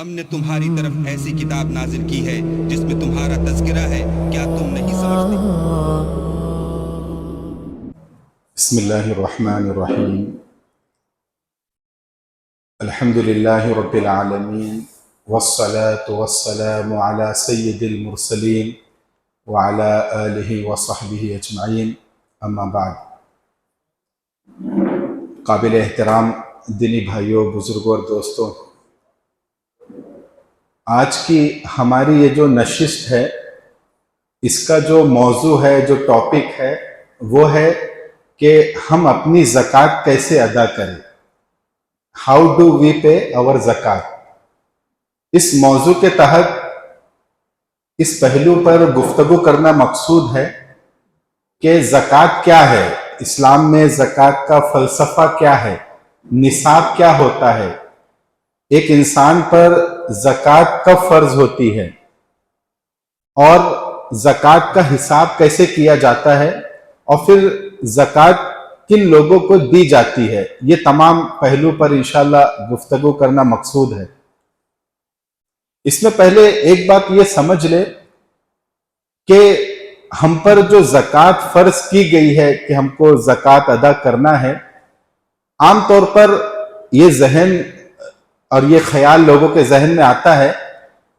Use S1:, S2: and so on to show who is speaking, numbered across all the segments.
S1: हमने तुम्हारी तरफ ऐसी किताब नाजिल की है जिसमें तुम्हारा तज़किरा है, क्या तुम नहीं समझते?
S2: बिस्मिल्लाहिर्रहमानिर्रहीम। अल्हम्दुलिल्लाहि रब्बिल आलमीन वस्सलातु वस्सलामु अला सय्यिदिल मुरसलीन व अला आलिहि व सहबिहि अजमईन, अम्मा बाद। काबिल एहतराम दीनी भाइयों, बुजुर्गों और दोस्तों, आज की हमारी ये जो नशिस्त है, इसका जो मौजू है, जो टॉपिक है, वो है कि हम अपनी ज़कात कैसे अदा करें। हाउ डू वी पे आवर ज़कात। इस मौजू के तहत इस पहलू पर गुफ्तगू करना मकसूद है कि ज़कात क्या है, इस्लाम में ज़कात का फ़लसफ़ा क्या है, निसाब क्या होता है, एक इंसान पर ज़कात कब फ़र्ज होती है और ज़कात का हिसाब कैसे किया जाता है और फिर ज़कात किन लोगों को दी जाती है। ये तमाम पहलू पर इंशाअल्लाह गुफ्तगू करना मकसूद है। इसमें पहले एक बात ये समझ ले कि हम पर जो ज़कात फ़र्ज की गई है कि हमको ज़कात अदा करना है, आम तौर पर ये जहन और ये ख्याल लोगों के जहन में आता है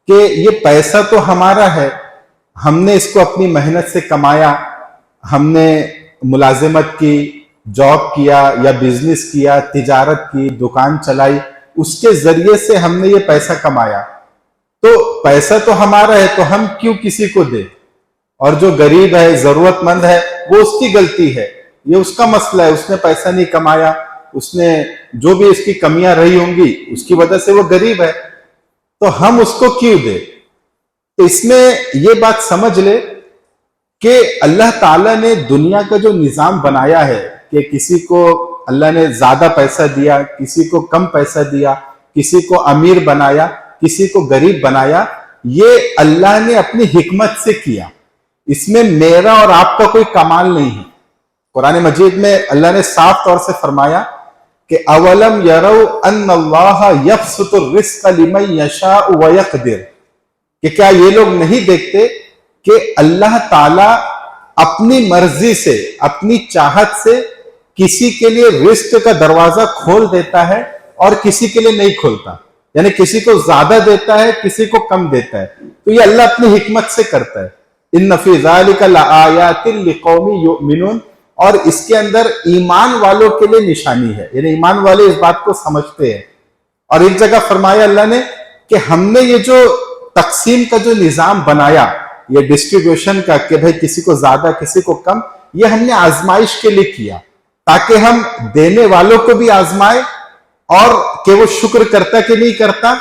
S2: कि ये पैसा तो हमारा है, हमने इसको अपनी मेहनत से कमाया, हमने मुलाजिमत की, जॉब किया या बिजनेस किया, तिजारत की, दुकान चलाई, उसके जरिए से हमने ये पैसा कमाया, तो पैसा तो हमारा है, तो हम क्यों किसी को दे। और जो गरीब है, जरूरतमंद है, वो उसकी गलती है, ये उसका मसला है, उसने पैसा नहीं कमाया, उसने जो भी इसकी कमियां रही होंगी उसकी वजह से वो गरीब है, तो हम उसको क्यों दे। तो इसमें ये बात समझ ले कि अल्लाह ताला ने दुनिया का जो निजाम बनाया है कि किसी को अल्लाह ने ज्यादा पैसा दिया, किसी को कम पैसा दिया, किसी को अमीर बनाया, किसी को गरीब बनाया, ये अल्लाह ने अपनी हिकमत से किया। इसमें मेरा और आपका कोई कमाल नहीं है। कुरान मजीद में अल्लाह ने साफ तौर से फरमाया कि अवलम यरौ अन्नल्लाह यब्सुतु रिज़्क़ लिमन यशाउ व यक़दिर, कि क्या ये लोग नहीं देखते कि अल्लाह ताला अपनी मर्जी से, अपनी चाहत से किसी के लिए रिज़्क़ का दरवाजा खोल देता है और किसी के लिए नहीं खोलता, यानी किसी को ज्यादा देता है, किसी को कम देता है। तो ये अल्लाह अपनी हिकमत से करता है। इन्न फी ज़ालिका लआयातिन लिक़ौमिन युमिनून, और इसके अंदर ईमान वालों के लिए निशानी है, यानी ईमान वाले इस बात को समझते हैं। और एक जगह फरमाया अल्लाह ने कि हमने ये जो तकसीम का जो निजाम बनाया, ये डिस्ट्रीब्यूशन का, कि भाई किसी को ज्यादा किसी को कम, ये हमने आजमाइश के लिए किया ताकि हम देने वालों को भी आजमाए और कि वो शुक्र करता कि नहीं करता,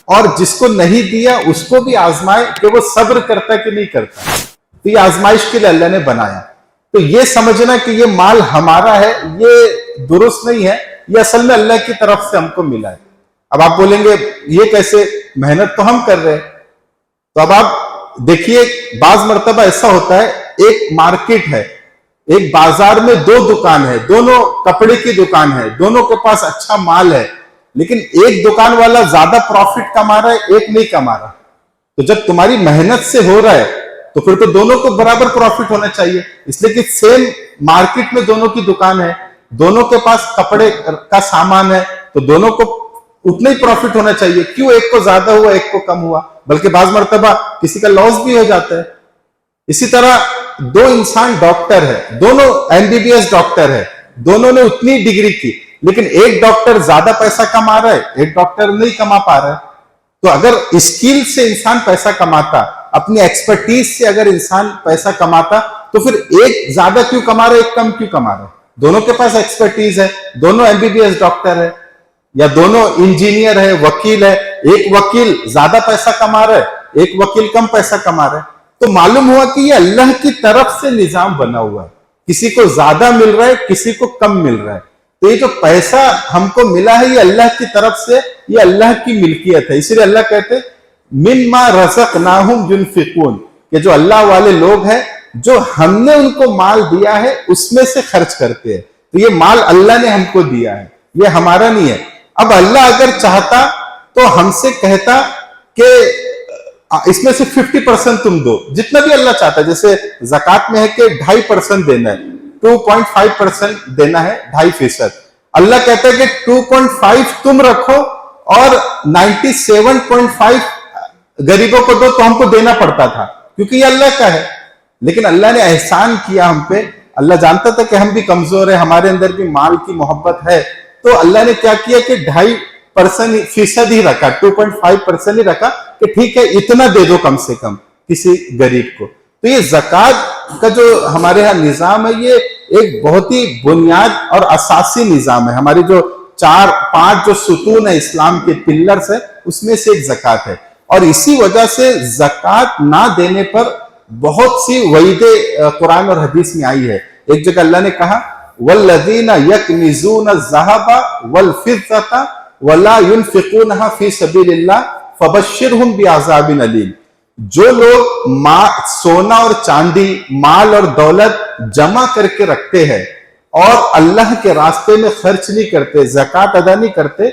S2: और जिसको नहीं दिया उसको भी आजमाए कि वो सब्र करता कि नहीं करता। तो ये आजमाइश के लिए अल्लाह ने बनाया। तो ये समझना कि ये माल हमारा है, ये दुरुस्त नहीं है, ये असल में अल्लाह की तरफ से हमको मिला है। अब आप बोलेंगे ये कैसे, मेहनत तो हम कर रहे हैं। तो अब आप देखिए, बाज मर्तबा ऐसा होता है, एक मार्केट है, एक बाजार में दो दुकान है, दोनों कपड़े की दुकान है, दोनों के पास अच्छा माल है, लेकिन एक दुकान वाला ज्यादा प्रॉफिट कमा रहा है, एक नहीं कमा रहा। तो जब तुम्हारी मेहनत से हो रहा है तो फिर तो दोनों को बराबर प्रॉफिट होना चाहिए, इसलिए कि सेम मार्केट में दोनों की दुकान है, दोनों के पास कपड़े का सामान है, तो दोनों को उतना ही प्रॉफिट होना चाहिए। क्यों एक को ज्यादा हुआ, एक को कम हुआ, बल्कि बाज मर्तबा किसी का लॉस भी हो जाता है। इसी तरह दो इंसान डॉक्टर है, दोनों एमबीबीएस डॉक्टर है, दोनों ने उतनी डिग्री की, लेकिन एक डॉक्टर ज्यादा पैसा कमा रहा है, एक डॉक्टर नहीं कमा पा रहा है। तो अगर स्किल से इंसान पैसा कमाता, अपनी एक्सपर्टीज से अगर इंसान पैसा कमाता, तो फिर एक ज्यादा क्यों कमा रहा है, एक कम क्यों कमा रहा है। दोनों के पास एक्सपर्टीज है, दोनों एमबीबीएस डॉक्टर है या दोनों इंजीनियर है, वकील है, एक वकील ज्यादा पैसा कमा रहा है, एक वकील कम पैसा कमा रहा है। तो मालूम हुआ कि ये अल्लाह की तरफ से निजाम बना हुआ है, किसी को ज्यादा मिल रहा है, किसी को कम मिल रहा है। तो ये जो पैसा हमको मिला है, ये अल्लाह की तरफ से, ये अल्लाह की मिल्कियत है। इसलिए अल्लाह कहते मिम्मा रज़क़नाहुम युनफ़िक़ून, कि जो अल्लाह वाले लोग हैं, जो हमने उनको माल दिया है उसमें से खर्च करते हैं। तो ये माल अल्लाह ने हमको दिया है, ये हमारा नहीं है। अब अल्लाह अगर चाहता तो हमसे कहता कि इसमें से 50% तुम दो, जितना भी अल्लाह चाहता है। जैसे ज़कात में है कि 2.5% देना है, 2.5% देना है, 2.5%। अल्लाह कहता है कि 2.5 तुम रखो और 97.5 गरीबों को दो, तो हमको देना पड़ता था क्योंकि ये अल्लाह का है। लेकिन अल्लाह ने एहसान किया हम पे। अल्लाह जानता था कि हम भी कमजोर है, हमारे अंदर भी माल की मोहब्बत है, तो अल्लाह ने क्या किया कि 2.5% ही रखा, 2.5% ही रखा कि ठीक है इतना दे दो कम से कम किसी गरीब को। तो ये ज़कात का जो हमारे यहाँ निजाम है, ये एक बहुत ही बुनियाद और असासी निजाम है। हमारी जो 4-5 जो सुतून है इस्लाम के पिलर्स है, उसमें से एक ज़कात है। और इसी वजह से ज़कात ना देने पर बहुत सी वईदे कुरान और हदीस में आई है। एक जगह अल्लाह ने कहा, वल्लज़ीना यकनिज़ूना ज़हबा वल फिज़्ज़ता वला युनफ़िक़ूनहा फ़ी सबीलिल्लाह फ़बश्शिरहुम बिअज़ाबिन अलीम। जो लोग सोना और चांदी, माल और दौलत जमा करके रखते हैं और अल्लाह के रास्ते में खर्च नहीं करते, ज़कात अदा नहीं करते,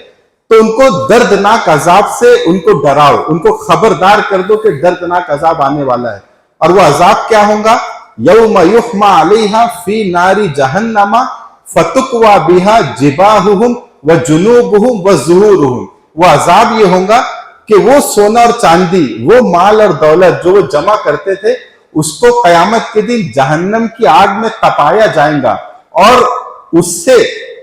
S2: तो उनको दर्दनाक अजाब से उनको डराओ, उनको खबरदार कर दो कि दर्दनाक अजाब आने वाला है। और वो अजाब क्या होगा? यौम युहमा अलैहा फी नारी जहन्नमा फतुक्वा बिहा जिबाहुहुम व जुनूबुहुम व ज़ुहूरुहुम। वो अजाब ये होगा कि वो सोना और चांदी, वो माल और दौलत जो वो जमा करते थे, उसको कयामत के दिन जहन्नम की आग में तपाया जाएगा और उससे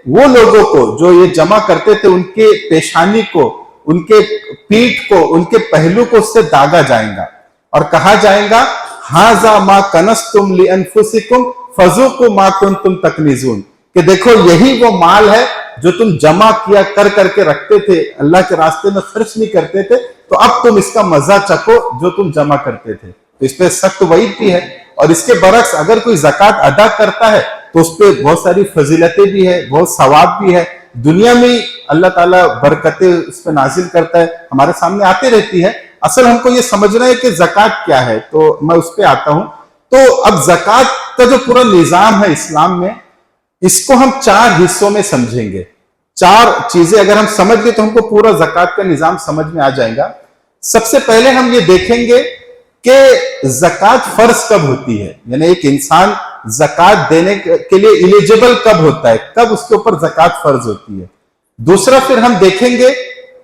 S2: वो लोगों को जो ये जमा करते थे, उनके पेशानी को, उनके पीठ को, उनके पहलू को उससे दागा जाएगा और कहा जाएगा, हाजा मा कनस्तुम लिअनफुसिकुम फज़ूकु मा कुंतुम तकनिज़ून, कि देखो यही वो माल है जो तुम जमा किया कर करके रखते थे, अल्लाह के रास्ते में खर्च नहीं करते थे, तो अब तुम इसका मजा चखो जो तुम जमा करते थे। तो इस पे सख्त वईद भी है। और इसके बरक्स अगर कोई ज़कात अदा करता है तो उस पर बहुत सारी फजीलतें भी है, बहुत सवाब भी है। दुनिया में अल्लाह ताला बरकतें उस पर नाजिल करता है, हमारे सामने आती रहती है। असल हमको ये समझना है कि ज़कात क्या है, तो मैं उस पर आता हूं। तो अब ज़कात का जो पूरा निजाम है इस्लाम में, इसको हम 4 हिस्सों में समझेंगे। 4 चीजें अगर हम समझ गए तो हमको पूरा ज़कात का निजाम समझ में आ जाएगा। सबसे पहले हम ये देखेंगे कि ज़कात फर्ज कब होती है, यानी एक इंसान ज़कात देने के लिए एलिजिबल कब होता है, कब उसके ऊपर ज़कात फर्ज होती है। दूसरा फिर हम देखेंगे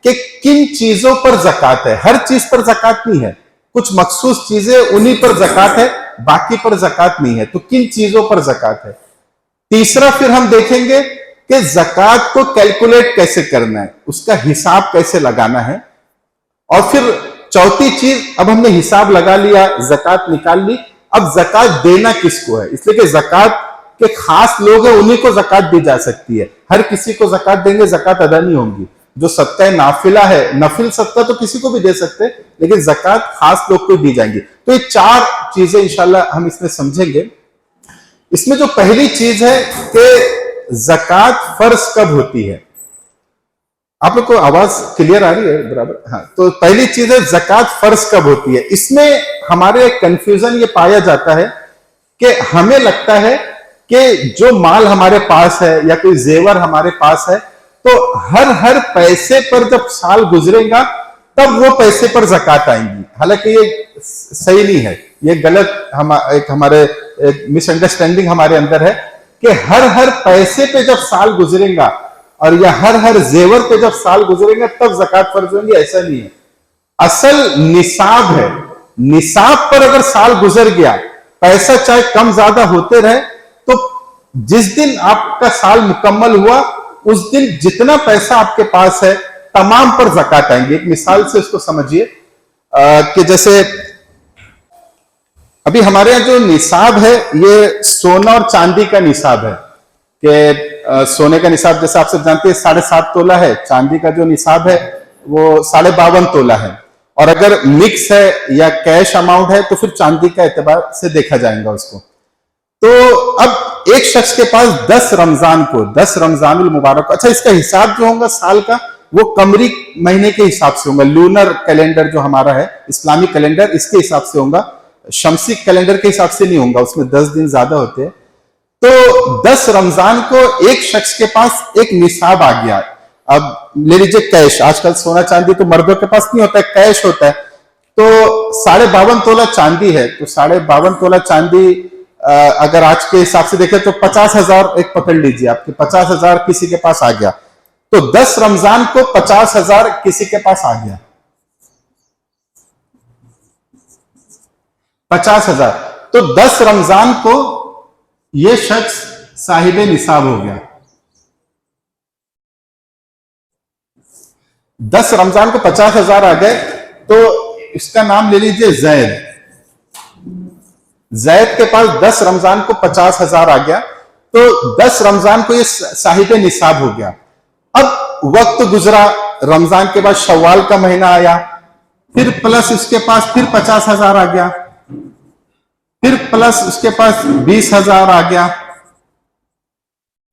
S2: कि किन चीजों पर ज़कात है। हर चीज पर ज़कात नहीं है, कुछ मखसूस चीजें उन्हीं पर ज़कात है, बाकी पर ज़कात नहीं है। तो किन चीजों पर ज़कात है। तीसरा फिर हम देखेंगे कि ज़कात को कैलकुलेट कैसे करना है, उसका हिसाब कैसे लगाना है। और फिर चौथी चीज, अब हमने हिसाब लगा लिया, ज़कात निकाल ली, अब ज़कात देना किसको है, इसलिए कि ज़कात के खास लोग हैं, उन्हीं को ज़कात दी जा सकती है। हर किसी को ज़कात देंगे ज़कात अदा नहीं होगी। जो सदका नाफिला है, नफिल सदका तो किसी को भी दे सकते हैं, लेकिन ज़कात खास लोग को दी जाएंगी। तो ये 4 चीजें इंशाल्लाह हम इसमें समझेंगे। इसमें जो पहली चीज है कि ज़कात फर्ज कब होती है। आप लोग को आवाज क्लियर आ रही है बराबर? हाँ, तो पहली चीज है ज़कात फर्ज कब होती है। इसमें हमारे कंफ्यूजन ये पाया जाता है कि हमें लगता है कि जो माल हमारे पास है या कोई जेवर हमारे पास है, तो हर पैसे पर जब साल गुजरेगा तब वो पैसे पर ज़कात आएंगी। हालांकि ये सही नहीं है, ये गलत हमारे मिसअंडरस्टैंडिंग हमारे अंदर है कि हर पैसे पे जब साल गुजरेगा और या हर जेवर पे जब साल गुजरेगा तब ज़कात फर्ज होंगी, ऐसा नहीं है। असल निसाब है, निसाब पर अगर साल गुजर गया, पैसा चाहे कम ज्यादा होते रहे, तो जिस दिन आपका साल मुकम्मल हुआ उस दिन जितना पैसा आपके पास है तमाम पर ज़कात आएंगे। एक मिसाल से उसको समझिए कि जैसे अभी हमारे यहाँ जो निसाब है ये सोना और चांदी का निसाब है कि सोने का निसाब जैसे आप सब जानते हैं 7.5 तोला है, चांदी का जो निसाब है वो 52.5 तोला है। और अगर मिक्स है या कैश अमाउंट है तो फिर चांदी का एतबार से देखा जाएगा उसको। तो अब एक शख्स के पास 10 रमजान को, 10 रमजानुल मुबारक, अच्छा इसका हिसाब जो होगा साल का वो कमरी महीने के हिसाब से होगा। लूनर कैलेंडर जो हमारा है, इस्लामी कैलेंडर, इसके हिसाब से होगा, शमसी कैलेंडर के हिसाब से नहीं होगा, उसमें 10 दिन ज्यादा होते हैं। तो 10 रमजान को एक शख्स के पास एक निसाब आ गया। अब ले लीजिए कैश, आजकल सोना चांदी तो मर्दों के पास नहीं होता है, कैश होता है। तो 52.5 तोला चांदी है, तो 52.5 तोला चांदी अगर आज के हिसाब से देखें तो 50,000 एक पकड़ लीजिए, आपके 50,000 किसी के पास आ गया, तो 10 रमजान को 50,000 किसी के पास आ गया, 50,000। तो 10 रमजान को यह शख्स साहिब निसाब हो गया। 10 रमजान को 50,000 आ गए, तो इसका नाम ले लीजिए जैद। जैद के पास 10 रमजान को 50,000 आ गया, तो 10 रमजान को ये साहिब निसाब हो गया। अब वक्त गुजरा, रमजान के बाद शव्वाल का महीना आया, फिर प्लस उसके पास फिर 50,000 आ गया, फिर प्लस उसके पास 20,000 आ गया,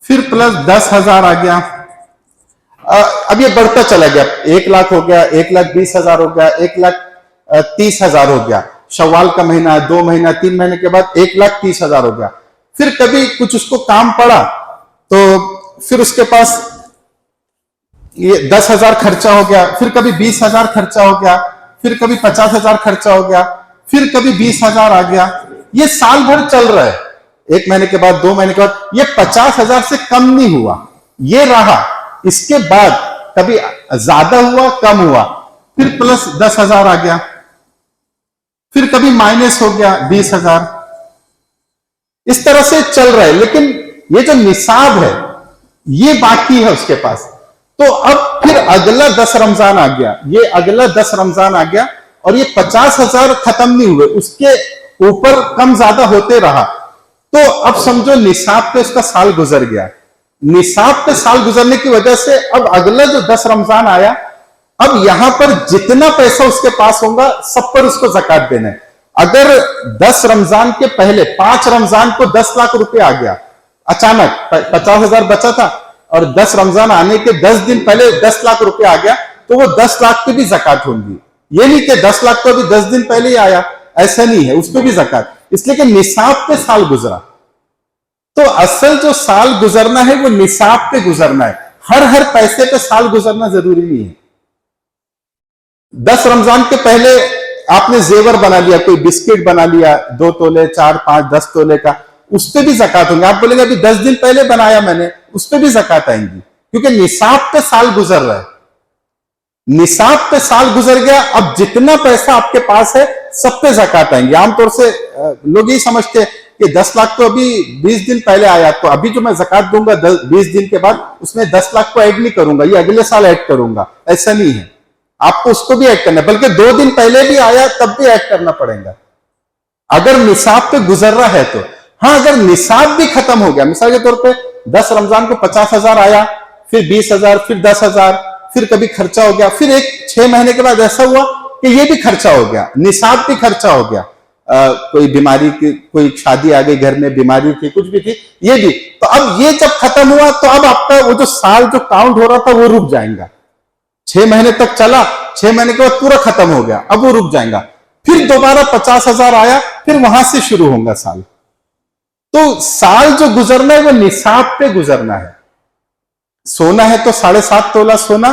S2: फिर प्लस 10,000 आ गया। अब ये बढ़ता चला गया, 1 लाख हो गया, 1,20,000 हो गया, 1,30,000 हो गया। शव्वाल का महीना, 2 महीना, 3 महीने के बाद 1,30,000 हो गया। फिर कभी कुछ उसको काम पड़ा, तो फिर उसके पास ये 10,000 खर्चा हो गया, फिर कभी 20,000 खर्चा हो गया, फिर कभी 50,000 खर्चा हो गया, फिर कभी 20,000 आ गया। ये साल भर चल रहा है, 1 महीने के बाद, 2 महीने के बाद, ये 50,000 से कम नहीं हुआ, ये रहा। इसके बाद कभी ज्यादा हुआ, कम हुआ, फिर प्लस 10,000 आ गया, फिर कभी माइनस हो गया 20,000। इस तरह से चल रहा है, लेकिन ये जो निसाब है ये बाकी है उसके पास। तो अब फिर अगला 10 रमजान आ गया, ये अगला 10 रमजान आ गया, और ये 50,000 खत्म नहीं हुए, उसके ऊपर कम ज्यादा होते रहा। तो अब समझो निसाब पे उसका साल गुजर गया। निसाब पे साल गुजरने की वजह से अब अगला जो 10 रमजान आया, अब यहां पर जितना पैसा उसके पास होगा सब पर उसको ज़कात देना है। अगर 10 रमजान के पहले 5 रमजान को 10 लाख रुपए आ गया, अचानक 50,000 बचा था, और 10 रमजान आने के 10 दिन पहले 10 लाख रुपए आ गया, तो वो 10 लाख की भी ज़कात होगी। ये नहीं कि 10 लाख तो अभी 10 दिन पहले ही आया, ऐसा नहीं है, उस पर भी ज़कात, इसलिए कि निसाब पे साल गुजरा। तो असल जो साल गुजरना है वो निसाब पे गुजरना है, हर पैसे पे साल गुजरना जरूरी नहीं है। 10 रमजान के पहले आपने जेवर बना लिया, कोई बिस्किट बना लिया 2 तोले, 4, 5, 10 तोले का, उस पर भी ज़कात होंगे। आप बोलेंगे अभी 10 दिन पहले बनाया मैंने, उस पर भी ज़कात आएंगी, क्योंकि निसाब पे साल गुजर रहा है। निसाब पे साल गुजर गया, अब जितना पैसा आपके पास है सब पे ज़कात आएंगे। आमतौर से लोग यही समझते हैं कि 10 लाख तो अभी 20 दिन पहले आया, तो अभी जो मैं ज़कात दूंगा 20 दिन के बाद, उसमें 10 लाख को ऐड नहीं करूंगा, ये अगले साल ऐड करूंगा, ऐसा नहीं है। आपको उसको भी ऐड करना है, बल्कि 2 दिन पहले भी आया तब भी ऐड करना पड़ेगा, अगर निसाब पे गुजर रहा है तो। हाँ, अगर निसाब भी खत्म हो गया, मिसाल के तौर पे 10 रमजान को 50,000 आया, फिर 20,000, फिर 10,000, फिर कभी खर्चा हो गया, फिर 6 महीने के बाद ऐसा हुआ कि ये भी खर्चा हो गया, निसाब भी खर्चा हो गया, कोई बीमारी की, कोई शादी आ गई घर में, बीमारी थी, कुछ भी थी, ये भी। तो अब ये जब खत्म हुआ, तो अब आपका वो जो साल जो काउंट हो रहा था वो रुक जाएगा। 6 महीने तक चला, 6 महीने के बाद पूरा खत्म हो गया, अब वो रुक जाएगा। फिर दोबारा 50,000 आया, फिर वहां से शुरू होगा साल। तो साल जो गुजरना है वो निसाब पे गुजरना है। सोना है तो 7.5 तोला सोना,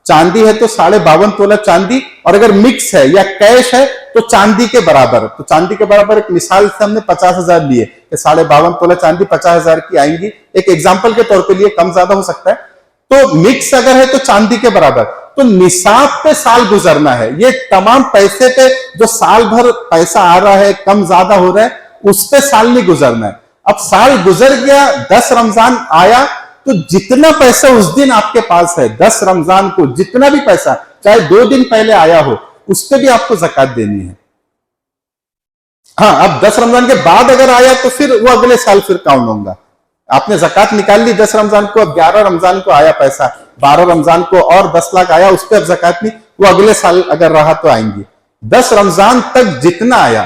S2: चांदी है तो 52.5 तोला चांदी, और अगर मिक्स है या कैश है तो चांदी के बराबर। तो चांदी के बराबर एक मिसाल से हमने 50,000 लिए, 52.5 तोला चांदी 50,000 की आएंगी, एक एग्जाम्पल के तौर पे लिए, कम ज्यादा हो सकता है। तो मिक्स अगर है तो चांदी के बराबर। तो निसाब पे साल गुजरना है, ये तमाम पैसे पे जो साल भर पैसा आ रहा है, कम ज्यादा हो रहा है, उस पे साल नहीं गुजरना है। अब साल गुजर गया, 10 रमजान आया, तो जितना पैसा उस दिन आपके पास है, 10 रमजान को जितना भी पैसा, चाहे 2 दिन पहले आया हो, उस पर भी आपको ज़कात देनी है। हाँ, अब 10 रमजान के बाद अगर आया तो फिर वो अगले साल फिर काउंट होगा। आपने ज़कात निकाल ली 10 रमजान को, अब 11 रमजान को आया पैसा, 12 रमजान को और 10 लाख आया, उस पर अब ज़कात नहीं, वो अगले साल अगर रहा तो आएंगी। 10 रमजान तक जितना आया,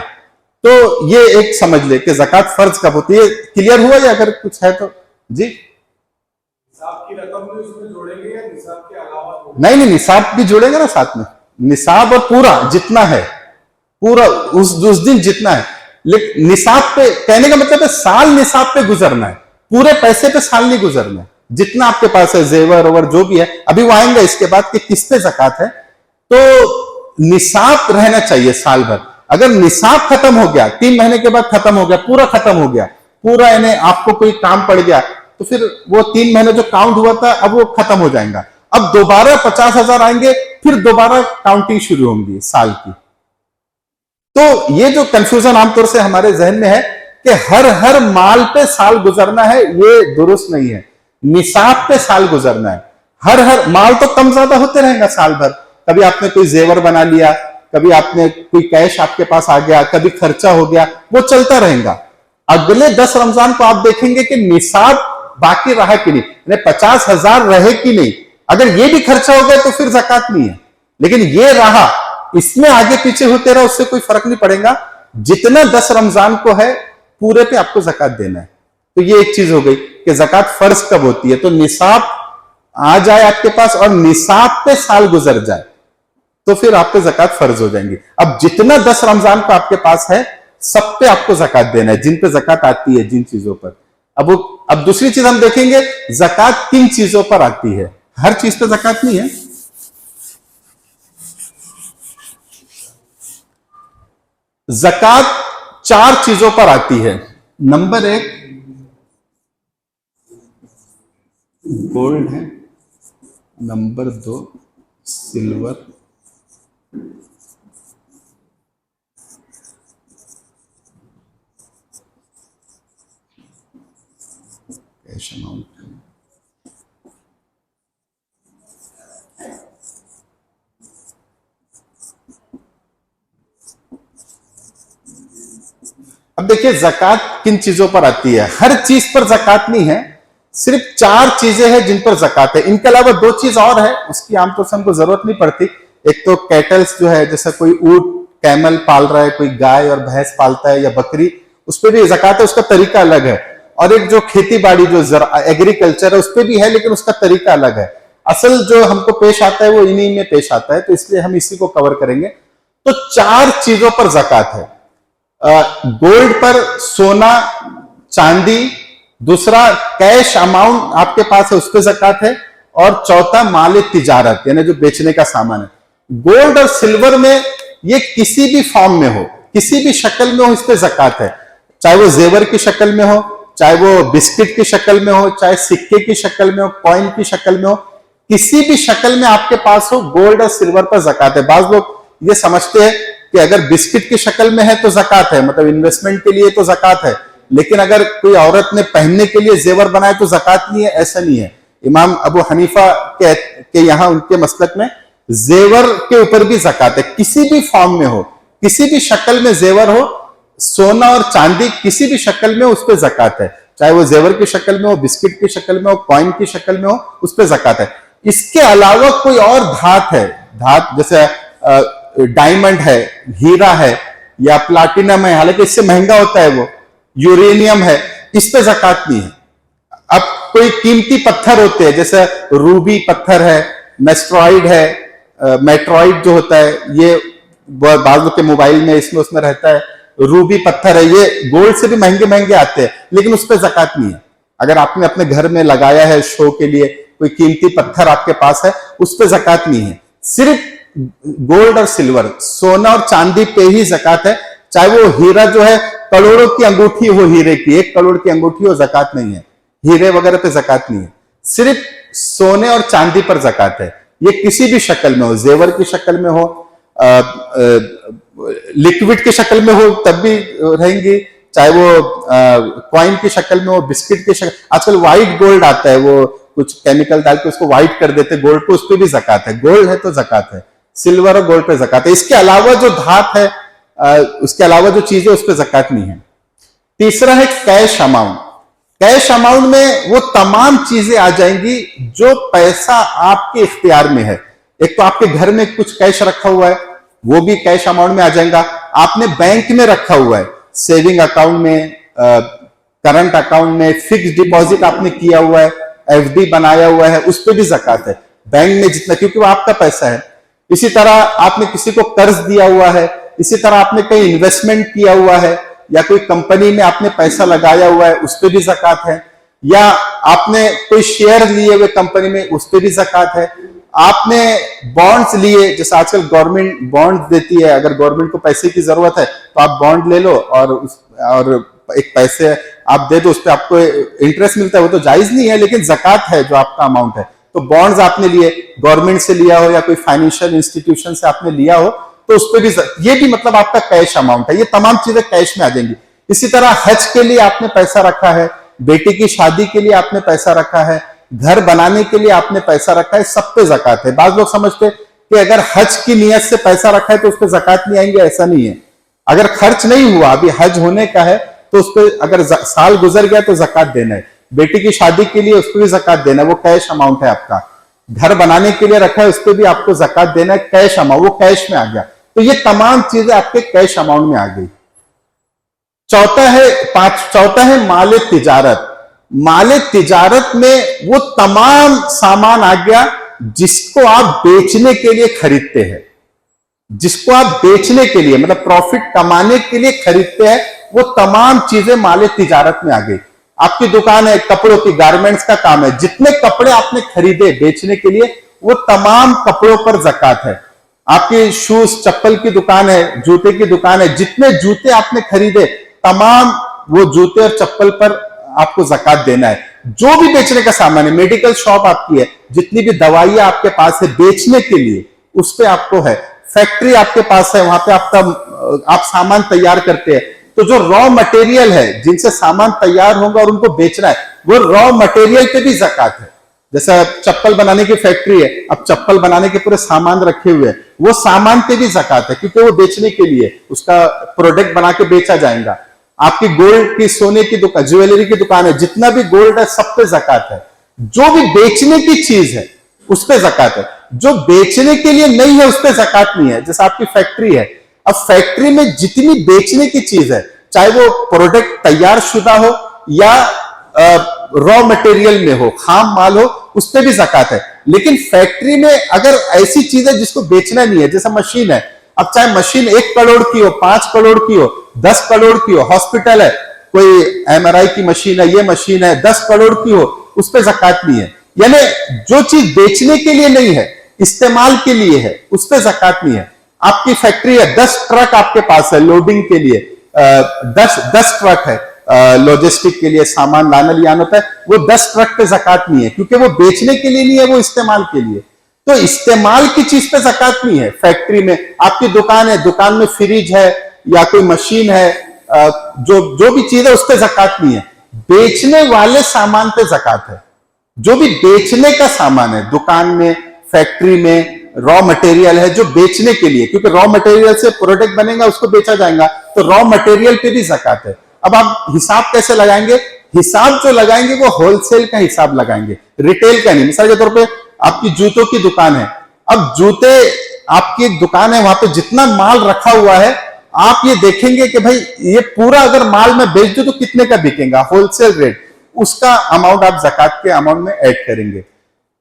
S2: तो ये एक समझ ले कि ज़कात फर्ज कब होती है। क्लियर हुआ या अगर कुछ है तो जी?
S3: निसाब की रकम भी उसमें जोड़ेंगे या निसाब के अलावा?
S2: नहीं, निसाब भी जोड़ेंगे ना साथ में, निसाब और पूरा जितना है, पूरा उस दिन जितना है। लेकिन निसाब पे कहने का मतलब है साल निसाब पे गुजरना है, पूरे पैसे पे साल नहीं गुजरना है। जितना आपके पास है जेवर ओवर जो भी है, अभी वो आएंगे इसके बाद कि किस पे ज़कात है। तो निसाब रहना चाहिए साल भर। अगर निसाब खत्म हो गया, 3 महीने के बाद खत्म हो गया, पूरा खत्म हो गया, पूरा यानी आपको कोई काम पड़ गया, तो फिर वो 3 महीने जो काउंट हुआ था अब वो खत्म हो जाएगा। अब दोबारा 50,000 आएंगे, फिर दोबारा काउंटिंग शुरू होंगी साल की। तो ये जो कंफ्यूजन आमतौर से हमारे जहन में है कि हर माल पे साल गुजरना है, ये दुरुस्त नहीं है। निसाब पे साल गुजरना है। हर माल तो कम ज्यादा होते रहेगा साल भर। कभी आपने कोई जेवर बना लिया, कभी आपने कोई कैश आपके पास आ गया, कभी खर्चा हो गया, वो चलता रहेगा। अगले 10 रमजान को आप देखेंगे कि निसाब बाकी रहा कि नहीं, 50,000 रहे कि नहीं। अगर ये भी खर्चा हो गया तो फिर ज़कात नहीं है, लेकिन ये रहा, इसमें आगे पीछे होते रहा, उससे कोई फर्क नहीं पड़ेगा। जितना 10 रमजान को है पूरे पे आपको ज़कात देना है। तो ये एक चीज हो गई कि ज़कात फर्ज कब होती है, तो निसाब आ जाए आपके पास और निसाब पे साल गुजर जाए तो फिर आप पे ज़कात फर्ज हो जाएंगी। अब जितना 10 रमजान को आपके पास है सब पे आपको ज़कात देना है, जिन पे ज़कात आती है, जिन चीजों पर। अब दूसरी चीज हम देखेंगे, ज़कात किन चीजों पर आती है। हर चीज पे ज़कात नहीं है। ज़कात 4 चीजों पर आती है। नंबर 1 गोल्ड है, नंबर 2 सिल्वर, कैश अमाउंट, अब देखिए ज़कात किन चीजों पर आती है। हर चीज पर ज़कात नहीं है, सिर्फ 4 चीजें हैं जिन पर ज़कात है। इनके अलावा 2 चीज और है, उसकी आमतौर से हमको जरूरत नहीं पड़ती। एक तो कैटल्स जो है, जैसे कोई ऊंट कैमल पाल रहा है, कोई गाय और भैंस पालता है या बकरी, उस पर भी ज़कात है, उसका तरीका अलग है। और एक जो खेती बाड़ी जो एग्रीकल्चर है उस पर भी है, लेकिन उसका तरीका अलग है। असल जो हमको पेश आता है वो इन्हीं में पेश आता है, तो इसलिए हम इसी को कवर करेंगे। तो 4 चीजों पर ज़कात है। गोल्ड पर, सोना चांदी, दूसरा कैश अमाउंट आपके पास है उस पर ज़कात है, और चौथा माल तिजारत यानी जो बेचने का सामान है। गोल्ड और सिल्वर में ये किसी भी फॉर्म में हो, किसी भी शक्ल में हो, इस पे ज़कात है। चाहे वो जेवर की शक्ल में हो, चाहे वो बिस्किट की शक्ल में हो, चाहे सिक्के की शक्ल में हो, कॉइन की शक्ल में हो, किसी भी शक्ल में आपके पास हो, गोल्ड और सिल्वर पर ज़कात है। बाज लोग ये समझते हैं कि अगर बिस्किट की शक्ल में है तो ज़कात है, मतलब इन्वेस्टमेंट के लिए तो ज़कात है, लेकिन अगर कोई औरत ने पहनने के लिए जेवर बनाए तो ज़कात नहीं है, ऐसा नहीं है। इमाम अबू हनीफा के यहाँ उनके मसलक में जेवर के ऊपर भी ज़कात है। किसी भी फॉर्म में हो, किसी भी शक्ल में जेवर हो, सोना और चांदी किसी भी शक्ल में, उस पर ज़कात है। चाहे वो जेवर की शक्ल में हो, बिस्किट की शक्ल में हो, कॉइन की शक्ल में हो, उस पर ज़कात है। इसके अलावा कोई और धात है, धात जैसे डायमंड है, हीरा है या प्लाटिनम है, हालांकि इससे महंगा होता है, वो यूरेनियम है, इस पे ज़कात नहीं है। अब कोई कीमती पत्थर होते हैं, जैसे रूबी पत्थर है, मेस्ट्रॉइड है, मेट्रॉइड जो होता है, ये बाजू के मोबाइल में इसमें उसमें रहता है, रूबी पत्थर है, ये गोल्ड से भी महंगे महंगे आते हैं, लेकिन उस पर ज़कात नहीं है। अगर आपने अपने घर में लगाया है शो के लिए, कोई कीमती पत्थर आपके पास है, उस पर ज़कात नहीं है। सिर्फ गोल्ड और सिल्वर, सोना और चांदी पे ही ज़कात है। चाहे वो हीरा जो है, करोड़ों की अंगूठी हो, हीरे की 1 करोड़ की अंगूठी हो, ज़कात नहीं है। हीरे वगैरह पे ज़कात नहीं है, सिर्फ सोने और चांदी पर ज़कात है। ये किसी भी शक्ल में हो, जेवर की शक्ल में हो, लिक्विड की शक्ल में हो तब भी रहेंगी, चाहे वो कॉइन की शक्ल में हो, बिस्किट की शक्ल। आजकल व्हाइट गोल्ड आता है, वो कुछ केमिकल डाल के उसको व्हाइट कर देते गोल्ड को, उस पर भी ज़कात है। गोल्ड है तो ज़कात है, सिल्वर और गोल्ड पे ज़कात है। इसके अलावा जो धात है, उसके अलावा जो चीजें, उस पर ज़कात नहीं है। तीसरा है कैश अमाउंट। कैश अमाउंट में वो तमाम चीजें आ जाएंगी जो पैसा आपके इख्तियार में है। एक तो आपके घर में कुछ कैश रखा हुआ है, वो भी कैश अमाउंट में आ जाएगा। आपने बैंक में रखा हुआ है, सेविंग अकाउंट में, करंट अकाउंट में, फिक्स डिपॉजिट आपने किया हुआ है, एफडी बनाया हुआ है, उस पर भी ज़कात है। बैंक में जितना, क्योंकि वो आपका पैसा है। इसी तरह आपने किसी को कर्ज दिया हुआ है, इसी तरह आपने कहीं इन्वेस्टमेंट किया हुआ है, या कोई कंपनी में आपने पैसा लगाया हुआ है, उस पर भी ज़कात है। या आपने कोई शेयर लिए हुए कंपनी में, उस पर भी ज़कात है। आपने बॉन्ड्स लिए, जैसे आजकल गवर्नमेंट बॉन्ड देती है, अगर गवर्नमेंट को पैसे की जरूरत है तो आप बॉन्ड ले लो और एक पैसे आप दे दो, उस पर आपको इंटरेस्ट मिलता है, वो तो जायज नहीं है, लेकिन ज़कात है जो आपका अमाउंट है। तो बॉन्ड्स आपने लिए, गवर्नमेंट से लिया हो या कोई फाइनेंशियल इंस्टीट्यूशन से आपने लिया हो, तो उस पर भी, ये भी मतलब आपका कैश अमाउंट है। ये तमाम चीजें कैश में आ जाएंगी। इसी तरह हज के लिए आपने पैसा रखा है, बेटी की शादी के लिए आपने पैसा रखा है, घर बनाने के लिए आपने पैसा रखा है, सब पे ज़कात है। बाज लोग समझते कि अगर हज की नियत से पैसा रखा है तो उस पर ज़कात नहीं आएंगे, ऐसा नहीं है। अगर खर्च नहीं हुआ, अभी हज होने का है, तो उस पर अगर साल गुजर गया तो ज़कात देना है। बेटी की शादी के लिए उस पर भी ज़कात देना है, वो कैश अमाउंट है आपका। घर बनाने के लिए रखा है, उस पर भी आपको ज़कात देना है, कैश अमाउंट, वो कैश में आ गया। तो ये तमाम चीजें आपके कैश अमाउंट में आ गई। चौथा है माल तिजारत। माल तिजारत में वो तमाम सामान आ गया जिसको आप बेचने के लिए खरीदते हैं, जिसको आप बेचने के लिए मतलब प्रॉफिट कमाने के लिए खरीदते हैं, वो तमाम चीजें माल तिजारत में आ गई। आपकी दुकान है कपड़ों की, गारमेंट्स का काम है, जितने कपड़े आपने खरीदे बेचने के लिए, वो तमाम कपड़ों पर ज़कात है। आपकी शूज चप्पल की दुकान है, जूते की दुकान है, जितने जूते आपने खरीदे तमाम वो जूते और चप्पल पर आपको ज़कात देना है। जो भी बेचने का सामान है, मेडिकल शॉप आपकी है, जितनी भी दवाइयां आपके पास है बेचने के लिए, उस पे आपको है। फैक्ट्री आपके पास है, वहां पे आप सामान तैयार करते हैं, तो जो रॉ मटेरियल है जिनसे सामान तैयार होगा और उनको बेचना है, वो रॉ मटेरियल पे भी ज़कात है। जैसा चप्पल बनाने की फैक्ट्री है, अब चप्पल बनाने के पूरे सामान रखे हुए हैं, वो सामान पे भी ज़कात है, क्योंकि वो बेचने के लिए उसका प्रोडक्ट बना के बेचा जाएगा। आपकी गोल्ड की, सोने की दुकान, ज्वेलरी की दुकान है, जितना भी गोल्ड है सब पे ज़कात है। जो भी बेचने की चीज है उस पे ज़कात है, जो बेचने के लिए नहीं है उस पे ज़कात नहीं है। जैसे आपकी फैक्ट्री है, अब फैक्ट्री में जितनी बेचने की चीज है, चाहे वो प्रोडक्ट तैयार शुदा हो या रॉ मटेरियल में हो, खाम माल हो, उस पे भी ज़कात है। लेकिन फैक्ट्री में अगर ऐसी चीज है जिसको बेचना नहीं है, जैसे मशीन है, अब चाहे मशीन 1 करोड़ की हो, 5 करोड़ की हो, 10 करोड़ की हो, हॉस्पिटल है, कोई MRI की मशीन है, ये मशीन है, 10 करोड़ की हो, उस पे ज़कात नहीं है। यानी जो चीज बेचने के लिए नहीं है, इस्तेमाल के लिए है, उस पे ज़कात नहीं है। आपकी फैक्ट्री है, 10 ट्रक आपके पास है लोडिंग के लिए, 10 ट्रक है लॉजिस्टिक के लिए सामान लाना ले आना होता है, वो 10 ट्रक पे ज़कात नहीं है, क्योंकि वो बेचने के लिए नहीं है, वो इस्तेमाल के लिए। तो इस्तेमाल की चीज पे ज़कात नहीं है। फैक्ट्री में आपकी दुकान है, दुकान में फ्रिज है या कोई मशीन है, जो भी चीज है उस पे ज़कात नहीं है। बेचने वाले सामान पे ज़कात है। जो भी बेचने का सामान है, दुकान में, फैक्ट्री में, रॉ मटेरियल है जो बेचने के लिए, क्योंकि रॉ मटेरियल से प्रोडक्ट बनेगा, उसको बेचा जाएगा, तो रॉ मटेरियल पे भी ज़कात है। अब आप हिसाब कैसे लगाएंगे? हिसाब जो लगाएंगे वो होलसेल का हिसाब लगाएंगे, रिटेल का नहीं। मिसाल के तौर पे आपकी जूतों की दुकान है, अब जूते आपकी दुकान है, वहां पे जितना माल रखा हुआ है, आप ये देखेंगे कि भाई ये पूरा अगर माल में बेच दो तो कितने का बिकेगा, होलसेल रेट, उसका अमाउंट आप ज़कात के अमाउंट में ऐड करेंगे।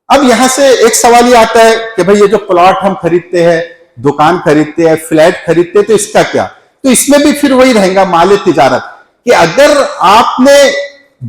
S2: अब यहां से एक सवाल ये आता है कि भाई ये जो प्लॉट हम खरीदते हैं, दुकान खरीदते हैं, फ्लैट खरीदते हैं, तो इसका क्या? तो इसमें भी फिर वही रहेगा माल तिजारत, कि अगर आपने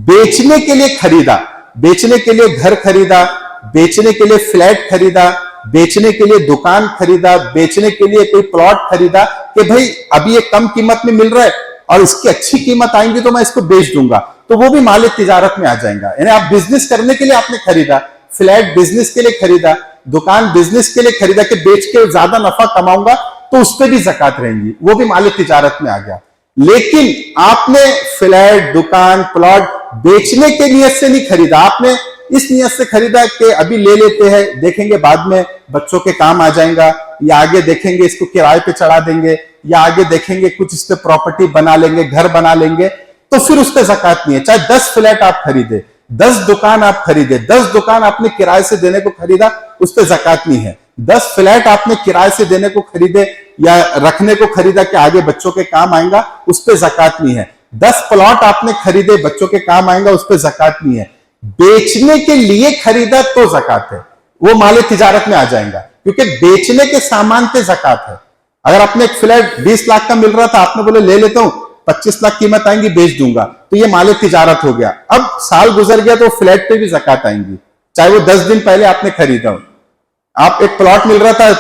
S2: बेचने के लिए खरीदा, बेचने के लिए घर खरीदा, बेचने के लिए फ्लैट खरीदा, बेचने के लिए दुकान खरीदा, बेचने के लिए कोई प्लॉट खरीदा, कि भाई अभी ये कम कीमत में मिल रहा है और इसकी अच्छी कीमत आएंगी तो मैं इसको बेच दूंगा, तो वो भी माल तिजारत में आ जाएगा। यानी आप बिजनेस करने के लिए आपने खरीदा, फ्लैट बिजनेस के लिए खरीदा, दुकान बिजनेस के लिए खरीदा कि बेच के ज्यादा नफा कमाऊंगा, तो उस पर भी ज़कात रहेंगी, वो भी माल तिजारत में आ गया। लेकिन आपने फ्लैट, दुकान, प्लॉट बेचने के नियत से नहीं खरीदा, आपने इस नियत से खरीदा कि अभी ले लेते हैं, देखेंगे बाद में बच्चों के काम आ जाएगा, या आगे देखेंगे इसको किराए पे चढ़ा देंगे, या आगे देखेंगे कुछ इस पे प्रॉपर्टी बना लेंगे, घर बना लेंगे, तो फिर उस पर ज़कात नहीं है। चाहे 10 फ्लैट आप खरीदे, 10 दुकान आप खरीदे, 10 दुकान आपने किराए से देने को खरीदा, उस पर ज़कात नहीं है। 10 फ्लैट आपने किराए से देने को खरीदे या रखने को खरीदा कि आगे बच्चों के काम आएगा, उस पर ज़कात नहीं है। 10 प्लॉट आपने खरीदे, बच्चों के काम आएगा, उस पर ज़कात नहीं है। बेचने के लिए खरीदा तो ज़कात है, वो माल तिजारत में आ जाएगा, क्योंकि बेचने के सामान पे ज़कात है। अगर आपने एक फ्लैट 20 लाख का मिल रहा था, आपने बोले ले लेता हूं, 25 लाख कीमत आएंगी, बेच दूंगा, तो ये माले तिजारत हो गया। अब साल गुजर गया तो फ्लैट पे भी ज़कात आएंगी, चाहे वो 10 दिन पहले आपने खरीदा हो। आप एक प्लॉट मिल रहा था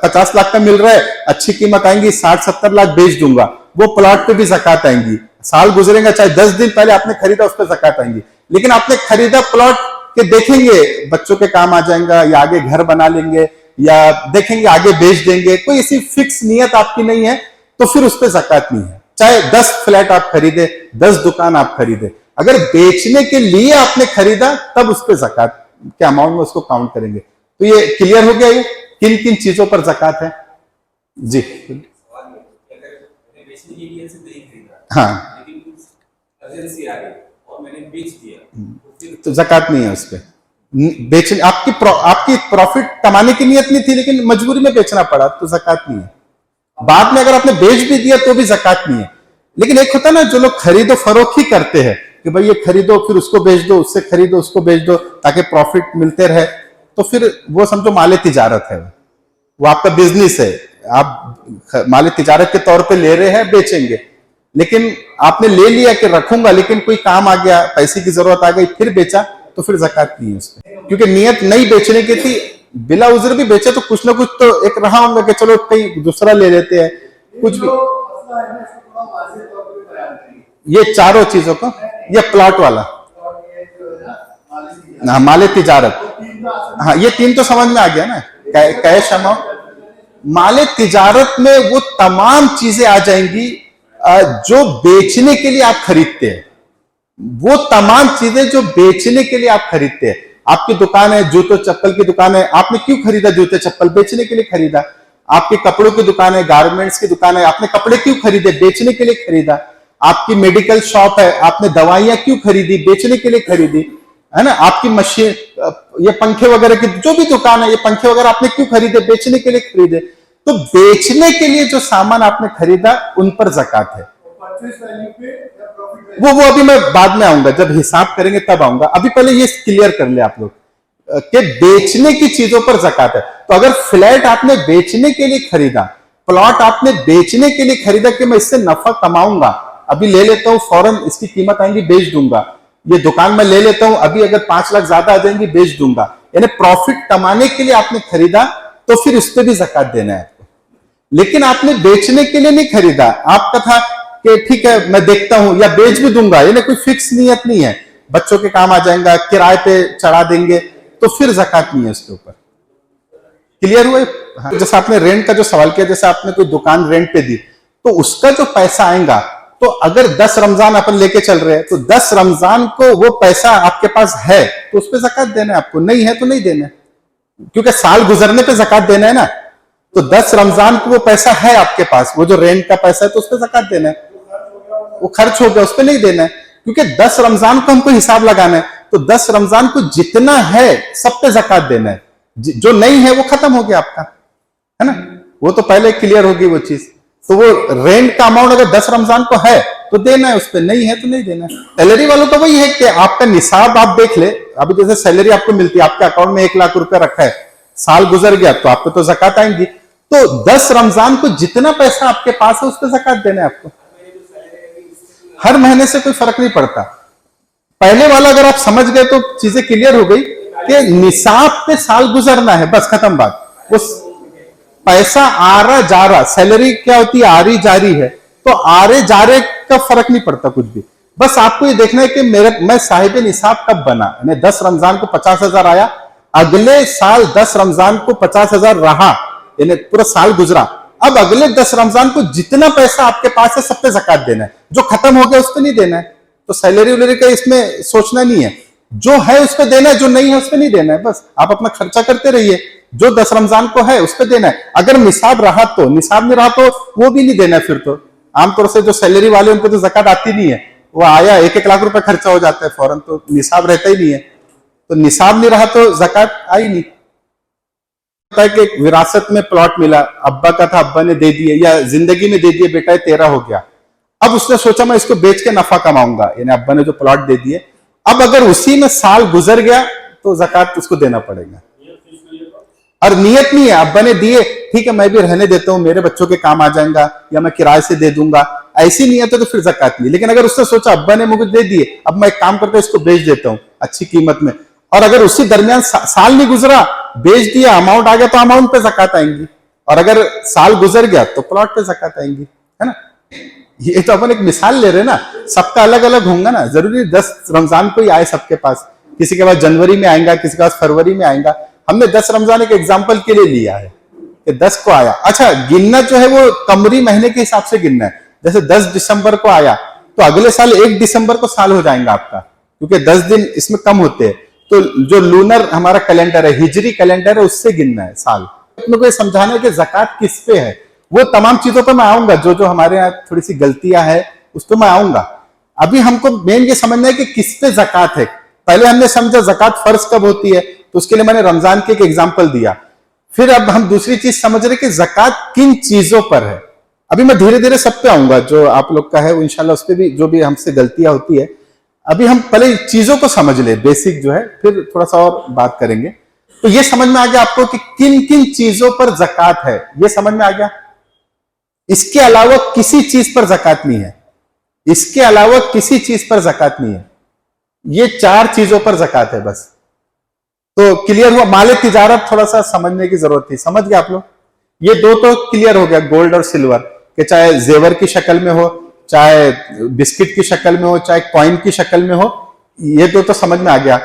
S2: 50 लाख का मिल रहा है, अच्छी कीमत आएंगी, 60-70 लाख बेच दूंगा, वो प्लॉट पे भी ज़कात आएंगी। साल गुजरेगा, चाहे 10 दिन पहले आपने खरीदा, उस पर ज़कात आएंगी। लेकिन आपने खरीदा प्लॉट के देखेंगे बच्चों के काम आ जाएगा, या आगे घर बना लेंगे, या देखेंगे आगे बेच देंगे, कोई ऐसी फिक्स नियत आपकी नहीं है, तो फिर उस पर ज़कात नहीं है। चाहे 10 फ्लैट आप खरीदे, 10 दुकान आप खरीदे, अगर बेचने के लिए आपने खरीदा तब उस पर ज़कात के अमाउंट में उसको काउंट करेंगे। तो ये क्लियर हो गया, ये किन किन चीजों पर ज़कात है जी।
S4: बेचने के लिए नहीं खरीदा,
S2: हाँ,
S4: लेकिन अर्जेंसी आ गई और मैंने बेच दिया,
S2: तो ज़कात नहीं है उस पर। बेचने आपकी प्रॉफिट कमाने की नियत नहीं थी, लेकिन मजबूरी में बेचना पड़ा, तो ज़कात नहीं है। बाद में अगर आपने बेच भी दिया तो भी ज़कात नहीं है। लेकिन एक होता है ना, जो लोग खरीदो फरोख्त ही करते हैं कि भाई ये खरीदो फिर उसको बेच दो, उससे खरीदो उसको बेच दो, ताकि प्रॉफिट मिलते रहे, तो फिर वो समझो माले तिजारत है, वो आपका बिजनेस है, आप माले तिजारत के तौर पे ले रहे हैं, बेचेंगे। लेकिन आपने ले लिया कि रखूंगा, लेकिन कोई काम आ गया, पैसे की जरूरत आ गई, फिर बेचा, तो फिर ज़कात नहीं है उसमें, क्योंकि नियत नहीं बेचने की थी। बिला उज़्र भी बेचे तो कुछ ना कुछ तो एक रहा होगा कि चलो कहीं दूसरा ले लेते हैं, कुछ भी। ये चारों चीजों को, ये प्लॉट वाला, हाँ, माले तिजारत, हाँ, ये 3 तो समझ में आ गया ना, कैश अमाउंट। माले तिजारत में वो तमाम चीजें आ जाएंगी जो बेचने के लिए आप खरीदते हैं, वो तमाम चीजें जो बेचने के लिए आप खरीदते हैं। आपकी दुकान है, जूतों चप्पल की दुकान है, आपने क्यों खरीदा जूते चप्पल? बेचने के लिए खरीदा। आपके कपड़ों की दुकान है, गारमेंट्स की दुकान है, आपने कपड़े क्यों खरीदे? बेचने के लिए खरीदा। आपकी मेडिकल शॉप है, आपने दवाइयां क्यों खरीदी? बेचने के लिए खरीदी, है ना। आपकी मशीन, ये पंखे वगैरह की जो भी दुकान है, ये पंखे वगैरह आपने क्यों खरीदे? बेचने के लिए खरीदे। तो बेचने के लिए जो सामान आपने खरीदा उन पर ज़कात है। वो अभी मैं बाद में आऊंगा, जब हिसाब करेंगे तब आऊंगा। अभी पहले ये क्लियर कर ले आप लोग कि बेचने की चीजों पर ज़कात है। तो अगर फ्लैट आपने बेचने के लिए खरीदा, प्लॉट आपने बेचने के लिए खरीदा कि मैं इससे नफा कमाऊंगा, अभी ले लेता हूं, फौरन इसकी कीमत आएंगी, बेच दूंगा। ये दुकान में ले लेता हूं, अभी अगर 5 लाख ज्यादा आ जाएंगी, बेच दूंगा, यानी प्रॉफिट कमाने के लिए आपने खरीदा, तो फिर उस पर भी ज़कात देना है आपको। लेकिन आपने बेचने के लिए नहीं खरीदा, आपका था कि ठीक है मैं देखता हूं या बेच भी दूंगा, यानी कोई फिक्स नियत नहीं है, बच्चों के काम आ जाएगा, किराए पे चढ़ा देंगे, तो फिर ज़कात नहीं है उसके ऊपर। क्लियर हुए? हाँ। जैसे आपने रेंट का जो सवाल किया, जैसे आपने कोई दुकान रेंट पे दी, तो उसका जो पैसा आएगा, तो अगर 10 रमजान अपन लेके चल रहे हैं, तो 10 रमजान को वो पैसा आपके पास है तो उस पर ज़कात देना है आपको, नहीं है तो नहीं देना है, क्योंकि साल गुजरने पे ज़कात देना है ना। तो 10 रमजान को वो पैसा है आपके पास, वो जो रेंट का पैसा है, तो उस पर ज़कात देना है। वो खर्च हो गया, उस पर नहीं देना है, क्योंकि 10 रमजान को हमको हिसाब लगाना है। तो 10 रमजान को जितना है सब पे ज़कात देना है, जो नहीं है वो खत्म हो गया आपका, है ना। वो तो पहले क्लियर होगी वो चीज। तो वो रेंट का अमाउंट अगर 10 रमजान को है तो देना है, उस पर नहीं है तो नहीं देना है। सैलरी वालों का वही है कि आपका निसाब आप देख ले, अभी जैसे सैलरी आपको मिलती है, आपके अकाउंट में 1 लाख रुपया रखा है, साल गुजर गया तो आप पे तो ज़कात आएंगी। तो 10 रमजान को जितना पैसा आपके पास है उस पर ज़कात देना है आपको, हर महीने से कोई फर्क नहीं पड़ता। पहले वाला अगर आप समझ गए तो चीजें क्लियर हो गई कि निसाब पे साल गुजरना है, बस खत्म बात। उस पैसा आ रहा जा रहा, सैलरी क्या होती है, आ रही जा रही है, तो आ रहे जा रहे का फर्क नहीं पड़ता कुछ भी। बस आपको ये देखना है कि मैं साहिब निसाब कब बना, यानी 10 रमजान को 50,000 आया, अगले साल 10 रमजान को 50,000 रहा, यानी पूरा साल गुजरा। अब अगले 10 रमजान को जितना पैसा आपके पास है सब पे ज़कात देना है, जो खत्म हो गया उस पर नहीं देना है। तो सैलरी वैलरी का इसमें सोचना नहीं है, जो है उस पर देना है, जो नहीं है उस पर नहीं देना है। बस आप अपना खर्चा करते रहिए, जो 10 रमजान को है उस पर देना है। अगर निसाब रहा तो, निसाब नहीं रहा तो वो भी नहीं देना है। फिर तो आमतौर से जो सैलरी वाले उनको तो ज़कात आती नहीं है, वो आया 1-1 लाख रुपए खर्चा हो जाता है फौरन, तो निसाब रहता ही नहीं है। तो निसाब नहीं रहा तो ज़कात आई नहीं। है कि विरासत में प्लॉट मिला, अब्बा का था, अब्बा ने दे दिए, या जिंदगी में दे दिए, बेटा तेरा हो गया। अब उसने सोचा मैं इसको बेच के नफा कमाऊंगा, यानी अब्बा ने जो प्लॉट दे दिए, अब अगर उसी में साल गुजर गया तो ज़कात उसको देना पड़ेगा। और नियत नहीं है, अब्बा ने दिए, ठीक है मैं भी रहने देता हूं, मेरे बच्चों के काम आ जाएगा, या मैं किराए से दे दूंगा, ऐसी नीयत है तो फिर ज़कात नहीं। लेकिन अगर उसने सोचा अब्बा ने मुझे दे दिए, अब मैं एक काम करता हूं इसको बेच देता हूं अच्छी कीमत में, और अगर उसी दरमियान साल नहीं गुजरा, बेच दिया, अमाउंट आ गया, तो अमाउंट पे ज़कात आएंगी, और अगर साल गुजर गया तो प्लॉट पे ज़कात आएंगी, है ना। ये तो अपन एक मिसाल ले रहे हैं ना, सबका अलग अलग होगा ना, जरूरी 10 रमजान को ही आए सबके पास, किसी के पास जनवरी में आएगा, किसी के पास फरवरी में आएगा। हमने 10 रमजान एक एग्जाम्पल के लिए लिया है कि 10 को आया। अच्छा, गिनना जो है वो कमरी महीने के हिसाब से गिनना है। जैसे 10 दिसंबर को आया तो अगले साल 1 दिसंबर को साल हो जाएगा आपका, क्योंकि 10 दिन इसमें कम होते हैं। तो जो लूनर हमारा कैलेंडर है, हिजरी कैलेंडर है, उससे गिनना है साल। अपने को समझाना है कि ज़कात किस पे है। वो तमाम चीजों पर मैं आऊंगा, जो जो हमारे यहाँ थोड़ी सी गलतियां है उस पर मैं आऊंगा। अभी हमको मेन ये समझना है कि किस पे ज़कात है। पहले हमने समझा ज़कात फर्ज कब होती है, तो उसके लिए मैंने रमजान के एक एग्जाम्पल दिया। फिर अब हम दूसरी चीज समझ रहे कि ज़कात किन चीजों पर है। अभी मैं धीरे धीरे सब पे आऊंगा, जो आप लोग का है वो इंशाल्लाह उस पर भी जो भी हमसे गलतियां होती है। अभी हम पहले चीजों को समझ ले, बेसिक जो है, फिर थोड़ा सा और बात करेंगे। तो ये समझ में आ गया आपको कि किन किन चीजों पर ज़कात है, ये समझ में आ गया। इसके अलावा किसी चीज पर ज़कात नहीं है, इसके अलावा किसी चीज पर ज़कात नहीं है। ये 4 चीजों पर ज़कात है बस। तो क्लियर हुआ। माले तिजारत थोड़ा सा समझने की जरूरत थी, समझ गए आप लोग। ये 2 तो क्लियर हो गया, गोल्ड और सिल्वर, कि चाहे जेवर की शक्ल में हो, चाहे बिस्किट की शक्ल में हो, चाहे कॉइन की शक्ल में हो, ये 2 तो समझ में आ गया।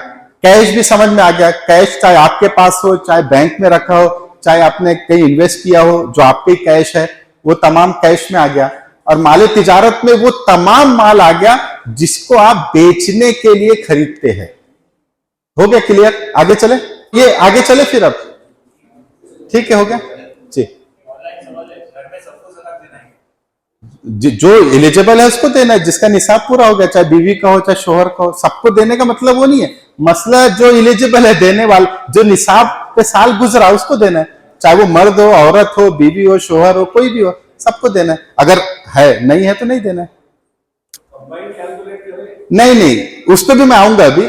S2: कैश भी समझ में आ गया। कैश चाहे आपके पास हो, चाहे बैंक में रखा हो, चाहे आपने कहीं इन्वेस्ट किया हो, जो आपके कैश है वो तमाम कैश में आ गया। और माले तिजारत में वो तमाम माल आ गया जिसको आप बेचने के लिए खरीदते हैं। हो गया क्लियर? आगे चले, ये आगे चले फिर। अब ठीक है, हो गया जी। जो एलिजिबल है उसको देना है, जिसका निसाब पूरा हो गया, चाहे बीवी का हो चाहे शोहर का हो, सबको देने का मतलब वो नहीं है। मसला जो एलिजिबल है देने वाला, जो निसाब पे साल गुजरा उसको देना है, चाहे वो मर्द हो, औरत हो, बीवी हो, शोहर हो, कोई भी हो, सबको देना है। अगर है, नहीं है तो नहीं देना है। नहीं नहीं, उस पर भी मैं आऊंगा अभी।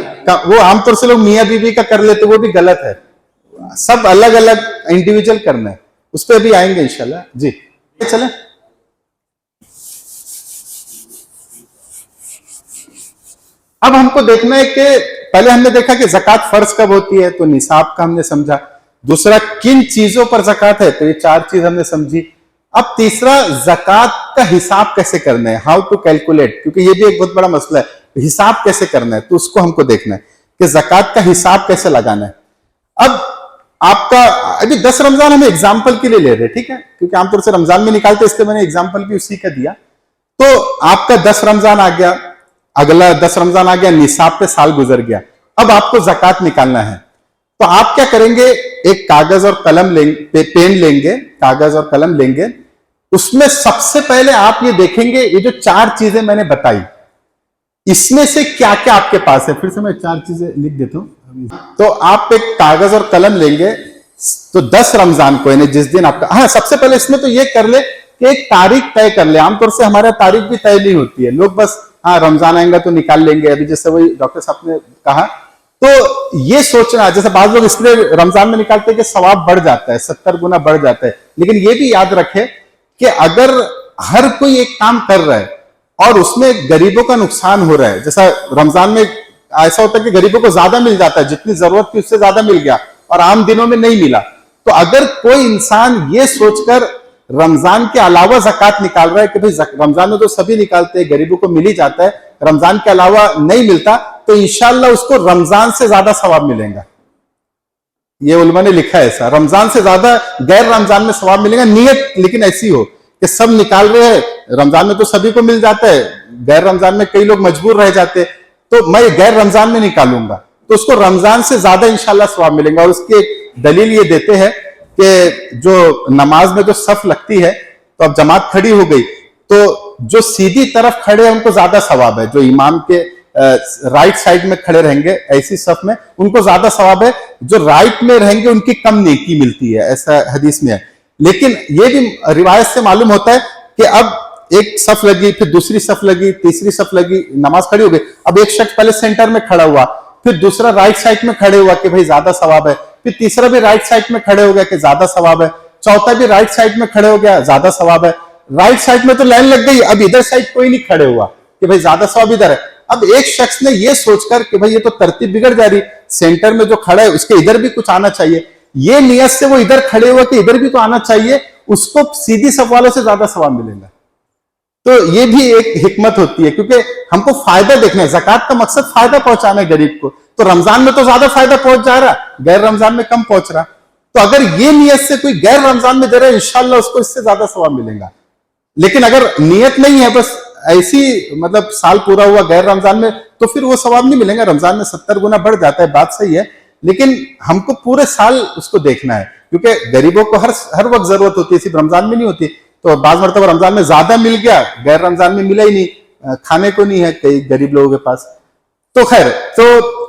S2: वो आमतौर से लोग मियां बीवी का कर लेते, वो भी गलत है। सब अलग अलग इंडिविजुअल करना है, उस पर भी आएंगे इंशाल्लाह जी। चले, अब हमको देखना है कि पहले हमने देखा कि ज़कात फर्ज कब होती है, तो निसाब का हमने समझा। दूसरा, किन चीजों पर ज़कात है, तो ये 4 चीज हमने समझी। अब तीसरा, ज़कात का हिसाब कैसे करना है, हाउ टू कैलकुलेट, क्योंकि ये भी एक बहुत बड़ा मसला है, हिसाब कैसे करना है, तो उसको हमको देखना है कि ज़कात का हिसाब कैसे लगाना है। अब आपका अभी 10 रमजान हम एग्जाम्पल के लिए ले रहे हैं, ठीक है, क्योंकि आमतौर से रमजान में निकालते, इसलिए मैंने एग्जाम्पल भी उसी का दिया। तो आपका 10 रमजान आ गया, अगला 10 रमजान आ गया, निसाब पे साल गुजर गया। अब आपको ज़कात निकालना है, तो आप क्या करेंगे, एक कागज और कलम लेंगे, पेन लेंगे, कागज और कलम लेंगे। उसमें सबसे पहले आप ये देखेंगे, ये जो 4 चीजें मैंने बताई, इसमें से क्या क्या आपके पास है। फिर से मैं 4 चीजें लिख देता हूं। तो आप एक कागज और कलम लेंगे, तो 10 रमजान को, यानी जिस दिन आपका, हाँ, सबसे पहले इसमें तो ये कर ले कि एक तारीख तय कर ले। आमतौर से हमारे तारीख भी तय नहीं होती है, लोग बस हाँ रमजान आएगा तो निकाल लेंगे। अभी जैसे वही डॉक्टर साहब ने कहा, तो ये सोचना, जैसे बाद लोग इसलिए रमजान में निकालते हैं कि सवाब बढ़ जाता है, 70 गुना बढ़ जाता है। लेकिन ये भी याद रखे कि अगर हर कोई एक काम कर रहा है और उसमें गरीबों का नुकसान हो रहा है, जैसा रमजान में ऐसा होता है कि गरीबों को ज्यादा मिल जाता है, जितनी जरूरत थी उससे ज्यादा मिल गया, और आम दिनों में नहीं मिला। तो अगर कोई इंसान ये सोचकर रमजान के अलावा ज़कात निकाल रहा है कि भाई रमजान में तो सभी निकालते हैं, गरीबों को मिल ही जाता है, रमजान के अलावा नहीं मिलता, तो इंशाल्लाह उसको रमजान से ज्यादा सवाब मिलेगा। ये उलमा ने लिखा है ऐसा, रमजान से ज्यादा गैर रमजान में सवाब मिलेगा। नियत लेकिन ऐसी हो कि सब निकाल रहे हैं, रमजान में तो सभी को मिल जाता है, गैर रमजान में कई लोग मजबूर रह जाते, तो मैं गैर रमजान में निकालूंगा, तो उसको रमजान से ज्यादा इंशाल्लाह सवाब मिलेगा। और उसकी एक दलील ये देते हैं कि जो नमाज में जो सफ लगती है, तो अब जमात खड़ी हो गई, तो जो सीधी तरफ खड़े हैं उनको ज्यादा सवाब है, जो इमाम के राइट साइड में खड़े रहेंगे ऐसी सफ में, उनको ज्यादा सवाब है, जो राइट में रहेंगे उनकी कम नेकी मिलती है, ऐसा हदीस में है। लेकिन ये भी रिवायत से मालूम होता है कि अब एक सफ लगी, फिर दूसरी सफ लगी, तीसरी सफ लगी, नमाज खड़ी हो गई, अब एक शख्स पहले सेंटर में खड़ा हुआ, फिर दूसरा राइट साइड में खड़े हुआ कि भाई ज्यादा सवाब है, फिर तीसरा भी राइट साइड में खड़े हो गया कि ज्यादा सवाब है, चौथा भी राइट साइड में खड़े हो गया, ज्यादा सवाब है, राइट साइड में तो लाइन लग गई, अब इधर साइड कोई नहीं खड़े हुआ कि भाई ज्यादा सवाब इधर है। अब एक शख्स ने ये सोचकर कि भाई ये तो तरतीब बिगड़ जा रही, सेंटर में जो खड़ा है उसके इधर भी कुछ आना चाहिए, ये नियत से वो इधर खड़े हुआ कि इधर भी तो आना चाहिए, उसको सीधी सवालों से ज्यादा सवाब मिलेगा। तो ये भी एक हिकमत होती है, क्योंकि हमको फायदा देखना है। ज़कात का मकसद फायदा पहुंचाना है गरीब को, तो रमजान में तो ज्यादा फायदा पहुंच जा रहा, गैर रमजान में कम पहुंच रहा। तो अगर ये नियत से कोई गैर रमजान में दे रहा है, इंशाल्लाह उसको इससे ज्यादा सवाब मिलेगा। लेकिन अगर नियत नहीं है, बस ऐसी मतलब साल पूरा हुआ गैर रमजान में, तो फिर वो सवाब नहीं मिलेगा। रमजान में 70 गुना बढ़ जाता है, बात सही है, लेकिन हमको पूरे साल उसको देखना है, क्योंकि गरीबों को हर वक्त जरूरत होती है, सिर्फ रमजान में नहीं होती। तो बाज मरतबा रमजान में ज्यादा मिल गया, गैर रमजान में मिला ही नहीं, खाने को नहीं है कई गरीब लोगों के पास। तो खैर, तो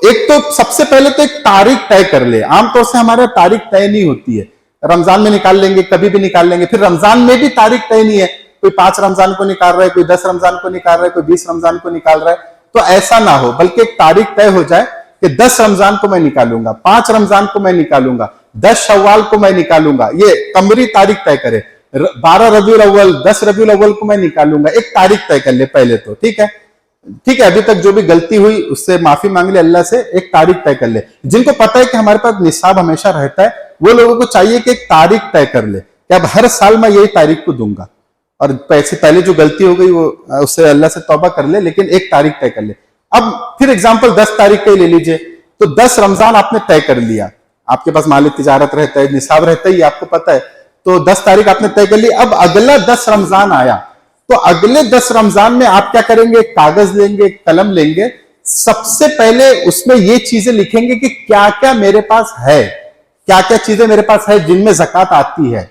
S2: एक तो सबसे पहले तो एक तारीख तय कर ले। आमतौर से हमारे तारीख तय नहीं होती है, रमजान में निकाल लेंगे, कभी भी निकाल लेंगे, फिर रमजान में भी तारीख तय नहीं है, कोई 5 रमजान को निकाल रहा है, कोई 10 रमजान को निकाल रहा है, कोई 20 रमजान को निकाल रहा है। तो ऐसा ना हो, बल्कि एक तारीख तय हो जाए कि 10 रमजान को मैं निकालूंगा, 5 रमजान को मैं निकालूंगा, 10 शव्वाल को मैं निकालूंगा, ये कमरी तारीख तय करे, 12 रबीउल अव्वल, 10 रबीउल अव्वल को मैं निकालूंगा, एक तारीख तय कर ले पहले तो। ठीक है, ठीक है, अभी तक जो भी गलती हुई उससे माफी मांग ले अल्लाह से, एक तारीख तय कर ले। जिनको पता है कि हमारे पास निसाब हमेशा रहता है, वो लोगों को चाहिए कि एक तारीख तय कर ले कि अब हर साल मैं यही तारीख को दूंगा, और पैसे पहले जो गलती हो गई वो उससे अल्लाह से तौबा कर ले, लेकिन एक तारीख तय कर ले। अब फिर एग्जाम्पल 10 तारीख का ही ले लीजिए, तो 10 रमजान आपने तय कर लिया, आपके पास माल तिजारत रहता है, निसाब रहता ही, आपको पता है, तो 10 तारीख आपने तय कर ली। अब अगला 10 रमजान आया, तो अगले 10 रमजान में आप क्या करेंगे, कागज लेंगे, कलम लेंगे, सबसे पहले उसमें ये चीजें लिखेंगे कि क्या क्या मेरे पास है, क्या क्या चीजें मेरे पास है जिनमें ज़कात आती है।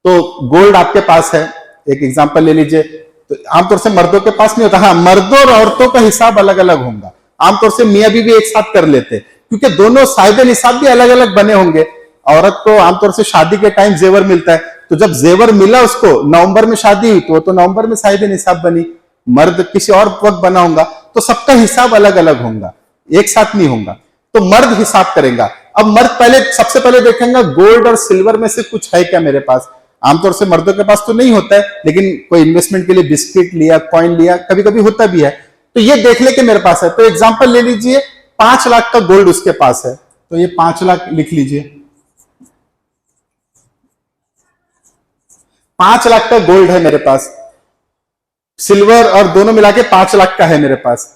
S2: तो गोल्ड आपके पास है, एक एग्जांपल ले लीजिए, तो आमतौर से मर्दों के पास नहीं होता, हाँ मर्दों और औरतों का हिसाब अलग अलग होगा। आमतौर से मियां बीवी एक साथ कर लेते, क्योंकि दोनों साहिब निसाब भी अलग अलग बने होंगे। औरत को आमतौर से शादी के टाइम जेवर मिलता है, तो जब जेवर मिला उसको, नवंबर में शादी हुई तो नवंबर में साहिब निसाब बनी, मर्द किसी और वक्त बना होगा, तो सबका हिसाब अलग अलग होगा, एक साथ नहीं होगा। तो मर्द हिसाब करेगा। अब मर्द पहले सबसे पहले देखेंगे गोल्ड और सिल्वर में से कुछ है क्या मेरे पास। आमतौर से मर्दों के पास तो नहीं होता है, लेकिन कोई इन्वेस्टमेंट के लिए बिस्किट लिया, कॉइन लिया, कभी कभी होता भी है, तो ये देख ले कि मेरे पास है। तो एग्जांपल ले लीजिए, 5 लाख का गोल्ड उसके पास है, तो ये 5 लाख लिख लीजिए, 5 लाख का गोल्ड है मेरे पास, सिल्वर और दोनों मिला के 5 लाख का है मेरे पास।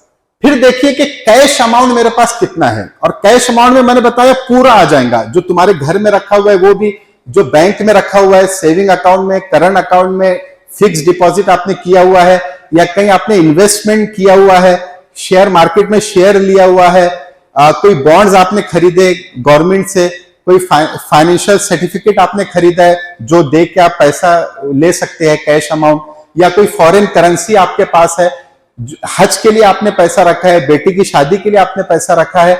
S2: फिर देखिए कि कैश अमाउंट मेरे पास कितना है, और कैश अमाउंट में मैंने बताया पूरा आ जाएगा, जो तुम्हारे घर में रखा हुआ है वो भी, जो बैंक में रखा हुआ है, सेविंग अकाउंट में, करंट अकाउंट में, फिक्स डिपॉजिट आपने किया हुआ है, या कहीं आपने इन्वेस्टमेंट किया हुआ है, शेयर मार्केट में शेयर लिया हुआ है, कोई बॉन्ड्स आपने खरीदे गवर्नमेंट से, कोई फाइनेंशियल सर्टिफिकेट आपने खरीदा है जो दे के आप पैसा ले सकते हैं कैश अमाउंट, या कोई फॉरेन करेंसी आपके पास है, हज के लिए आपने पैसा रखा है, बेटी की शादी के लिए आपने पैसा रखा है,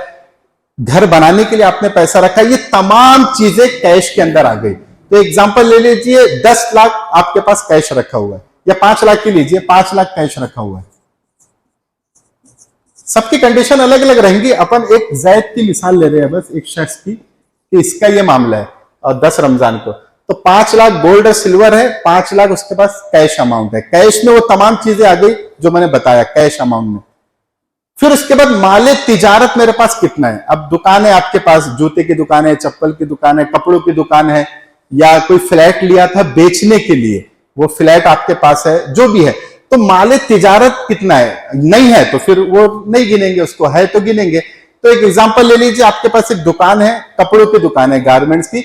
S2: घर बनाने के लिए आपने पैसा रखा है, ये तमाम चीजें कैश के अंदर आ गई। तो एग्जांपल ले लीजिए, 10 लाख आपके पास कैश रखा हुआ है, या 5 लाख की लीजिए, 5 लाख कैश रखा हुआ है। सबकी कंडीशन अलग अलग रहेंगी, अपन एक जैद की मिसाल ले रहे हैं बस, एक शख्स की, कि इसका ये मामला है, और 10 रमजान को, तो 5 लाख गोल्ड और सिल्वर है, 5 लाख उसके पास कैश अमाउंट है। कैश में वो तमाम चीजें आ गई जो मैंने बताया कैश अमाउंट में। फिर उसके बाद माले तिजारत मेरे पास कितना है। अब दुकान है आपके पास, जूते की दुकान है, चप्पल की दुकान है, कपड़ों की दुकान है, या कोई फ्लैट लिया था बेचने के लिए, वो फ्लैट आपके पास है, जो भी है, तो माले तिजारत कितना है। नहीं है तो फिर वो नहीं गिनेंगे उसको, है तो गिनेंगे। तो एक एग्जांपल ले लीजिए, आपके पास एक दुकान है, कपड़ों की दुकान है, गारमेंट्स की।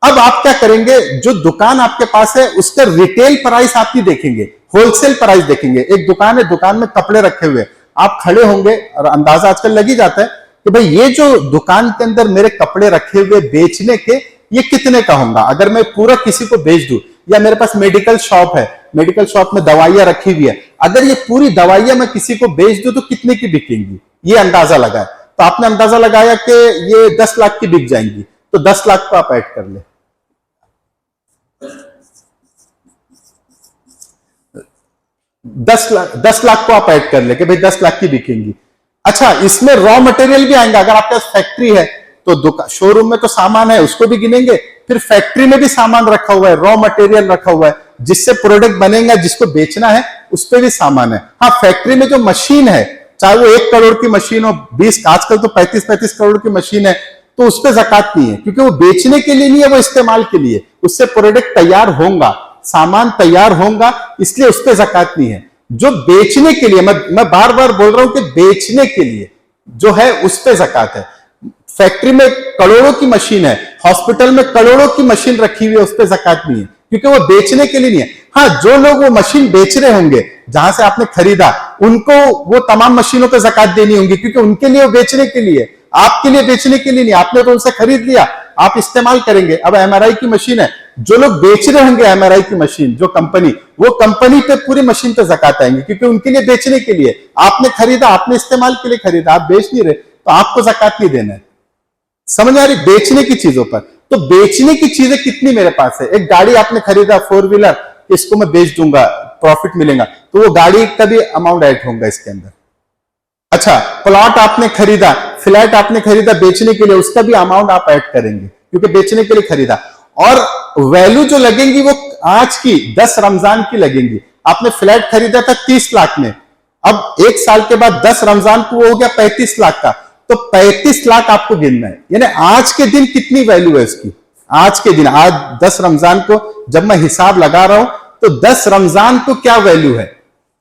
S2: अब आप क्या करेंगे, जो दुकान आपके पास है उसका रिटेल प्राइस आप नहीं देखेंगे, होलसेल प्राइस देखेंगे। एक दुकान है, दुकान में कपड़े रखे हुए, आप खड़े होंगे और अंदाजा आजकल लग ही जाता है कि भाई ये जो दुकान के अंदर मेरे कपड़े रखे हुए बेचने के, ये कितने का होगा। अगर मैं पूरा किसी को बेच दूं, या मेरे पास मेडिकल शॉप है, मेडिकल शॉप में दवाइयां रखी हुई है, अगर ये पूरी दवाइयां मैं किसी को बेच दूं तो कितने की बिकेंगी, ये अंदाजा लगाए। तो आपने अंदाजा लगाया कि ये 10 लाख की बिक जाएंगी, तो 10 लाख को आप ऐड कर ले। 10 लाख को आप ऐड कर ले कि भाई 10 लाख की बिकेंगी। अच्छा, इसमें रॉ मटेरियल भी आएंगे। अगर आपके पास फैक्ट्री है तो शोरूम में तो सामान है, उसको भी गिनेंगे, फिर फैक्ट्री में भी सामान रखा हुआ है, रॉ मटेरियल रखा हुआ है, जिससे प्रोडक्ट बनेगा, जिसको बेचना है उस पर भी सामान है। हाँ, फैक्ट्री में जो मशीन है, चाहे वो 1 करोड़ की मशीन हो, 20, आजकल तो 35-35 करोड़ की मशीन है, तो उस पर ज़कात नहीं है, क्योंकि वो बेचने के लिए नहीं है, वो इस्तेमाल के लिए। उससे प्रोडक्ट तैयार होगा, सामान तैयार होगा, इसलिए उस पर ज़कात नहीं है। जो बेचने के लिए, मैं बार बार बोल रहा हूं कि बेचने के लिए जो है उस पर ज़कात है। फैक्ट्री में करोड़ों की मशीन है, हॉस्पिटल में करोड़ों की मशीन रखी हुई है, उस पर ज़कात नहीं है, क्योंकि वो बेचने के लिए नहीं है। हाँ, जो लोग वो मशीन बेच रहे होंगे, जहां से आपने खरीदा, उनको वो तमाम मशीनों पर ज़कात देनी होगी, क्योंकि उनके लिए वो बेचने के लिए, आपके लिए बेचने के लिए नहीं। आपने तो उनसे खरीद लिया, आप इस्तेमाल करेंगे। अब एमआरआई की मशीन है, जो लोग बेच रहे होंगे एमआरआई की मशीन, जो कंपनी, वो कंपनी पे पूरी मशीन पे ज़कात आएंगे, क्योंकि उनके लिए बेचने के लिए। आपने खरीदा, आपने इस्तेमाल के लिए खरीदा, आप बेच नहीं रहे, तो आपको ज़कात नहीं देना है। समझ आ रही? बेचने की चीजों पर। तो बेचने की चीजें कितनी मेरे पास है? एक गाड़ी आपने खरीदा 4 व्हीलर, इसको मैं बेच दूंगा, प्रॉफिट मिलेगा, तो वो गाड़ी का भी अमाउंट ऐड होगा इसके अंदर। अच्छा, प्लॉट आपने खरीदा, फ्लैट आपने खरीदा बेचने के लिए, उसका भी अमाउंट आप ऐड करेंगे, क्योंकि बेचने के लिए खरीदा। और वैल्यू जो लगेंगी वो आज की 10 रमजान की लगेंगी। आपने फ्लैट खरीदा था 30 लाख में, अब 1 साल के बाद 10 रमजान को वो हो गया 35 लाख का, तो 35 लाख आपको गिनना है। यानी आज के दिन कितनी वैल्यू है इसकी, आज के दिन, आज 10 रमजान को जब मैं हिसाब लगा रहा हूं, तो 10 रमजान को क्या वैल्यू है।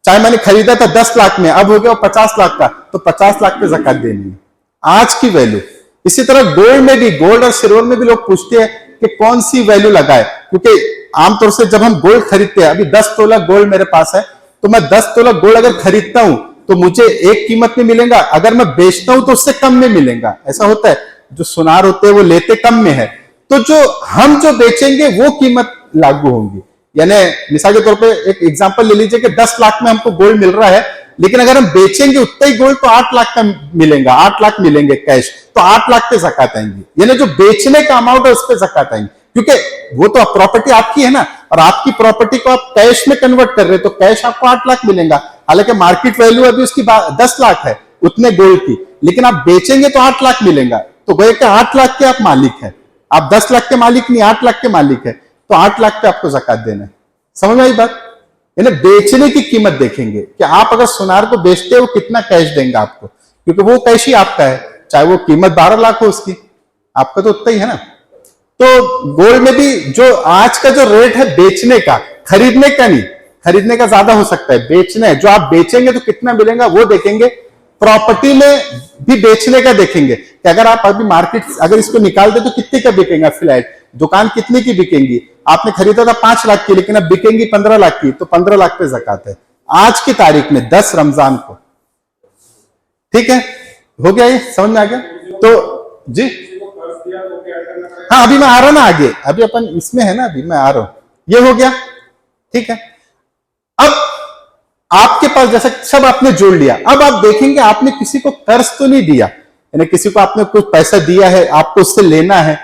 S2: चाहे मैंने खरीदा था 10 लाख में, अब हो गया 50 लाख का, तो 50 लाख पे ज़कात देनी है, आज की वैल्यू। इसी तरह गोल्ड में भी, गोल्ड और सिल्वर में भी लोग पूछते हैं कि कौन सी वैल्यू लगाए, क्योंकि आमतौर से जब हम गोल्ड खरीदते हैं, अभी 10 तोला गोल्ड मेरे पास है, तो मैं 10 तोला गोल्ड अगर खरीदता हूं तो मुझे एक कीमत में मिलेगा, अगर मैं बेचता हूं तो उससे कम में मिलेगा। ऐसा होता है, जो सुनार होते हैं वो लेते कम में है, तो जो बेचेंगे वो कीमत लागू होगी। यानी मिसाल के तौर पे एक एग्जांपल ले लीजिए कि 10 लाख में हमको गोल्ड मिल रहा है, लेकिन अगर हम बेचेंगे उतना ही गोल्ड तो 8 लाख का मिलेगा, 8 लाख मिलेंगे कैश, तो 8 लाख पे ज़कात आएंगी। यानी जो बेचने का अमाउंट है उस पर ज़कात आएंगी, क्योंकि वो तो प्रॉपर्टी आपकी है ना, और आपकी प्रॉपर्टी को आप कैश में कन्वर्ट कर रहे हो, तो कैश आपको 8 लाख मिलेगा। हालांकि मार्केट वैल्यू अभी उसकी 10 लाख है उतने गोल्ड की, लेकिन आप बेचेंगे तो 8 लाख मिलेगा, तो गोया कि 8 लाख के आप मालिक है, आप 10 लाख के मालिक नहीं, 8 लाख के मालिक है, तो 8 लाख पे आपको ज़कात देना है। समझ में आई बात? यानी बेचने की कीमत देखेंगे कि आप अगर सुनार को बेचते हो कितना कैश देंगे आपको, क्योंकि वो कैश ही आपका है, चाहे वो कीमत 12 लाख हो उसकी, आपका तो उतना ही है ना। तो गोल्ड में भी जो आज का जो रेट है बेचने का, खरीदने का नहीं, खरीदने का ज्यादा हो सकता है, बेचना है, जो आप बेचेंगे तो कितना मिलेगा वो देखेंगे। प्रॉपर्टी में भी बेचने का देखेंगे कि अगर आप अभी मार्केट, अगर इसको निकाल दे तो कितने का बिकेगा फ्लैट, दुकान कितने की बिकेंगी। आपने खरीदा था 5 लाख की, लेकिन अब बिकेंगी 15 लाख की, तो 15 लाख पे ज़कात है आज की तारीख में, 10 रमजान को। ठीक है, हो गया, ये समझ में आ गया? तो जी हाँ, अभी मैं आ रहा हूं ना आगे, अभी अपन इसमें है ना, अभी मैं आ रहा हूं, ये हो गया। ठीक है, अब आपके पास जैसा सब आपने जोड़ लिया, अब आप देखेंगे आपने किसी को कर्ज तो नहीं दिया, यानी किसी को आपने कुछ पैसा दिया है, आपको उससे लेना है,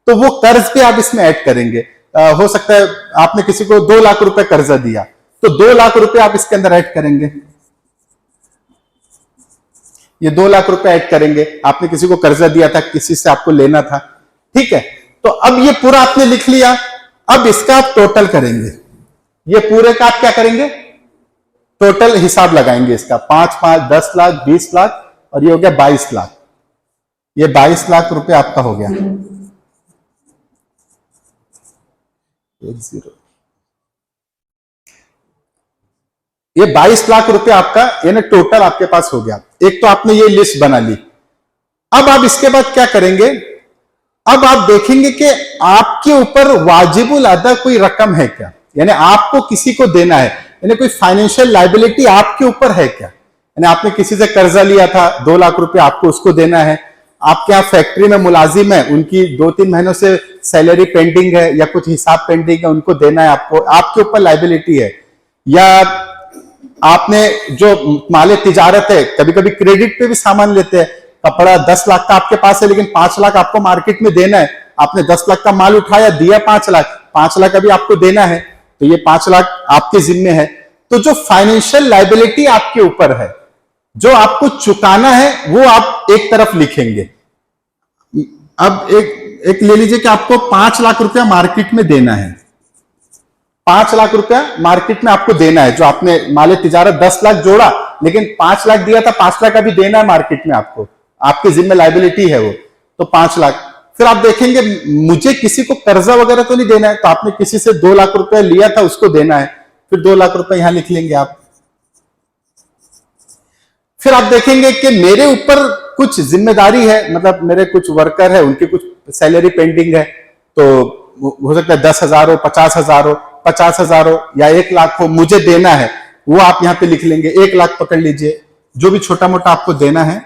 S2: तो वो कर्ज भी आप इसमें ऐड करेंगे। हो सकता है आपने किसी को 2 लाख रुपए कर्जा दिया, तो 2 लाख रुपए आप इसके अंदर ऐड करेंगे, ये 2 लाख रुपए ऐड करेंगे। आपने किसी को कर्जा दिया था, किसी से आपको लेना था, ठीक है, तो अब ये पूरा आपने लिख लिया। अब इसका आप टोटल करेंगे, ये पूरे का आप क्या करेंगे, टोटल हिसाब लगाएंगे इसका, 5, 5, 10 लाख, 20 लाख, और ये हो गया 22 लाख। ये 22 लाख रुपए आपका हो गया। 10, ये 22 लाख रुपए आपका यानी टोटल आपके पास हो गया। एक तो आपने ये लिस्ट बना ली। अब आप इसके बाद क्या करेंगे, अब आप देखेंगे कि आपके ऊपर वाजिबुल अदा कोई रकम है क्या, यानी आपको किसी को देना है, यानी कोई फाइनेंशियल लायबिलिटी आपके ऊपर है क्या। यानी आपने किसी से कर्जा लिया था 2 लाख रुपए, आपको उसको देना है। आपके यहाँ फैक्ट्री में मुलाजिम है, उनकी 2-3 महीनों से सैलरी पेंडिंग है या कुछ हिसाब पेंडिंग है, उनको देना है आपको, आपके ऊपर लायबिलिटी है। या आपने जो माले तिजारत है, कभी कभी क्रेडिट पे भी सामान लेते हैं, कपड़ा 10 लाख का आपके पास है लेकिन 5 लाख आपको मार्केट में देना है, आपने 10 लाख का माल उठाया, दिया 5 लाख, 5 लाख अभी आपको देना है, तो ये 5 लाख आपके जिम्मे है। तो जो फाइनेंशियल लायबिलिटी आपके ऊपर है, जो आपको चुकाना है, वो आप एक तरफ लिखेंगे। अब एक ले लीजिए कि आपको 5 लाख रुपया मार्केट में देना है, 5 लाख रुपया मार्केट में आपको देना है। जो आपने माले तिजारत 10 लाख जोड़ा, लेकिन 5 लाख दिया था, 5 लाख अभी देना है मार्केट में आपको, आपके जिम्मे लायबिलिटी है वो, तो 5 लाख। फिर आप देखेंगे मुझे किसी को कर्जा वगैरह तो नहीं देना है, तो आपने किसी से 2 लाख रुपया लिया था, उसको देना है, फिर 2 लाख रुपए यहां लिख लेंगे आप। फिर आप देखेंगे कि मेरे ऊपर कुछ जिम्मेदारी है, मतलब मेरे कुछ वर्कर है, उनकी कुछ सैलरी पेंडिंग है, तो हो सकता है 10,000 हो, 50,000 हो, 50,000 हो या 1 लाख हो, मुझे देना है, वो आप यहां पे लिख लेंगे। 1 लाख पकड़ लीजिए, जो भी छोटा मोटा आपको देना है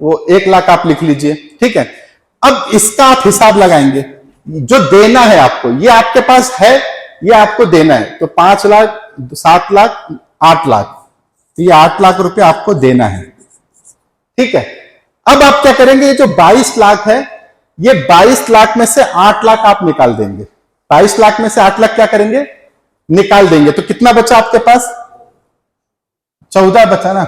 S2: वो 1 लाख आप लिख लीजिए, ठीक है। अब इसका आप हिसाब लगाएंगे, जो देना है आपको, ये आपके पास है, ये आपको देना है, तो 5 लाख, 7 लाख, 8 लाख, तो ये 8 लाख रुपए आपको देना है, ठीक है। अब आप क्या करेंगे, ये जो 22 लाख है, ये 22 लाख में से 8 लाख आप निकाल देंगे। 22 लाख में से 8 लाख क्या करेंगे, निकाल देंगे, तो कितना बचा आपके पास, 14 बचा ना।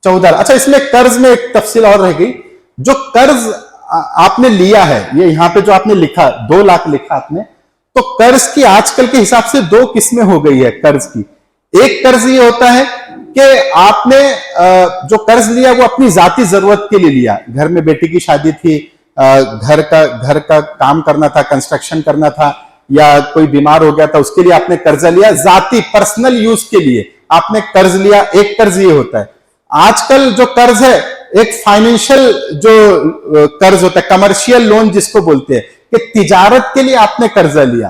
S2: अच्छा, इसमें कर्ज में एक तफसील और रह गई, जो कर्ज आपने लिया है, ये यहां पे जो आपने लिखा 2 लाख लिखा आपने, तो कर्ज की आजकल के हिसाब से 2 किस्में हो गई है कर्ज की। एक कर्ज ये होता है कि आपने जो कर्ज लिया वो अपनी जाती जरूरत के लिए लिया, घर में बेटी की शादी थी, घर का काम करना था, कंस्ट्रक्शन करना था, या कोई बीमार हो गया था, उसके लिए आपने कर्जा लिया, जाती पर्सनल यूज के लिए आपने कर्ज लिया, एक कर्ज ये होता है। आजकल जो कर्ज है, एक फाइनेंशियल जो कर्ज होता है, कमर्शियल लोन जिसको बोलते हैं, कि तिजारत के लिए आपने कर्जा लिया,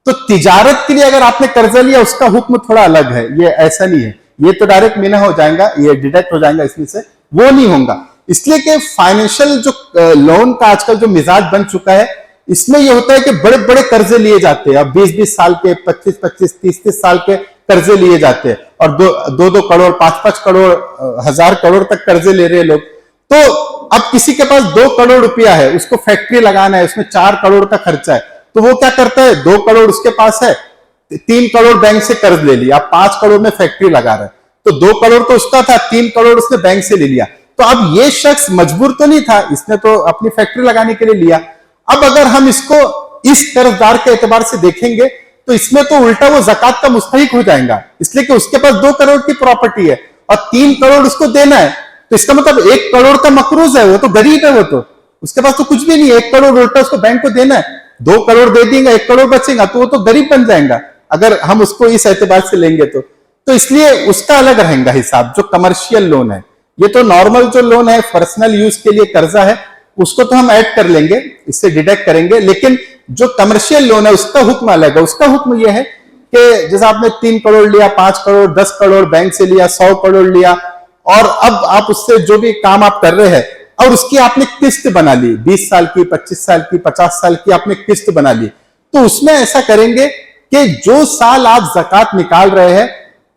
S2: तो तिजारत के लिए अगर आपने कर्जा लिया उसका हुक्म थोड़ा अलग है, ये ऐसा नहीं है, ये तो डायरेक्ट मिना हो जाएगा, ये डिडक्ट हो जाएगा इसमें से, वो नहीं होगा। इसलिए कि फाइनेंशियल जो लोन का आजकल जो मिजाज बन चुका है, इसमें ये होता है कि बड़े बड़े कर्जे लिए जाते हैं, अब 20-20 साल के, 25-25, 30-30 साल के कर्जे लिए जाते हैं, और 2-2 करोड़, 5-5 करोड़, 1000 करोड़ तक कर्जे ले रहे हैं लोग। तो अब किसी के पास 2 करोड़ रुपया है, उसको फैक्ट्री लगाना है, उसमें 4 करोड़ का खर्चा है, तो वो क्या करता है, 2 करोड़ उसके पास है, 3 करोड़ बैंक से कर्ज ले लिया, 5 करोड़ में फैक्ट्री लगा रहा है, तो 2 करोड़ तो उसका था, 3 करोड़ उसने बैंक से ले लिया। तो अब ये शख्स मजबूर तो नहीं था, इसने तो अपनी फैक्ट्री लगाने के लिए लिया। अब अगर हम इसको इस कर्जदार के एतबार से देखेंगे, तो इसमें तो उल्टा वो ज़कात का मुस्तहिक हो जाएगा, इसलिए कि उसके पास 2 करोड़ की प्रॉपर्टी है और 3 करोड़ उसको देना है, तो इसका मतलब 1 करोड़ का मकरूज है, वो तो गरीब है, वो तो उसके पास तो कुछ भी नहीं है, 1 करोड़ उल्टा उसको बैंक को देना है, 2 करोड़ दे देंगे, 1 करोड़ बचेगा, तो वो तो गरीब बन जाएगा अगर हम उसको इस एतबार से लेंगे तो इसलिए उसका अलग रहेगा हिसाब। जो कमर्शियल लोन है, ये तो नॉर्मल जो लोन है, पर्सनल यूज के लिए कर्जा है, उसको तो हम ऐड कर लेंगे, इससे डिडक्ट करेंगे, लेकिन जो कमर्शियल लोन है उसका हुक्म अलग है। उसका हुक्म यह है कि जैसे आपने 3 करोड़ लिया, 5 करोड़, 10 करोड़ बैंक से लिया, 100 करोड़ लिया, और अब आप उससे जो भी काम आप कर रहे हैं, और उसकी आपने किस्त बना ली, 20 साल की, 25 साल की, 50 साल की आपने किस्त बना ली, तो उसमें ऐसा करेंगे कि जो साल आप ज़कात निकाल रहे हैं,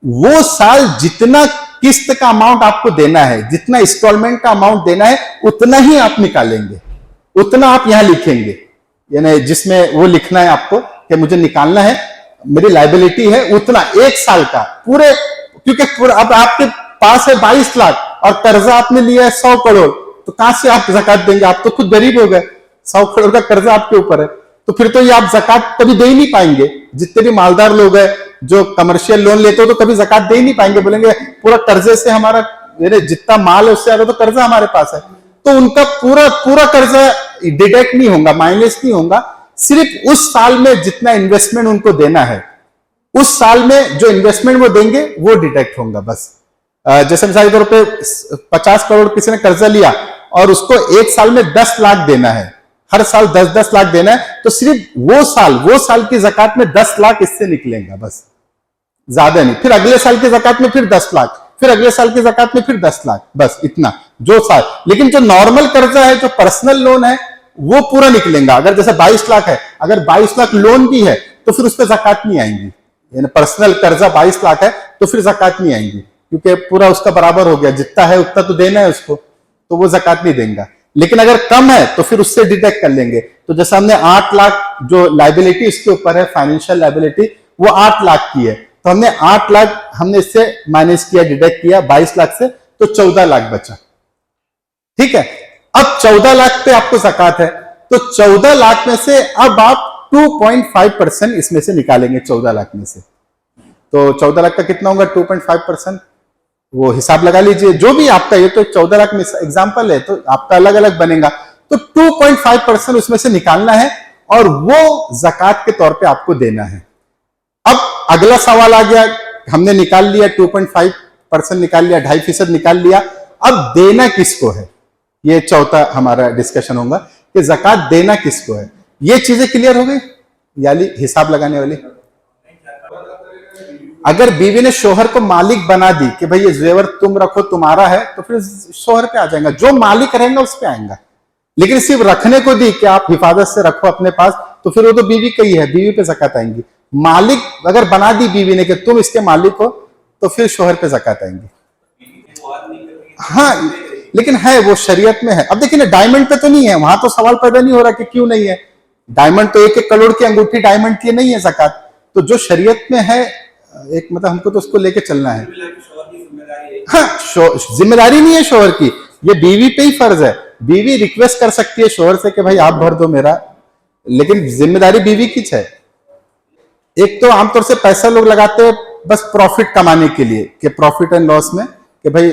S2: वो साल जितना किस्त का अमाउंट आपको देना है, जितना इंस्टॉलमेंट का अमाउंट देना है, उतना ही आप निकालेंगे, उतना आप यहां लिखेंगे, यानी जिसमें वो लिखना है आपको कि मुझे निकालना है, मेरी लायबिलिटी है उतना, 1 साल का पूरे, क्योंकि अब आपके पास है 22 लाख और कर्जा आपने लिया है 100 करोड़, तो कहां से आप ज़कात देंगे, आप तो खुद गरीब हो गए, 100 करोड़ का कर्जा आपके ऊपर है, तो फिर तो ये आप ज़कात कभी दे ही नहीं पाएंगे। जितने भी मालदार लोग हैं जो कमर्शियल लोन लेते हो, तो कभी ज़कात दे ही नहीं पाएंगे, बोलेंगे पूरा कर्जे से हमारा, जितना माल है उससे ज्यादा तो कर्जा हमारे पास है, तो उनका पूरा कर्जा डिडक्ट नहीं होगा, माइनस नहीं होगा, सिर्फ उस साल में जितना इन्वेस्टमेंट उनको देना है, उस साल में जो इन्वेस्टमेंट वो देंगे वो डिडक्ट होगा बस। जैसे मिसाल के तौर पे 50 करोड़ किसी ने कर्जा लिया और उसको 1 साल में 10 लाख देना है, हर साल 10-10 लाख देना है, तो सिर्फ वो साल की ज़कात में 10 लाख इससे निकलेगा बस, ज्यादा नहीं। फिर अगले साल की ज़कात में फिर 10 लाख, फिर अगले साल की ज़कात में फिर 10 लाख, बस इतना जो साल। लेकिन जो नॉर्मल कर्जा है, जो पर्सनल लोन है, वो पूरा निकलेगा। अगर जैसे 22 लाख है, अगर 22 लाख लोन भी है तो फिर उस पर ज़कात नहीं आएंगी, यानी पर्सनल कर्जा 22 लाख है तो फिर ज़कात नहीं आएंगी, क्योंकि पूरा उसका बराबर हो गया, जितना है उतना तो देना है उसको, तो वो ज़कात नहीं देगा। लेकिन अगर कम है तो फिर उससे डिडक्ट कर लेंगे। तो जैसे हमने 8 लाख जो लायबिलिटी इसके ऊपर है, फाइनेंशियल लायबिलिटी, वो 8 लाख की है, तो हमने 8 लाख हमने इससे माइनस किया, डिडक्ट किया 22 लाख से, तो 14 लाख बचा, ठीक है। अब 14 लाख पे आपको ज़कात है, तो 14 लाख में से अब आप 2.5% इसमें से निकालेंगे 14 लाख में से। तो 14 लाख का कितना होगा 2.5%, वो हिसाब लगा लीजिए जो भी आपका, ये तो 14 लाख में एग्जाम्पल है तो आपका अलग अलग बनेगा। तो 2.5% उसमें से निकालना है और वो ज़कात के तौर पे आपको देना है। अब अगला सवाल आ गया, हमने निकाल लिया 2.5% निकाल लिया, 2.5% निकाल लिया, अब देना किसको है, ये चौथा हमारा डिस्कशन होगा कि ज़कात देना किसको है। ये चीजें क्लियर हो गई, यानी हिसाब लगाने वाली। अगर बीवी ने शोहर को मालिक बना दी कि भाई ये जेवर तुम रखो तुम्हारा है, तो फिर शोहर पे आ जाएगा, जो मालिक रहेगा उस पे आएगा। लेकिन सिर्फ रखने को दी कि आप हिफाजत से रखो अपने पास, तो फिर वो तो बीवी का ही है, बीवी पे ज़कात आएंगी। मालिक अगर बना दी बीवी ने कि तुम इसके मालिक हो, तो फिर शोहर पे ज़कात आएंगी। हाँ, लेकिन है वो शरीयत में है। अब देखिए ना, डायमंड पे तो नहीं है, वहां तो सवाल पैदा नहीं हो रहा कि क्यों नहीं है। डायमंड तो 1-1 करोड़ की अंगूठी डायमंड की नहीं है ज़कात, तो जो शरीयत में है एक मतलब हमको तो उसको लेके चलना है। हाँ, जिम्मेदारी नहीं है शोहर की, ये बीवी पे ही फर्ज है। बीवी रिक्वेस्ट कर सकती है शोहर से कि भाई आप भर दो मेरा, लेकिन जिम्मेदारी बीवी की है। एक तो आमतौर से पैसा लोग लगाते हैं बस प्रॉफिट कमाने के लिए, कि प्रॉफिट एंड लॉस में कि भाई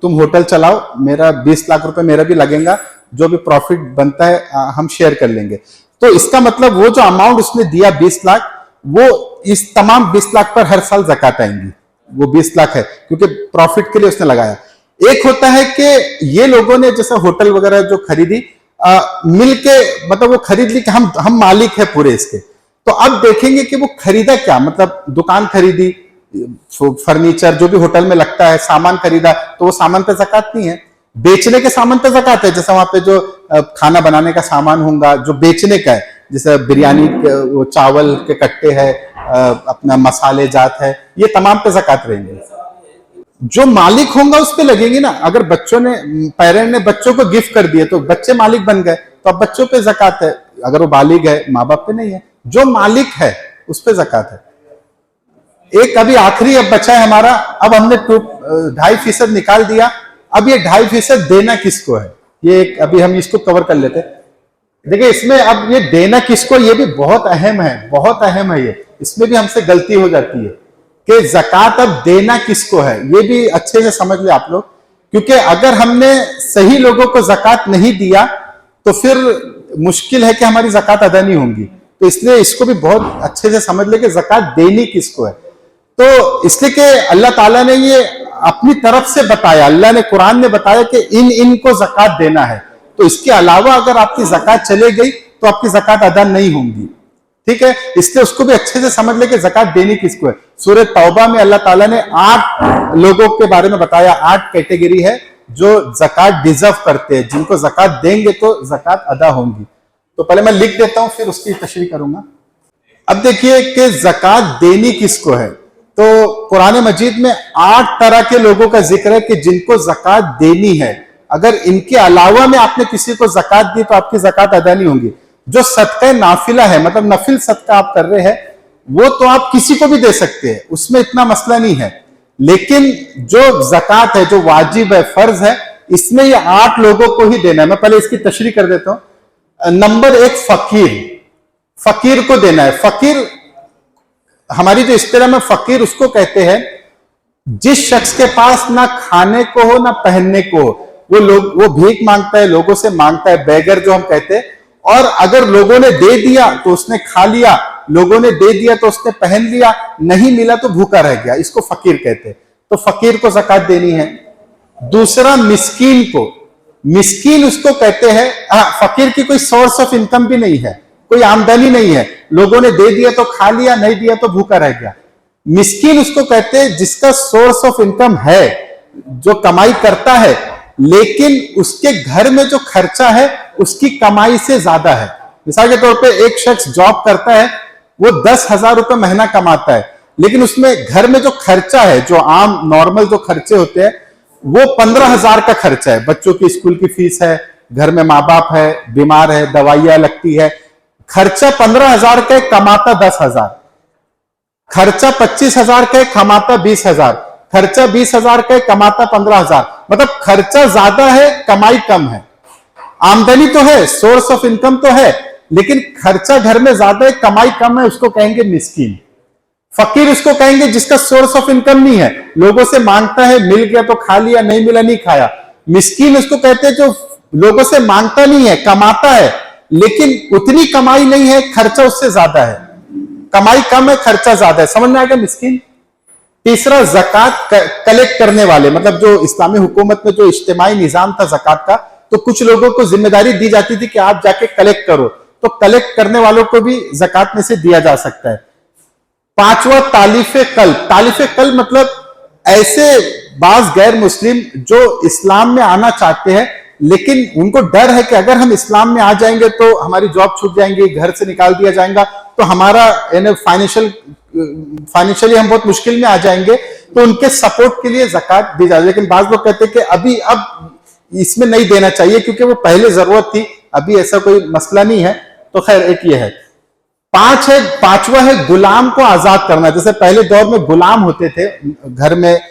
S2: तुम होटल चलाओ, मेरा 20 लाख रुपए मेरा भी लगेगा, जो भी प्रॉफिट बनता है हम शेयर कर लेंगे। तो इसका मतलब वो जो अमाउंट उसने दिया 20 लाख, वो इस तमाम 20 लाख पर हर साल ज़कात आएंगी। वो 20 लाख है क्योंकि प्रॉफिट के लिए उसने लगाया। एक होता है कि ये लोगों ने जैसे होटल वगैरह जो खरीदी मिलके, मतलब वो खरीद ली कि हम मालिक है पूरे इसके। तो अब देखेंगे कि वो खरीदा क्या, मतलब दुकान खरीदी, फर्नीचर जो भी होटल में लगता है, सामान खरीदा, तो वो सामान पे ज़कात नहीं है। बेचने के सामान पे ज़कात है, जैसे वहां पे जो खाना बनाने का सामान होगा जो बेचने का है, जैसे बिरयानी वो चावल के कट्टे है, अपना मसाले जात है, ये तमाम पे ज़कात रहेंगे। जो मालिक होगा उस पे लगेंगे ना। अगर बच्चों ने, पेरेंट ने बच्चों को गिफ्ट कर दिए तो बच्चे मालिक बन गए, तो अब बच्चों पे ज़कात है। अगर वो बालिग है, माँ बाप पे नहीं है। जो मालिक है उस पे ज़कात है। एक अभी आखिरी अब बचा है हमारा, अब हमने 2.5% निकाल दिया। अब ये 2.5% देना किसको है, ये एक अभी हम इसको कवर कर लेते। देखिए इसमें अब ये देना किसको, ये भी बहुत अहम है, बहुत अहम है। ये इसमें भी हमसे गलती हो जाती है कि ज़कात अब देना किसको है, ये भी अच्छे से समझ ले आप लोग। क्योंकि अगर हमने सही लोगों को ज़कात नहीं दिया तो फिर मुश्किल है कि हमारी ज़कात अदा नहीं होंगी। तो इसलिए इसको भी बहुत अच्छे से समझ ले कि ज़कात देनी किसको है। तो इसलिए कि अल्लाह ताला ने ये अपनी तरफ से बताया, अल्लाह ने कुरान में बताया कि इनको ज़कात देना है। तो इसके अलावा अगर आपकी ज़कात चले गई तो आपकी ज़कात अदा नहीं होंगी, ठीक है। इसलिए उसको भी अच्छे से समझ ले कि ज़कात देनी किसको है। सूरह तौबा में अल्लाह ताला ने 8 लोगों के बारे में बताया, 8 कैटेगरी है जो ज़कात डिजर्व करते हैं, जिनको ज़कात देंगे तो ज़कात अदा होंगी। तो पहले मैं लिख देता हूं, फिर उसकी तशरीह करूंगा। अब देखिए कि ज़कात देनी किसको है। तो कुरान मजीद में 8 तरह के लोगों का जिक्र है कि जिनको ज़कात देनी है। अगर इनके अलावा में आपने किसी को ज़कात दी तो आपकी ज़कात अदा नहीं होंगी। जो सदका नाफिला है, मतलब नफिल सदका आप कर रहे हैं, वो तो आप किसी को भी दे सकते हैं, उसमें इतना मसला नहीं है। लेकिन जो ज़कात है, जो वाजिब है, फर्ज है, इसमें ये 8 लोगों को ही देना है। मैं पहले इसकी तशरीह कर देता हूं। नंबर 1 फकीर को देना है। फकीर हमारी जो इस्तिलाह में फकीर उसको कहते हैं जिस शख्स के पास ना खाने को हो ना पहनने को हो, वो भीख मांगता है, लोगों से मांगता है, बेगर जो हम कहते हैं। और अगर लोगों ने दे दिया तो उसने खा लिया, लोगों ने दे दिया तो उसने पहन लिया, नहीं मिला तो भूखा रह गया, इसको फकीर कहते हैं। तो फकीर को ज़कात देनी है। दूसरा मिस्कीन को, मिस्कीन उसको कहते हैं, फकीर की कोई सोर्स ऑफ इनकम भी नहीं है, कोई आमदनी नहीं है, लोगों ने दे दिया तो खा लिया, नहीं दिया तो भूखा रह गया। मिस्कीन उसको कहते हैं जिसका सोर्स ऑफ इनकम है, जो कमाई करता है, लेकिन उसके घर में जो खर्चा है उसकी कमाई से ज्यादा है। मिसाल के तौर पे एक शख्स जॉब करता है, वो 10,000 रुपए महीना कमाता है, लेकिन उसमें घर में जो खर्चा है, जो आम नॉर्मल जो खर्चे होते हैं, वो 15,000 का खर्चा है। बच्चों की स्कूल की फीस है, घर में माँ बाप है, बीमार है, दवाइयां लगती है, खर्चा 15,000 का है, कमाता 10,000। खर्चा 25,000 का है, कमाता 20,000। खर्चा 20,000 का है, कमाता 15,000। मतलब खर्चा ज्यादा है, कमाई कम है। आमदनी तो है, सोर्स ऑफ इनकम तो है, लेकिन खर्चा घर में ज्यादा है, कमाई कम है, उसको कहेंगे मिस्कीन। फकीर उसको कहेंगे जिसका सोर्स ऑफ इनकम नहीं है, लोगों से मांगता है, मिल गया तो खा लिया, नहीं मिला नहीं खाया। मिस्कीन उसको कहते हैं जो लोगों से मांगता नहीं है, कमाता है, लेकिन उतनी कमाई नहीं है, खर्चा उससे ज्यादा है, कमाई कम है, खर्चा ज्यादा है। समझ में आ गया मिस्कीन। तीसरा, जकात कलेक्ट करने वाले, मतलब जो इस्लामी हुकूमत में जो इज्तिमाई निजाम था जकात का, तो कुछ लोगों को जिम्मेदारी दी जाती थी कि आप जाके कलेक्ट करो, तो कलेक्ट करने वालों को भी जकात में से दिया जा सकता है। पांचवा, तालिफे कल्ब। तालिफे कल्ब मतलब ऐसे बाज गैर मुस्लिम जो इस्लाम में आना चाहते हैं, लेकिन उनको डर है कि अगर हम इस्लाम में आ जाएंगे तो हमारी जॉब छूट जाएंगी, घर से निकाल दिया जाएगा, तो हमारा फाइनेंशियली हम बहुत मुश्किल में आ जाएंगे, तो उनके सपोर्ट के लिए जकात दी जाए। लेकिन बाज लोग कहते हैं कि अब इसमें नहीं देना चाहिए क्योंकि वो पहले जरूरत थी, अभी ऐसा कोई मसला नहीं है। तो खैर एक ये है। पांचवा है गुलाम को आजाद करना। जैसे पहले दौर में गुलाम होते थे, घर में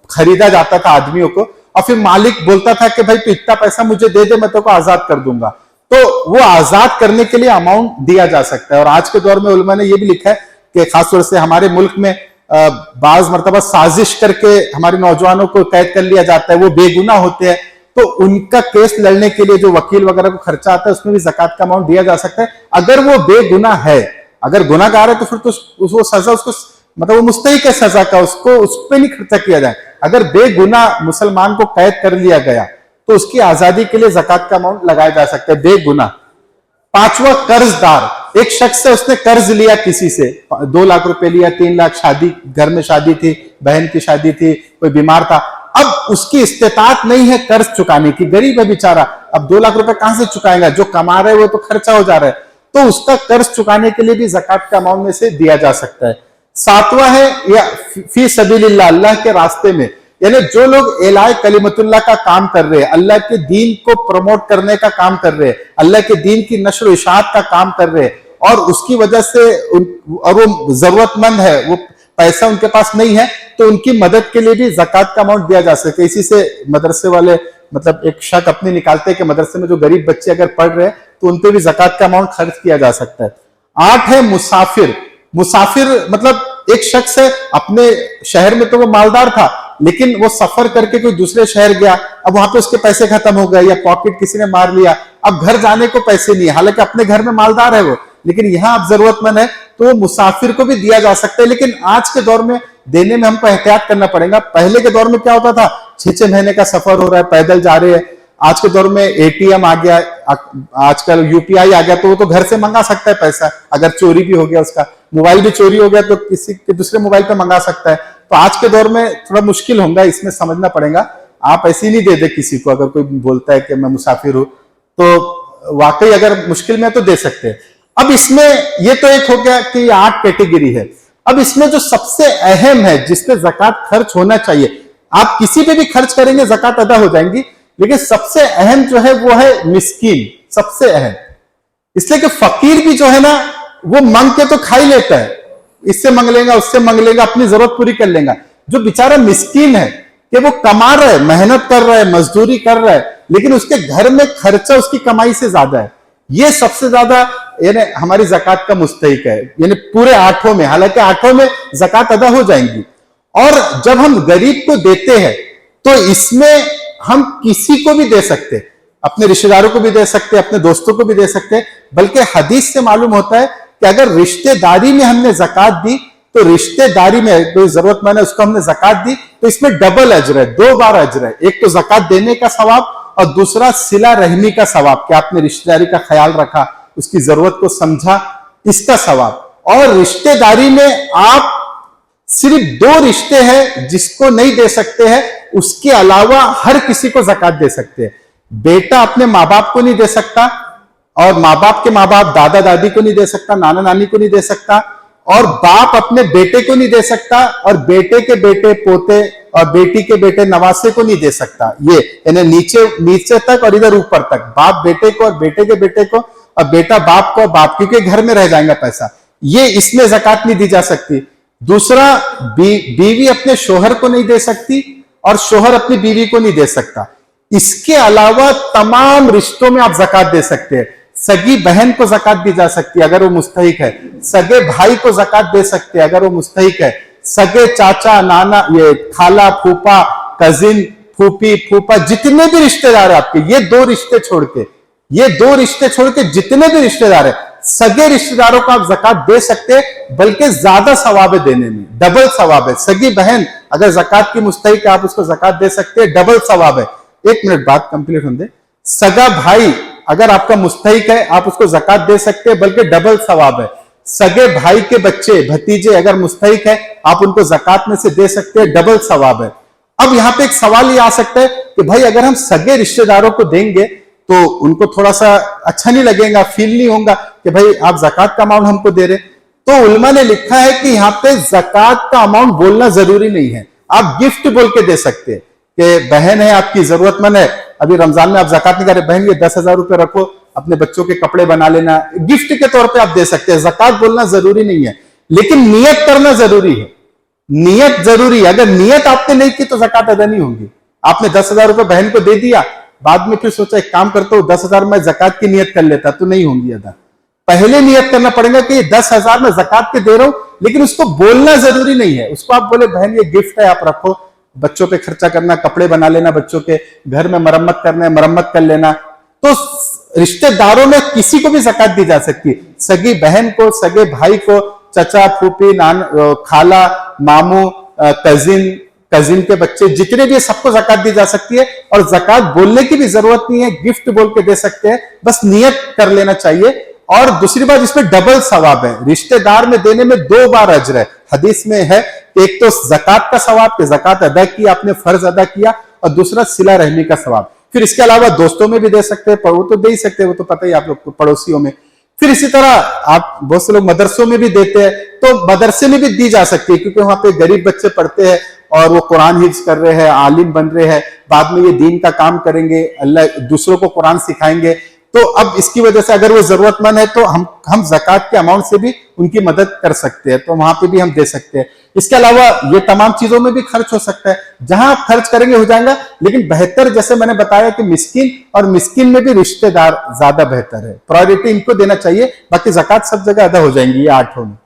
S2: खरीदा जाता था आदमियों को, और फिर मालिक बोलता था कि भाई तू इतना पैसा मुझे दे दे, मैं तेरे को आजाद कर दूंगा। तो वो आजाद करने के लिए अमाउंट दिया जा सकता है। और आज के दौर में उलमा ने ये भी लिखा है कि खासतौर से हमारे मुल्क में बाज मरतबा साजिश करके हमारे नौजवानों को कैद कर लिया जाता है, वो बेगुनाह होते हैं, तो उनका केस लड़ने के लिए जो वकील वगैरह को खर्चा आता है उसमें भी जकात का अमाउंट दिया जा सकता है। अगर वो बेगुनाह है, अगर गुनाहगार है तो फिर तो वो सजा उसको, मतलब वो मुस्तहिक है सजा का, उसको उस पर नहीं खर्चा किया जाए। अगर बेगुनाह मुसलमान को कैद कर लिया गया तो उसकी आजादी के लिए जकात का अमाउंट लगाया जा सकता है, बेगुनाह। पांचवा, कर्जदार। एक शख्स से उसने कर्ज लिया किसी से, 2 लाख रुपए लिया, 3 लाख, शादी, घर में शादी थी, बहन की शादी थी, कोई बीमार था, अब उसकी इस्तेताअत नहीं है कर्ज चुकाने की, गरीब है बेचारा, अब 2 लाख रुपए कहां से चुकाएगा, जो कमा रहे वो तो खर्चा हो जा रहा है, तो उसका कर्ज चुकाने के लिए भी जकात का अमाउंट में से दिया जा सकता है। सातवां है या फी सबीलिल्लाह, अल्लाह के रास्ते में, यानी जो लोग एलाए कलिमतुल्लाह का काम कर रहे हैं, अल्लाह के दीन को प्रमोट करने का काम कर रहे हैं, अल्लाह के दीन की नश्र इशाअत का काम कर रहे हैं, और उसकी वजह से और वो जरूरतमंद है, वो पैसा उनके पास नहीं है, तो उनकी मदद के लिए भी जकात का अमाउंट दिया जा सके। इसी से मदरसे वाले मतलब एक शक अपनी निकालते हैं कि मदरसे में जो गरीब बच्चे अगर पढ़ रहे हैं तो उनपे भी जकात का अमाउंट खर्च किया जा सकता है। 8 है मुसाफिर। मुसाफिर मतलब एक शख्स है, अपने शहर में तो वो मालदार था, लेकिन वो सफर करके कोई दूसरे शहर गया, अब वहां पे उसके पैसे खत्म हो गए या पॉकेट किसी ने मार लिया, अब घर जाने को पैसे नहीं है, हालांकि अपने घर में मालदार है वो, लेकिन यहां अब जरूरतमंद है, तो वो मुसाफिर को भी दिया जा सकता है। लेकिन आज के दौर में देने में हमको एहतियात करना पड़ेगा। पहले के दौर में क्या होता था, 6-6 महीने का सफर हो रहा है, पैदल जा रहे हैं। आज के दौर में एटीएम आ गया, आजकल यूपीआई आ गया, तो वो तो घर से मंगा सकता है पैसा, अगर चोरी भी हो गया, उसका मोबाइल भी चोरी हो गया तो किसी के दूसरे मोबाइल पे मंगा सकता है। तो आज के दौर में थोड़ा मुश्किल होगा, इसमें समझना पड़ेगा। आप ऐसे ही नहीं दे दे किसी को, अगर कोई बोलता है कि मैं मुसाफिर हूं, तो वाकई अगर मुश्किल में तो दे सकते हैं। अब इसमें ये तो एक हो गया कि 8 कैटेगरी है। अब इसमें जो सबसे अहम है, जिसपे जकात खर्च होना चाहिए, आप किसी पे भी खर्च करेंगे जकात अदा हो जाएंगी, लेकिन सबसे अहम जो है वो है मिस्कीन, सबसे अहम। इसलिए कि फकीर भी जो है ना, वो मांग के तो खा ही लेता है, इससे मांग लेगा, उससे मांग लेगा, अपनी जरूरत पूरी कर लेगा। जो बेचारा मिस्कीन है कि वो कमा रहा है, मेहनत कर रहा है, मजदूरी कर रहा है, लेकिन उसके घर में खर्चा उसकी कमाई से ज्यादा है, ये सबसे ज्यादा यानी हमारी जकात का मुस्तहिक है, यानी पूरे 8 में। हालांकि 8 में जकात अदा हो जाएंगी। और जब हम गरीब को देते हैं तो इसमें हम किसी को भी दे सकते, अपने रिश्तेदारों को भी दे सकते, अपने दोस्तों को भी दे सकते। बल्कि हदीस से मालूम होता है कि अगर रिश्तेदारी में हमने जकात दी, तो रिश्तेदारी में कोई जरूरतमंद है उसको हमने जकात दी, तो इसमें डबल अजर है, 2 बार अजर है। एक तो जकात देने का सवाब, और दूसरा सिला रहमी का सवाब, कि आपने रिश्तेदारी का ख्याल रखा, उसकी जरूरत को समझा, इसका सवाब। और रिश्तेदारी में आप सिर्फ 2 रिश्ते हैं जिसको नहीं दे सकते हैं, उसके अलावा हर किसी को जकात दे सकते हैं। बेटा अपने माँ बाप को नहीं दे सकता, और माँ बाप के माँ बाप दादा दादी को नहीं दे सकता, नाना नानी को नहीं दे सकता, और बाप अपने बेटे को नहीं दे सकता, और बेटे के बेटे पोते और बेटी के बेटे नवासे को नहीं दे सकता। ये यानी नीचे तक और इधर ऊपर तक, बाप बेटे को और बेटे के बेटे को, और बेटा बाप को, बाप क्योंकि घर में रह जाएगा पैसा, ये इसमें जकात नहीं दी जा सकती। दूसरा, बीवी अपने शोहर को नहीं दे सकती और शोहर अपनी बीवी को नहीं दे सकता। इसके अलावा तमाम रिश्तों में आप जकात दे सकते हैं। सगी बहन को जकात दी जा सकती है अगर वो मुस्तहिक है, सगे भाई को जकात दे सकते हैं अगर वो मुस्तहिक है, सगे चाचा नाना, ये खाला फूफा कजिन फूफी फूफा, जितने भी रिश्तेदार है आपके, ये दो रिश्ते छोड़ के जितने भी रिश्तेदार है, सगे रिश्तेदारों को आप जकात दे सकते हैं, बल्कि ज्यादा सवाब है देने में, डबल सवाब है। सगी बहन अगर जकात की मुस्तहिक है आप उसको जकात दे सकते हैं, डबल सवाब है। एक मिनट बात कंप्लीट होने दे। सगा भाई अगर आपका मुस्तहिक है आप उसको जकात दे सकते हैं, बल्कि डबल सवाब है। सगे भाई के बच्चे भतीजे अगर मुस्तहिक है आप उनको जकात में से दे सकते हैं, डबल सवाब है। अब यहां पे एक सवाल ये आ सकता है कि भाई अगर हम सगे रिश्तेदारों को देंगे तो उनको थोड़ा सा अच्छा नहीं लगेगा, फील नहीं होगा कि भाई आप जकात का अमाउंट हमको दे रहे। तो उलमा ने लिखा है कि यहां पे जकात का अमाउंट बोलना जरूरी नहीं है, आप गिफ्ट बोल के दे सकते हैं कि बहन है आपकी जरूरतमंद है, अभी रमजान में आप जकात नहीं कर रहे, बहन ये 10,000 रुपए रखो, अपने बच्चों के कपड़े बना लेना, गिफ्ट के तौर पे आप दे सकते हैं। जकात बोलना जरूरी नहीं है, लेकिन नियत करना जरूरी है। नियत जरूरी है, अगर नियत आपने नहीं की तो जकात अदा नहीं होगी। आपने 10,000 रुपए बहन को दे दिया, बाद में फिर सोचा एक काम करता हूं 10,000 में जकात की नियत कर लेता, तो नहीं होंगी अदा। पहले नियत करना पड़ेगा कि ये 10,000 में जकात के दे रहा हूं, लेकिन उसको बोलना जरूरी नहीं है। उसको आप बोले बहन ये गिफ्ट है आप रखो, बच्चों पे खर्चा करना, कपड़े बना लेना, बच्चों के घर में मरम्मत करना है मरम्मत कर लेना। तो रिश्तेदारों में किसी को भी जकात दी जा सकती है, सगी बहन को, सगे भाई को, चचा फूफी नान खाला मामू कजिन के बच्चे जितने भी, सबको जकात दी जा सकती है। और जकात बोलने की भी जरूरत नहीं है, गिफ्ट बोल के दे सकते हैं, बस नियत कर लेना चाहिए। और दूसरी बात इसमें डबल सवाब है, रिश्तेदार में देने में 2 बार अजर है। हदीस में है एक तो जकात का सवाब कि जकात अदा की, आपने फर्ज अदा किया, और दूसरा सिला रहमी का सवाब। फिर इसके अलावा दोस्तों में भी दे सकते हैं, वो तो दे ही सकते हैं, वो तो पता ही आप लोग को, पड़ोसियों में। फिर इसी तरह आप बहुत से लोग मदरसों में भी देते हैं, तो मदरसे में भी दी जा सकती है, क्योंकि वहां पे गरीब बच्चे पढ़ते हैं और वो कुरान हिफ्ज कर रहे हैं, आलिम बन रहे हैं, बाद में ये दीन का काम करेंगे, अल्लाह दूसरों को कुरान सिखाएंगे। तो अब इसकी वजह से अगर वो जरूरतमंद है तो हम जकात के अमाउंट से भी उनकी मदद कर सकते हैं, तो वहां पे भी हम दे सकते हैं। इसके अलावा ये तमाम चीजों में भी खर्च हो सकता है, जहां आप खर्च करेंगे हो जाएगा। लेकिन बेहतर, जैसे मैंने बताया कि मिस्किन, और मिस्किन में भी रिश्तेदार ज्यादा बेहतर है, प्रायोरिटी इनको देना चाहिए। बाकी जकात सब जगह अदा हो जाएंगी, ये 8 में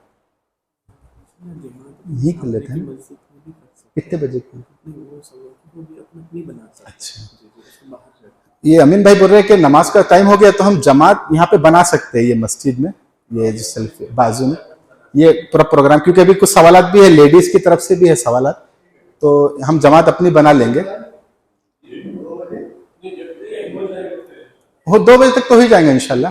S2: यही कर लेते हैं। कितने बजे की? अच्छा, ये अमीन भाई बोल रहे हैं कि नमाज का टाइम हो गया तो हम जमात यहाँ पे बना सकते हैं, ये मस्जिद में, ये जो सेल्फी बाजू में, ये पूरा प्रोग्राम, क्योंकि अभी कुछ सवालात भी है, लेडीज की तरफ से भी है सवालात, तो हम जमात अपनी बना लेंगे। वो 2 बजे तक तो ही जाएंगे इंशाल्लाह।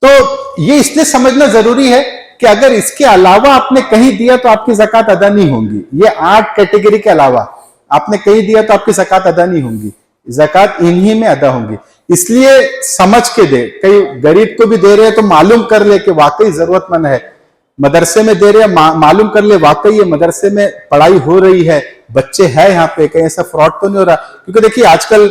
S2: तो ये इसलिए समझना जरूरी है कि अगर इसके अलावा आपने कहीं दिया तो आपकी ज़कात अदा नहीं होंगी। ये 8 कैटेगरी के अलावा आपने कहीं दिया तो आपकी ज़कात अदा नहीं होंगी, ज़कात इन्हीं में अदा होंगी। इसलिए समझ के दे, कई गरीब को भी दे रहे हैं तो मालूम कर ले कि वाकई जरूरतमंद है, मदरसे में दे रहे हैं मालूम कर ले वाकई ये मदरसे में पढ़ाई हो रही है, बच्चे हैं यहाँ पे, कहीं ऐसा फ्रॉड तो नहीं हो रहा। क्योंकि देखिए आजकल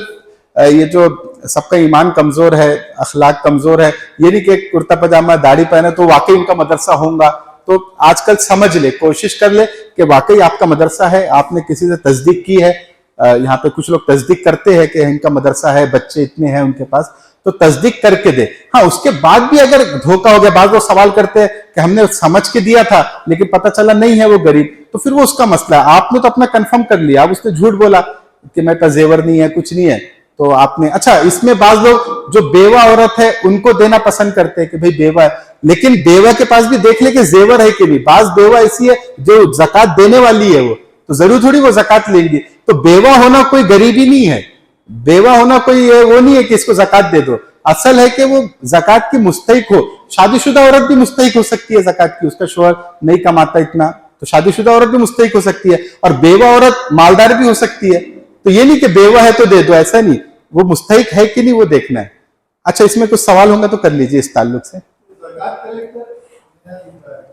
S2: ये जो सबका ईमान कमजोर है, अखलाक कमजोर है, ये नहीं कि कुर्ता पजामा दाढ़ी पहने तो वाकई उनका मदरसा होगा। तो आजकल समझ ले, कोशिश कर ले कि वाकई आपका मदरसा है, आपने किसी से तस्दीक की है। यहाँ पे कुछ लोग तस्दीक करते हैं कि इनका मदरसा है, बच्चे इतने हैं उनके पास, तो तस्दीक करके दे। हाँ, उसके बाद भी अगर धोखा हो गया, बाद वो सवाल करते हैं कि हमने समझ के दिया था लेकिन पता चला नहीं है वो गरीब, तो फिर वो उसका मसला है। आपने तो अपना कंफर्म कर लिया, अब उसने झूठ बोला कि मेरे पास जेवर नहीं है, कुछ नहीं है, तो आपने, अच्छा इसमें बाज लोग जो बेवा औरत है उनको देना पसंद करते हैं कि भाई बेवा है, लेकिन बेवा के पास भी देख ले कि जेवर है कि नहीं। बाज बेवा ऐसी है जो जकात देने वाली है, वो तो जरूर थोड़ी वो जकात लेंगी। तो बेवा होना कोई गरीबी नहीं है, बेवा होना कोई वो नहीं है कि इसको जकात दे दो। असल है कि वो जकात की मुस्तहिक हो। शादीशुदा औरत भी मुस्तहिक हो सकती है जकात की, उसका शोहर नहीं कमाता इतना, तो शादीशुदा औरत भी मुस्तहिक हो सकती है, और बेवा औरत मालदार भी हो सकती है। तो ये नहीं कि बेवा है तो दे दो, ऐसा नहीं, वो मुस्तहिक है कि नहीं वो देखना है। अच्छा, इसमें कुछ सवाल होगा तो कर लीजिए इस ताल्लुक से।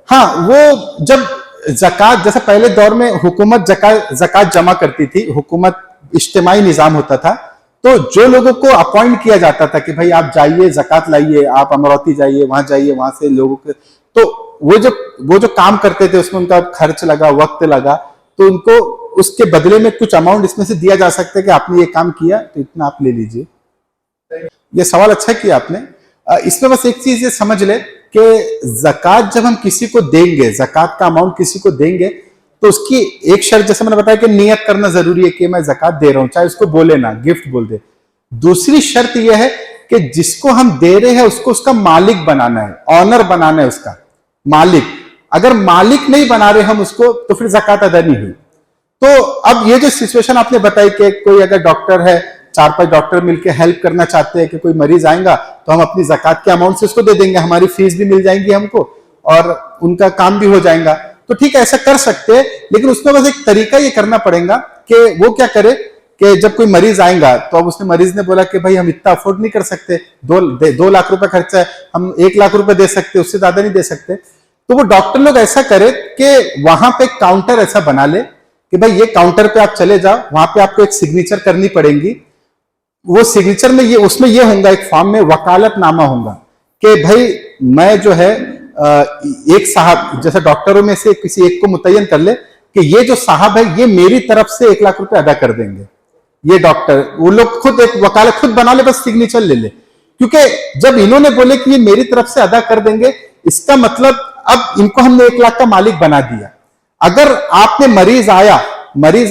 S2: हाँ, वो जब जकात, जैसे पहले दौर में हुकूमत जकात जमा करती थी, हुकूमत इज्तिमाई निजाम होता था, तो जो लोगों को अपॉइंट किया जाता था कि भाई आप जाइए जकात लाइए, आप अमरावती जाइए, वहां जाइए, वहां से लोगों के, तो वो जो काम करते थे उसमें उनका खर्च लगा, वक्त लगा, तो उनको उसके बदले में कुछ अमाउंट इसमें से दिया जा सकता है कि आपने ये काम किया तो इतना आप ले लीजिए। ये सवाल अच्छा किया आपने। इसमें बस एक चीज ये समझ ले कि ज़कात जब हम किसी को देंगे, ज़कात का अमाउंट किसी को देंगे, तो उसकी एक शर्त जैसे मैंने बताया कि नियत करना जरूरी है कि मैं ज़कात दे रहा हूं, चाहे उसको बोले ना, गिफ्ट बोल दे। दूसरी शर्त यह है कि जिसको हम दे रहे हैं उसको उसका मालिक बनाना है, ऑनर बनाना है उसका मालिक। अगर मालिक नहीं बना रहे हम उसको तो फिर ज़कात अदा नहीं हुई। तो अब ये जो सिचुएशन आपने बताई कि कोई अगर डॉक्टर है, 4-5 डॉक्टर मिलकर हेल्प करना चाहते हैं कि कोई मरीज आएगा तो हम अपनी ज़कात के अमाउंट से उसको दे देंगे, हमारी फीस भी मिल जाएगी हमको और उनका काम भी हो जाएगा, तो ठीक है ऐसा कर सकते हैं। लेकिन उसमें बस एक तरीका ये करना पड़ेगा कि वो क्या करे कि जब कोई मरीज आएगा तो अब उसने मरीज ने बोला कि भाई हम इतना अफोर्ड नहीं कर सकते, 2 लाख रुपए खर्चा है, हम 1 लाख रुपए दे सकते, उससे ज्यादा नहीं दे सकते। तो वो डॉक्टर लोग ऐसा करे कि वहां पे काउंटर ऐसा बना ले कि भाई ये काउंटर पे आप चले जाओ, वहां पे आपको एक सिग्नेचर करनी पड़ेगी। वो सिग्नेचर में ये उसमें ये होगा, एक फॉर्म में वकालतनामा होगा कि भाई मैं जो है एक साहब, जैसे डॉक्टरों में से किसी एक को मुतय्यन कर ले कि ये जो साहब है ये मेरी तरफ से 1 लाख रुपए अदा कर देंगे। ये डॉक्टर वो लोग खुद एक वकालत खुद बना ले, बस सिग्नेचर ले ले। क्योंकि जब इन्होंने बोले कि ये मेरी तरफ से अदा कर देंगे, इसका मतलब अब इनको हमने 1 लाख का मालिक बना दिया। अगर आपने मरीज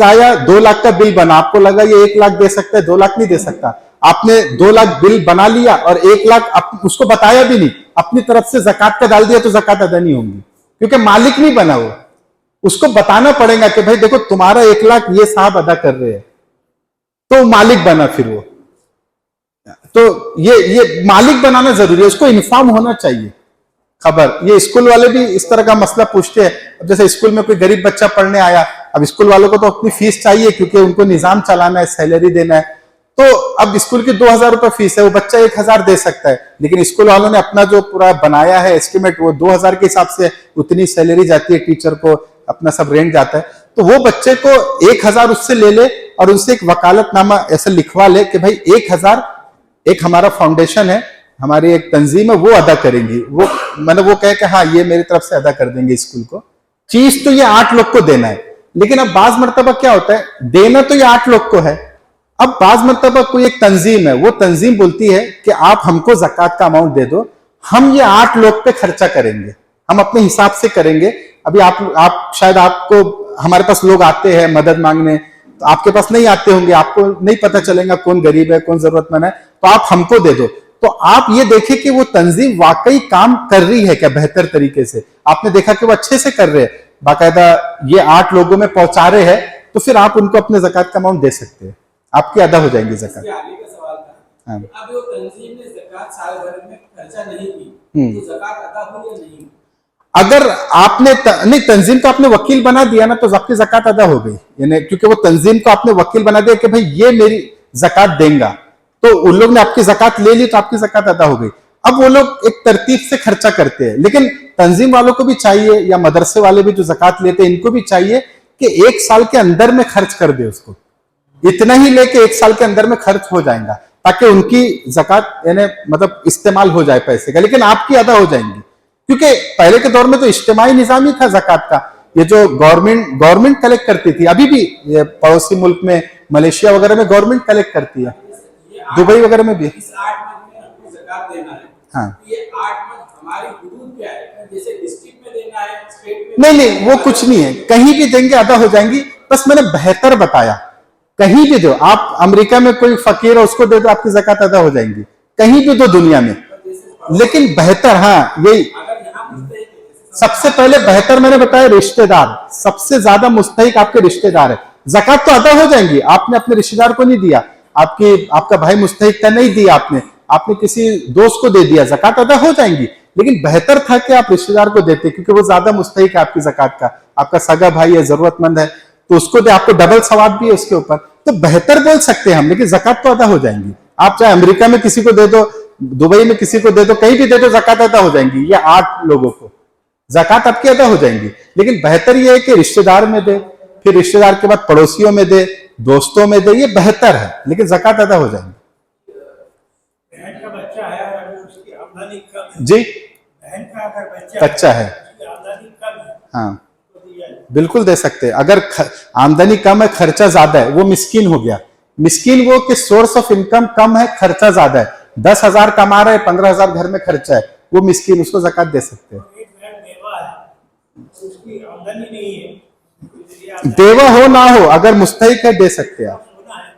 S2: आया 2 लाख का बिल बना, आपको लगा ये 1 लाख दे सकता है, 2 लाख नहीं दे सकता, आपने 2 लाख बिल बना लिया और 1 लाख उसको बताया भी नहीं, अपनी तरफ से ज़कात का डाल दिया, तो ज़कात अदा नहीं होगी क्योंकि मालिक नहीं बना वो। उसको बताना पड़ेगा कि भाई देखो तुम्हारा 1 लाख ये साहब अदा कर रहे हैं, तो मालिक बना फिर वो। तो ये मालिक बनाना जरूरी है, उसको इन्फॉर्म होना चाहिए खबर। ये स्कूल वाले भी इस तरह का मसला पूछते हैं। अब जैसे स्कूल में कोई गरीब बच्चा पढ़ने आया, अब स्कूल वालों को तो अपनी फीस चाहिए क्योंकि उनको निजाम चलाना है, सैलरी देना है। तो अब स्कूल की 2,000 रुपए फीस है, वो बच्चा 1,000 दे सकता है, लेकिन स्कूल वालों ने अपना जो पूरा बनाया है एस्टिमेट, वो 2,000 के हिसाब से उतनी सैलरी जाती है टीचर को, अपना सब रेंट जाता है। तो वो बच्चे को 1,000 उससे ले ले और उससे एक वकालतनामा ऐसा लिखवा ले कि भाई 1,000 एक हमारा फाउंडेशन है, हमारी एक तंजीम है, वो अदा करेंगी। वो मैंने वो कहे कि हाँ ये मेरी तरफ से अदा कर देंगे स्कूल को। चीज तो ये 8 लोग को देना है, लेकिन अब बाज मर्तबा क्या होता है, देना तो ये 8 लोग को है। अब बाज मर्तबा कोई एक तंजीम है, वो तंजीम बोलती है कि आप हमको ज़कात का अमाउंट दे दो, हम ये 8 लोग पे खर्चा करेंगे, हम अपने हिसाब से करेंगे। अभी आप शायद आपको हमारे पास लोग आते हैं मदद मांगने, तो आपके पास नहीं आते होंगे, आपको नहीं पता चलेगा कौन गरीब है कौन जरूरतमंद है, तो आप हमको दे दो। तो आप ये देखें कि वो तंजीम वाकई काम कर रही है क्या बेहतर तरीके से। आपने देखा कि वो अच्छे से कर रहे हैं, बाकायदा ये 8 लोगों में पहुंचा रहे हैं, तो फिर आप उनको अपने ज़कात का अमाउंट दे सकते हैं, आपकी अदा हो जाएंगी ज़कात।
S4: आगे का सवाल था,
S2: हाँ।
S4: अब वो तंजीम ने ज़कात साल भर में खर्चा नहीं की, तो ज़कात अदा हुई या नहीं?
S2: अगर आपने नहीं, तंजीम को आपने वकील बना दिया ना, तो आपकी ज़कात अदा हो गई। यानी क्योंकि वो तंजीम को आपने वकील बना दिया कि भाई ये मेरी ज़कात देंगा, तो उन लोग ने आपकी ज़कात ले ली, तो आपकी ज़कात अदा हो गई। अब वो लोग एक तरतीब से खर्चा करते हैं, लेकिन तंजीम वालों को भी चाहिए या मदरसे वाले भी जो ज़कात लेते हैं, इनको भी चाहिए कि 1 साल के अंदर में खर्च कर दे उसको, इतना ही लेके 1 साल के अंदर में खर्च हो जाएगा, ताकि उनकी ज़कात यानी मतलब इस्तेमाल हो जाए पैसे का, लेकिन आपकी अदा हो जाएंगी। क्योंकि पहले के दौर में तो इज्तिमाई निज़ाम ही था ज़कात का, ये जो गवर्नमेंट कलेक्ट करती थी, अभी भी ये पड़ोसी मुल्क में मलेशिया वगैरह में गवर्नमेंट कलेक्ट करती है, दुबई वगैरह में भी।
S4: इस 8 मंथ में हमको ज़कात देना है,
S2: हाँ,
S4: ये 8 मंथ हमारी हुदूद क्या है, जैसे डिस्ट्रिक्ट में देना है, स्टेट में
S2: नहीं वो कुछ नहीं है, कहीं भी देंगे अदा हो जाएंगी। बस मैंने बेहतर बताया, कहीं भी दो, आप अमेरिका में कोई फकीर है उसको दे दो, आपकी ज़कात अदा हो जाएंगी, कहीं भी दो दुनिया में। लेकिन बेहतर, हाँ यही सबसे पहले बेहतर मैंने बताया, रिश्तेदार सबसे ज्यादा मुस्तहिक आपके रिश्तेदार है, ज़कात तो अदा हो जाएंगी। आपने अपने रिश्तेदार को नहीं दिया, आपका भाई मुस्तहिक था, नहीं दिया आपने किसी दोस्त को दे दिया, ज़कात अदा हो जाएंगी। लेकिन बेहतर था कि आप रिश्तेदार को देते, क्योंकि वो ज्यादा मुस्तहिक है आपकी ज़कात का, आपका सगा भाई है, जरूरतमंद है, तो उसको दे, आपको डबल सवाब भी है उसके ऊपर। तो बेहतर बोल सकते हैं हम, लेकिन ज़कात तो अदा हो जाएंगी। आप चाहे अमेरिका में किसी को दे दो, दुबई में किसी को दे दो, कहीं भी दे दो, ज़कात अदा हो जाएंगी। ये 8 लोगों को ज़कात आपकी अदा हो जाएंगी। लेकिन बेहतर ये है कि रिश्तेदार में दे, फिर रिश्तेदार के बाद पड़ोसियों में दे, दोस्तों में दे, ये बेहतर है, लेकिन ज़कात अदा हो जाएंगी।
S5: बहन का बच्चा है और उसकी आमदनी कम है,
S2: जी,
S5: बहन का अगर बच्चा
S2: है,
S5: उसकी आमदनी कम है,
S2: हाँ,
S5: तो दिया जाए।
S2: बिल्कुल दे सकते हैं। अगर आमदनी कम है, खर्चा ज्यादा है, वो मिस्कीन हो गया। मिस्कीन वो कि सोर्स ऑफ इनकम कम है, खर्चा ज्यादा है, 10,000 कमा रहा है, 15,000 घर में खर्चा है, वो मिस्कीन, उसको ज़कात दे सकते हैं।
S5: एक बहन बेवा है, तो उसकी आमदनी नहीं है, इसलिए आप
S2: बेवा हो ना हो, अगर मुस्तहिक है दे सकते हैं आप।
S5: सोना है,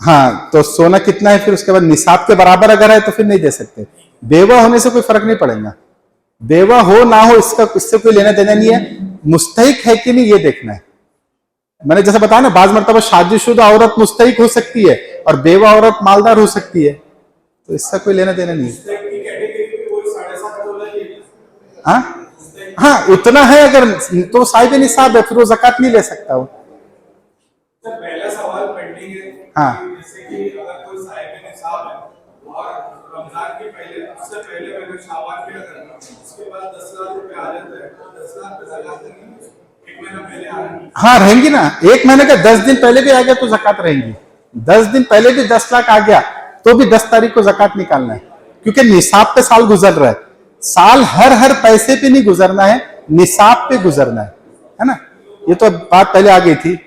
S2: हाँ, तो सोना कितना है, फिर उसके बाद निसाब के बराबर अगर है तो फिर नहीं दे सकते। बेवा होने से कोई फर्क नहीं पड़ेगा, बेवा हो ना हो इससे कोई लेना देना नहीं है। मुस्तहिक है कि नहीं ये देखना है। मैंने जैसे बताया ना, बाज मर्तबा शादीशुदा औरत मुस्तहिक हो सकती है और बेवा औरत मालदार हो सकती है, तो इससे कोई लेना देना नहीं है। हाँ हाँ, उतना है अगर तो साहिब निसाब है, फिर वो ज़कात नहीं ले सकता वो।
S3: सर पहला सवाल पेंडिंग है।
S2: हाँ।
S3: जैसे कि अगर कोई साहिब निसाब है और रमजान के पहले, उससे पहले मैंने शाबान किया करना, उसके बाद 10 लाख रुपए आ जाते हैं, तो 10 लाख पे ज़कात नहीं, एक महीना पहले आ रही है।
S2: हाँ रहेंगी ना, एक महीने का 10 दिन पहले भी आ गया तो ज़कात रहेंगी। 10 दिन पहले भी 10 लाख आ गया तो भी 10 तारीख को ज़कात निकालना है, क्योंकि निसाब पे साल गुजर रहा है। साल हर पैसे पे नहीं गुजरना है, निसाब पे गुजरना है ना। ये तो बात पहले आ गई थी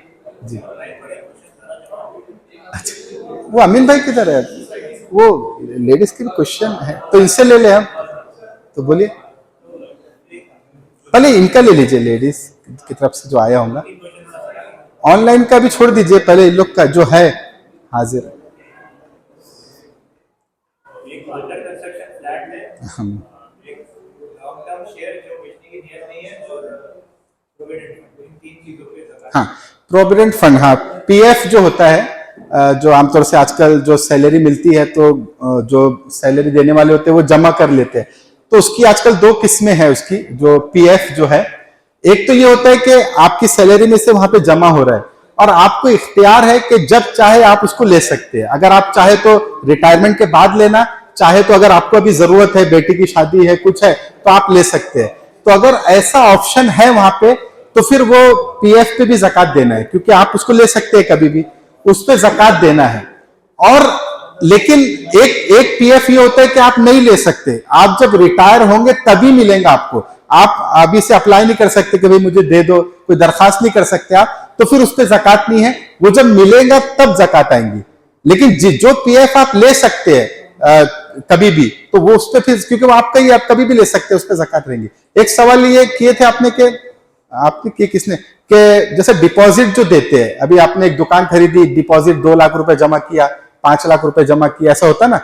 S2: जी। अच्छा, वो अमीन भाई किधर है? वो लेडीज की भी क्वेश्चन है तो इनसे ले ले हम, तो बोलिए पहले इनका ले लीजिए, लेडीज की तरफ से जो आया होगा। ऑनलाइन का भी छोड़ दीजिए, पहले इन लोग का जो है हाजिर।
S6: एक अंडर कंस्ट्रक्शन फ्लैट है,
S2: हम
S6: एक लॉन्ग टर्म शेयर जो बेचने की नियत नहीं है, और प्रोविडेंट फंड, इन तीन चीजों पे ज़कात।
S2: हाँ, प्रोविडेंट फंड, हाँ पीएफ जो होता है, जो आमतौर से आजकल जो सैलरी मिलती है तो जो सैलरी देने वाले होते हैं वो जमा कर लेते हैं, तो उसकी आजकल 2 किस्में हैं उसकी, जो पीएफ जो है। एक तो ये होता है कि आपकी सैलरी में से वहां पे जमा हो रहा है और आपको इख्तियार है कि जब चाहे आप उसको ले सकते हैं। अगर आप चाहे तो रिटायरमेंट के बाद लेना, चाहे तो अगर आपको अभी जरूरत है, बेटी की शादी है, कुछ है, तो आप ले सकते हैं। तो अगर ऐसा ऑप्शन है वहां पे तो फिर वो पीएफ पे भी ज़कात देना है, क्योंकि आप उसको ले सकते हैं कभी भी, उस पे ज़कात देना है। और लेकिन एक पीएफ ये होता है कि आप नहीं ले सकते, आप जब रिटायर होंगे तभी मिलेगा आपको। आप अभी से अप्लाई नहीं कर सकते कि भाई मुझे दे दो, कोई दरखास्त नहीं कर सकते आप, तो फिर उस पर ज़कात नहीं है। वो जब मिलेगा तब ज़कात आएंगी। लेकिन जो पीएफ आप ले सकते हैं कभी भी, तो वो उस पर फिर, क्योंकि वो आपका ही, आप कभी भी ले सकते हैं, उस पर ज़कात रहेंगी। एक सवाल ये किए थे आपने किए किसने, कि जैसे डिपॉजिट जो देते हैं, अभी आपने एक दुकान खरीदी, डिपॉजिट 2 लाख रुपए जमा किया, 5 लाख रुपए जमा किया, ऐसा होता ना,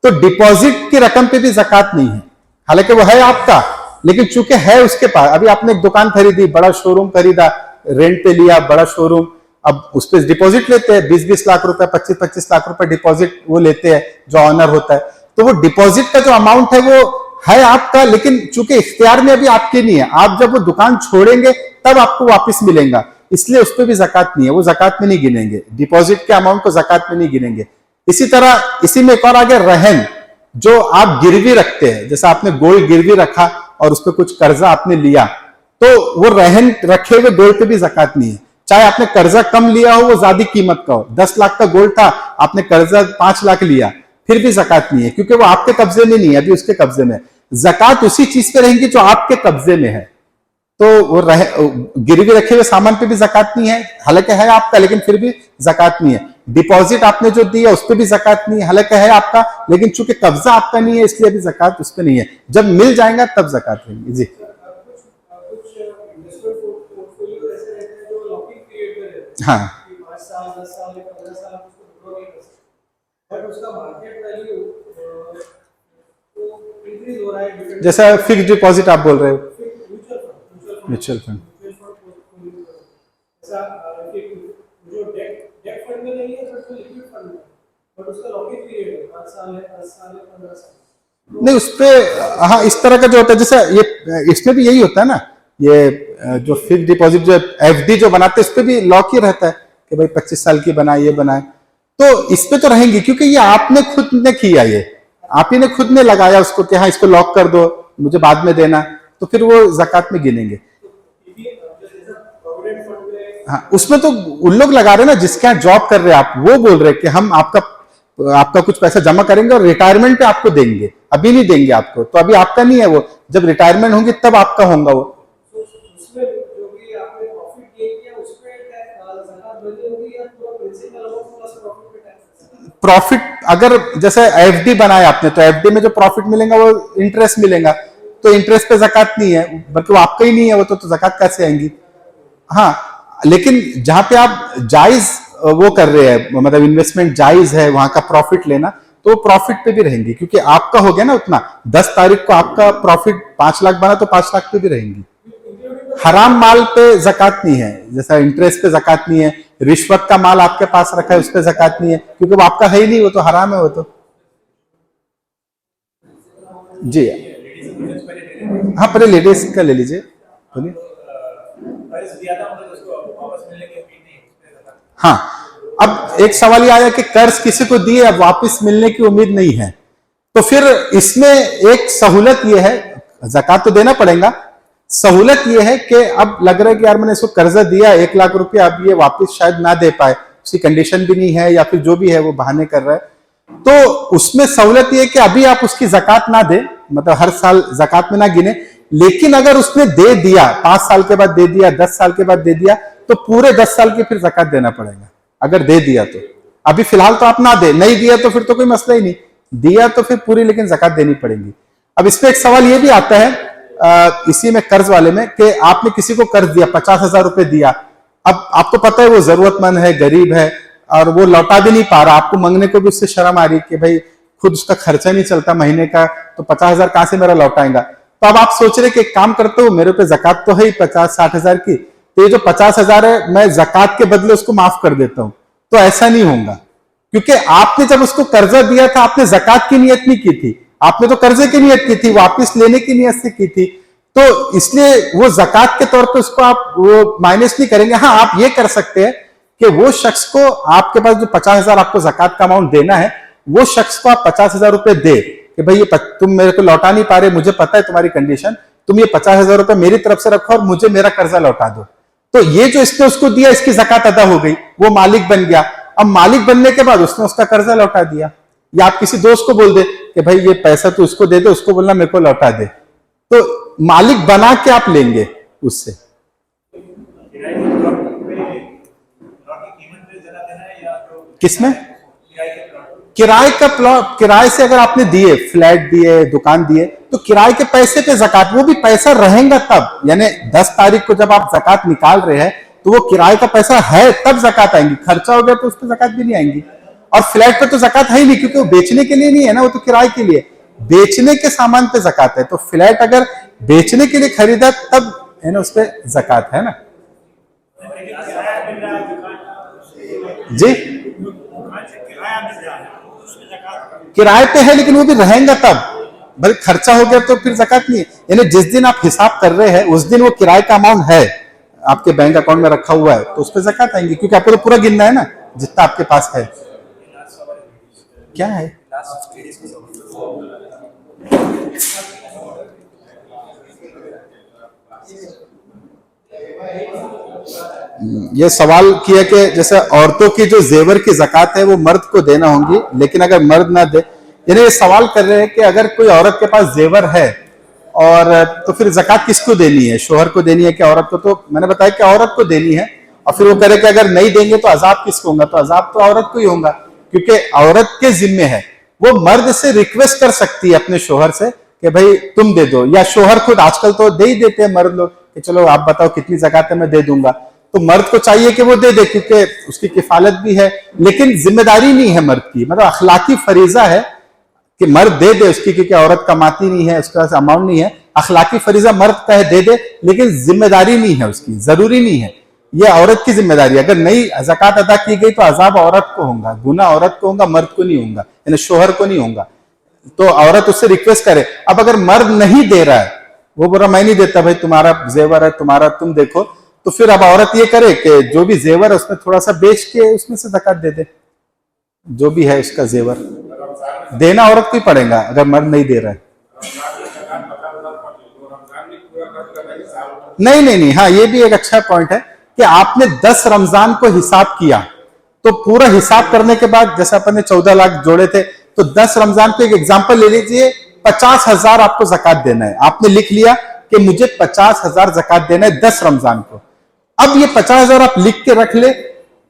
S2: तो डिपॉजिट की रकम पे भी ज़कात नहीं है। हालांकि वो है आपका, लेकिन चूंकि है उसके पास, अभी आपने एक दुकान खरीदी, बड़ा शोरूम खरीदा, रेंट पे लिया बड़ा शोरूम, अब उस पर डिपॉजिट लेते हैं 20-20 लाख रुपए, 25-25 लाख रुपए डिपॉजिट वो लेते हैं जो ऑनर होता है। तो वो डिपॉजिट का जो अमाउंट है वो है आपका, लेकिन चूंकि इख्तियार में अभी आपके नहीं है, आप जब वो दुकान छोड़ेंगे तब आपको वापस मिलेगा, इसलिए उस पर भी ज़कात नहीं है, वो ज़कात में नहीं गिनेंगे, डिपॉजिट के अमाउंट को ज़कात में नहीं गिनेंगे। इसी तरह इसी में एक और आगे रहन, जो आप गिरवी रखते हैं, जैसे आपने गोल्ड गिरवी रखा और उस पर कुछ कर्जा आपने लिया, तो वो रहन रखे हुए गोल्ड पे भी ज़कात नहीं है। चाहे आपने कर्जा कम लिया हो, वो ज्यादा कीमत का हो, 10 लाख का गोल्ड था, आपने कर्जा 5 लाख लिया, फिर भी ज़कात नहीं है, क्योंकि वो आपके कब्जे में नहीं है, अभी उसके कब्जे में। ज़कात उसी चीज पे रहेंगी जो आपके कब्जे में है। तो वो गिरवी रखे हुए सामान पे भी ज़कात नहीं है, हालांकि है आपका, लेकिन फिर भी ज़कात नहीं है। डिपॉजिट आपने जो दिया उस पर भी ज़कात नहीं है, हालांकि है आपका, लेकिन चूंकि कब्जा आपका नहीं है इसलिए अभी ज़कात उस पर नहीं है। जब मिल जाएगा तब ज़कात रहेगी। जी हाँ,
S4: 5 साल 10 साल 15 साल आप उसको ग्रो नहीं कर सकते, बट उसका मार्केट वैल्यू इंक्रीज हो रहा है।
S2: जैसा फिक्स डिपॉजिट आप बोल रहे हो, म्यूचुअल फंड
S4: ऐसा जो डेट फंड में नहीं है, बट लिक्विड फंड में, बट उसका लॉकिंग पीरियड है 5 साल है, 10 साल है, 15 साल
S2: नहीं उस पे। हाँ, इस तरह का जो होता है, जैसे ये इसमें भी यही होता है ना, ये जो फिक्स डिपॉजिट जो एफडी जो बनाते हैं इस पे भी लॉक ही रहता है कि भाई 25 साल की बनाए, ये बनाए, तो इस पे तो रहेंगी, क्योंकि ये आपने खुद ने किया, ये आप ही ने खुद ने लगाया उसको कि हाँ इसको लॉक कर दो, मुझे बाद में देना, तो फिर वो ज़कात में गिनेंगे। हाँ, उसमें तो उन लोग लगा रहे हैं ना जिसके यहाँ जॉब कर रहे हैं आप, वो बोल रहे हैं कि हम आपका कुछ पैसा जमा करेंगे और रिटायरमेंट पे आपको देंगे, अभी नहीं देंगे आपको, तो अभी आपका नहीं है वो, जब रिटायरमेंट होंगे तब आपका होगा वो। प्रॉफिट अगर जैसे एफडी बनाया आपने, तो एफडी में जो प्रॉफिट मिलेगा वो इंटरेस्ट मिलेगा, तो इंटरेस्ट पे ज़कात नहीं है, बल्कि वो आपका ही नहीं है वो, तो ज़कात कैसे आएंगी? हाँ, लेकिन जहां पे आप जायज वो कर रहे हैं, मतलब इन्वेस्टमेंट जायज है, वहां का प्रॉफिट लेना, तो प्रॉफिट पे भी रहेंगी, क्योंकि आपका हो गया ना उतना। 10 तारीख को आपका प्रॉफिट 5 लाख बना, तो 5 लाख पे भी रहेंगी। हराम माल पे ज़कात नहीं है, जैसा इंटरेस्ट पे ज़कात नहीं है, रिश्वत का माल आपके पास रखा है उस पे ज़कात नहीं है, क्योंकि वो आपका है ही नहीं, वो तो हराम है वो तो। जी हाँ, पहले लेडीज का ले लीजिए, बोलिए। हाँ, अब एक सवाल ये आया कि कर्ज किसी को दिए, अब वापस मिलने की उम्मीद नहीं है, तो फिर इसमें एक सहूलत ये है, ज़कात तो देना पड़ेगा, सहूलत ये है कि अब लग रहा है कि यार मैंने इसको कर्जा दिया 1 लाख रुपया, अब ये वापस शायद ना दे पाए, उसकी कंडीशन भी नहीं है, या फिर जो भी है वो बहाने कर रहा है, तो उसमें सहूलत ये है कि अभी आप उसकी ज़कात ना दे, मतलब हर साल ज़कात में ना गिने, लेकिन अगर उसने दे दिया, 5 साल के बाद दे दिया, 10 साल के बाद दे दिया, तो पूरे 10 साल की फिर ज़कात देना पड़ेगा, अगर दे दिया तो। अभी फिलहाल तो आप ना दे, नहीं दिया तो फिर तो कोई मसला ही नहीं, दिया तो फिर पूरी लेकिन ज़कात देनी पड़ेगी। अब इसमें एक सवाल ये भी आता है इसी में कर्ज वाले में, कि आपने किसी को कर्ज दिया, 50,000 रुपए दिया, अब आपको पता है वो जरूरतमंद है, गरीब है, और वो लौटा भी नहीं पा रहा, आपको मांगने को भी उससे शर्म आ रही कि भाई खुद उसका खर्चा नहीं चलता महीने का, तो 50,000 कहां से मेरा लौटाएगा। तो अब आप सोच रहे कि एक काम करते हो, मेरे पे ज़कात तो है ही 50-60 हजार की, तो ये जो 50,000 है मैं ज़कात के बदले उसको माफ कर देता हूं, तो ऐसा नहीं होगा, क्योंकि आपने जब उसको कर्जा दिया था आपने ज़कात की नियत नहीं की थी, आपने तो कर्जे की नियत की थी, वापस लेने की नियत से की थी, तो इसलिए वो ज़कात के तौर पे उसको आप वो माइनस नहीं करेंगे। हाँ, आप ये कर सकते हैं कि वो शख्स को, आपके पास जो 50,000 आपको ज़कात का अमाउंट देना है, वो शख्स को आप 50,000 रुपए दे कि भाई ये तुम मेरे को लौटा नहीं पा रहे, मुझे पता है तुम्हारी कंडीशन, तुम ये 50,000 रुपए मेरी तरफ से रखो और मुझे मेरा कर्जा लौटा दो। तो ये जो इसने उसको दिया, इसकी ज़कात अदा हो गई, वो मालिक बन गया। अब मालिक बनने के बाद उसने उसका कर्जा लौटा दिया। या आप किसी दोस्त को बोल दे कि भाई ये पैसा तो उसको दे दे, उसको बोलना मेरे को लौटा दे, तो मालिक बना के आप लेंगे उससे। किसमें? किराए का प्लॉट, किराए से अगर आपने दिए, फ्लैट दिए, दुकान दिए, तो किराए के पैसे पे ज़कात, वो भी पैसा रहेगा तब, यानी 10 तारीख को जब आप ज़कात निकाल रहे हैं तो वो किराए का पैसा है तब ज़कात आएंगी, खर्चा हो गया तो उस पर ज़कात भी नहीं आएंगी। और फ्लैट पे तो ज़कात है ही नहीं, क्योंकि वो बेचने के लिए नहीं है ना, वो तो किराए के लिए, बेचने के सामान पे ज़कात है। तो फ्लैट अगर बेचने के लिए खरीदा तब है ना उस पर ज़कात है ना। जी, किराए पे है लेकिन वो भी रहेगा तब, बल्कि खर्चा हो गया तो फिर ज़कात नहीं है। यानी जिस दिन आप हिसाब कर रहे हैं उस दिन वो किराए का अमाउंट है आपके बैंक अकाउंट में रखा हुआ है, तो उस पर ज़कात आएंगी, क्योंकि आपको तो पूरा गिनना है ना जितना आपके पास है। क्या है? ये सवाल किया कि जैसे औरतों की जो जेवर की ज़कात है वो मर्द को देना होंगी, लेकिन अगर मर्द ना दे, यानी ये सवाल कर रहे हैं कि अगर कोई औरत के पास जेवर है और तो फिर ज़कात किसको देनी है, शोहर को देनी है कि औरत को? तो मैंने बताया कि औरत को देनी है। और फिर वो कह रहे कि अगर नहीं देंगे तो अजाब किसको होगा? तो अजाब तो औरत को ही होगा, क्योंकि औरत के जिम्मे है। वो मर्द से रिक्वेस्ट कर सकती है अपने शोहर से कि भाई तुम दे दो, या शोहर खुद, आजकल तो दे ही देते हैं मर्द लोग कि चलो आप बताओ कितनी ज़कात है मैं दे दूंगा, तो मर्द को चाहिए कि वो दे दे, क्योंकि उसकी किफालत भी है, लेकिन जिम्मेदारी नहीं है मर्द की, मतलब अखलाकी फरीजा है कि मर्द दे दे उसकी, क्योंकि औरत कमाती नहीं है, उसका अमाउंट नहीं है, अखलाकी फरीजा मर्द का है दे दे, लेकिन जिम्मेदारी नहीं है उसकी, जरूरी नहीं है, ये औरत की जिम्मेदारी। अगर नहीं ज़कात अदा की गई तो अजाब औरत को होगा, गुनाह औरत को होगा, मर्द को नहीं होगा, यानी शोहर को नहीं होगा। तो औरत उससे रिक्वेस्ट करे। अब अगर मर्द नहीं दे रहा है, वो बोल रहा मैं नहीं देता भाई, तुम्हारा जेवर है, तुम्हारा तुम देखो, तो फिर अब औरत ये करे कि जो भी जेवर है उसमें थोड़ा सा बेच के उसमें से ज़कात दे दे, जो भी है उसका जेवर देना औरत को ही पड़ेगा अगर मर्द नहीं दे रहा है। नहीं नहीं नहीं, हाँ ये भी एक अच्छा पॉइंट है कि आपने 10 रमजान को हिसाब किया, तो पूरा हिसाब करने के बाद जैसे अपन ने 14 लाख जोड़े थे, तो 10 रमजान को एक एग्जांपल ले लीजिए, 50,000 आपको ज़कात देना है। आपने लिख लिया कि मुझे 50,000 ज़कात देना है 10 रमजान को। अब ये 50,000 आप लिख के रख ले,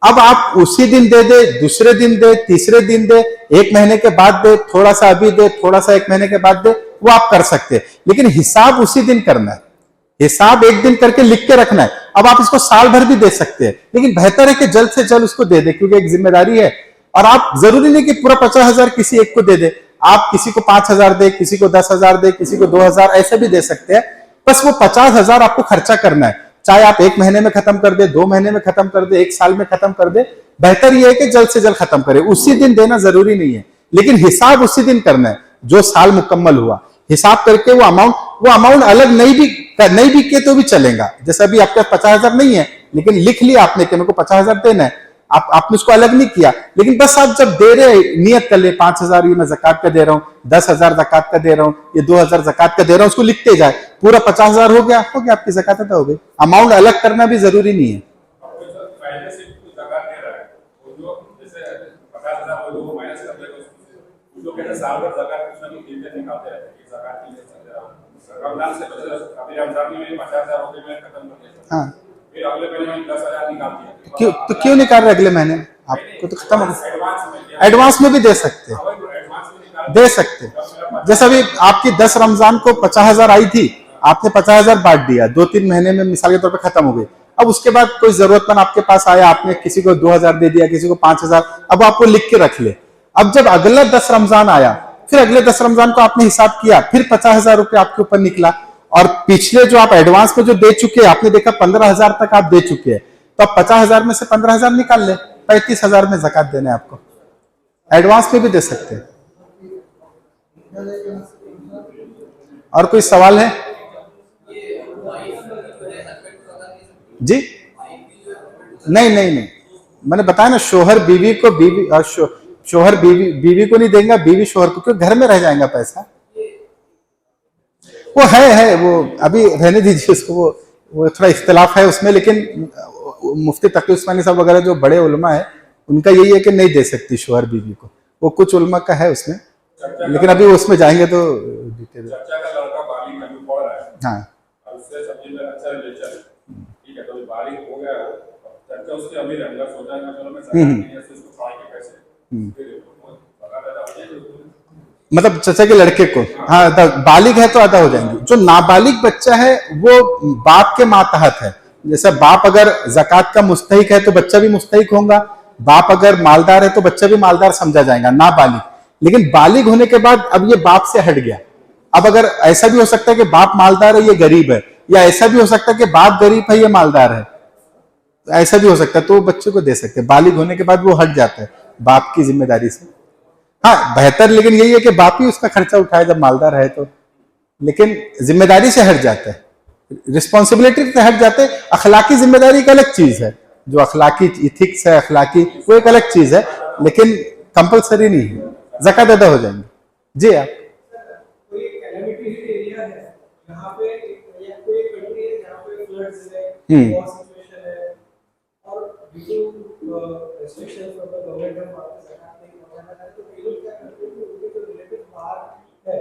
S2: अब आप उसी दिन दे दे, दूसरे दिन दे, तीसरे दिन दे, एक महीने के बाद दे, थोड़ा सा अभी दे, थोड़ा सा एक महीने के बाद दे, वो आप कर सकते हैं, लेकिन हिसाब उसी दिन करना है। हिसाब एक दिन करके लिख के रखना है। अब आप इसको साल भर भी दे सकते हैं, लेकिन बेहतर है कि जल्द से जल्द उसको दे दे, क्योंकि एक जिम्मेदारी है। और आप जरूरी नहीं कि पूरा 50,000 किसी एक को दे दे, आप किसी को 5,000 दे, किसी को 10,000 दे, किसी को 2,000, ऐसे भी दे सकते हैं। बस वो 50,000 आपको खर्चा करना है, चाहे आप एक महीने में खत्म कर दे, 2 महीने में खत्म कर दे, 1 साल में खत्म कर दे। बेहतर यह है कि जल्द से जल्द खत्म करे। उसी दिन देना जरूरी नहीं है, लेकिन हिसाब उसी दिन करना है जो साल मुकम्मल हुआ। हिसाब करके वो अमाउंट अलग नहीं भी के तो भी चलेगा। जैसे अभी आपके 50,000 नहीं है, लेकिन लिख लिया आपने कि मेरे को 50,000 देना है, आपने उसको अलग नहीं किया, लेकिन बस आप जब दे रहे नियत कर ले, 5,000 ये मैं ज़कात का दे रहा हूँ, 10,000 ज़कात का दे रहा हूँ, ये 2,000 ज़कात का दे रहा हूँ, उसको लिखते जाए, पूरा 50,000 हो गया, आपकी ज़कात अदा हो गई। अमाउंट अलग करना भी जरूरी नहीं है।
S3: पहले से कुछ ज़कात दे रहा है, वो जो जैसे 50,000 वो माइनस कर देगा, उसको कहते हैं साल भर ज़कात कुछ ना कुछ देते निकालते रहते हैं कि ज़कात के लिए दे रहा हूँ। रमजान से पहले अभी रमजान में 50,000 हो गए, मैं खत्म कर देता हूँ।
S2: हाँ,
S3: फिर अगले महीने में 10,000 निकाल दिया।
S2: क्यों निकाल रहे अगले महीने? आपको तो खत्म हो गया। एडवांस में भी दे सकते हैं, दे सकते हैं। जैसे अभी आपकी 10 रमजान को 50,000 आई थी, आपने 50,000 बांट दिया, 2-3 महीने में मिसाल के तौर पे खत्म हो गई। अब उसके बाद कोई जरूरतमंद आपके पास आया, आपने किसी को 2,000 दे दिया, किसी को 5,000, अब आपको लिख के रख ले। अब जब अगला 10 रमजान आया, फिर अगले 10 रमजान को आपने हिसाब किया, फिर 50,000 रुपये आपके ऊपर निकला, और पिछले जो आप एडवांस में जो दे चुके हैं, आपने देखा 15,000 तक आप दे चुके हैं, तो आप 50,000 में से 15,000 निकाल ले, 35,000 में ज़कात देना है आपको। एडवांस में भी दे सकते हैं। और कोई सवाल है जी? नहीं, मैंने बताया ना, शोहर बीवी को शोहर बीवी को नहीं देंगे, बीवी शोहर को, क्योंकि घर में रह जाएगा पैसा। वो है वो अभी रहने दीजिए उसको, वो थोड़ा इख्तिलाफ है उसमें, लेकिन मुफ्ती तकी उस्मानी साहब वगैरह जो बड़े उलमा है, उनका यही है कि नहीं दे सकती शोहर बीवी को। वो कुछ उलमा का है उसमें, लेकिन अभी उसमें जाएंगे तो
S3: चाचा का लड़का बालिग अभी पढ़ रहा है,
S2: हाँ,
S3: और उससे सब्जी में अच्छा रिलेशन है, ठीक है, तो बालिग हो गया वो, चाचा उसके अमीर है, अगर सोचा है चलो मैं ज़कात के लिए उसको पढ़ाई के पैसे फिर ज़कात अदा हो जाएगी,
S2: मतलब चचा के लड़के को, हाँ, बालिग है तो अदा हो जाएंगे। जो नाबालिग बच्चा है वो बाप के मातहत है। जैसे बाप अगर ज़कात का मुस्तहिक है तो बच्चा भी मुस्तहिक होगा, बाप अगर मालदार है तो बच्चा भी मालदार समझा जाएगा, नाबालिग। लेकिन बालिग होने के बाद अब ये बाप से हट गया। अब अगर ऐसा भी हो सकता है कि बाप मालदार है, ये गरीब है, या ऐसा भी हो सकता है कि बाप गरीब है, ये मालदार है, ऐसा भी हो सकता है, तो बच्चे को दे सकते हैं। बालिग होने के बाद वो हट जाता है बाप की जिम्मेदारी से। हाँ, बेहतर लेकिन यही है कि बाप ही उसका खर्चा उठाए जब मालदार है तो, लेकिन जिम्मेदारी से हट जाता है, रिस्पॉन्सिबिलिटी से हट जाते हैं। अखलाकी जिम्मेदारी एक अलग चीज है, जो अखलाकी इथिक्स है, अखलाकी, वो एक अलग चीज है, लेकिन कंपलसरी नहीं है, ज़कात अदा हो जाएंगे। जी आप
S4: कोई कैलेमिटी एरिया है जहाँ पे, या कोई कंट्री है जहाँ पे फ्लड्स है, वॉर सिचुएशन है, और due to restrictions of the government of ज़कात नहीं पहुंचाना है, तो ये लोग क्या करते हैं कि उनके जो रिलेटिव बाहर है,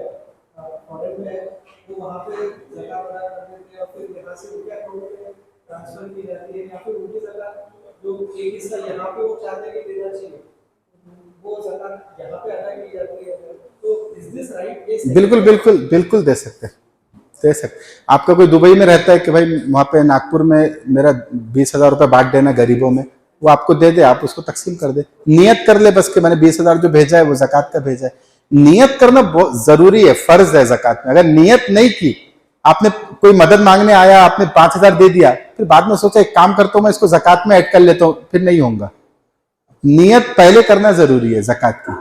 S4: फॉरेन में है, तो वहाँ पे ज़कात अदा कर देते हैं, और फिर यहाँ से उनके अकाउंट में ट्रांसफर की जाती है, या फिर उनकी ज़कात जो एक हिस्सा यहाँ पे वो चाहते हैं कि देना चाहिए, वो ज़कात यहाँ पे अदा की जाती है। तो इज दिस राइट?
S2: बिल्कुल दे सकते। आपका कोई दुबई में रहता है कि भाई वहां पे नागपुर में मेरा 20,000 रुपये बांट देना गरीबों में, वो आपको दे दे, आप उसको तकसीम कर दे, नियत कर ले बस कि मैंने 20,000 जो भेजा है वो ज़कात का भेजा है। नियत करना बहुत जरूरी है, फर्ज है ज़कात में। अगर नियत नहीं की, आपने कोई मदद मांगने आया, आपने 5,000 दे दिया, फिर बाद में सोचा एक काम करता हूं मैं इसको ज़कात में ऐड कर लेता हूं, फिर नहीं होगा। नियत पहले करना जरूरी है ज़कात की।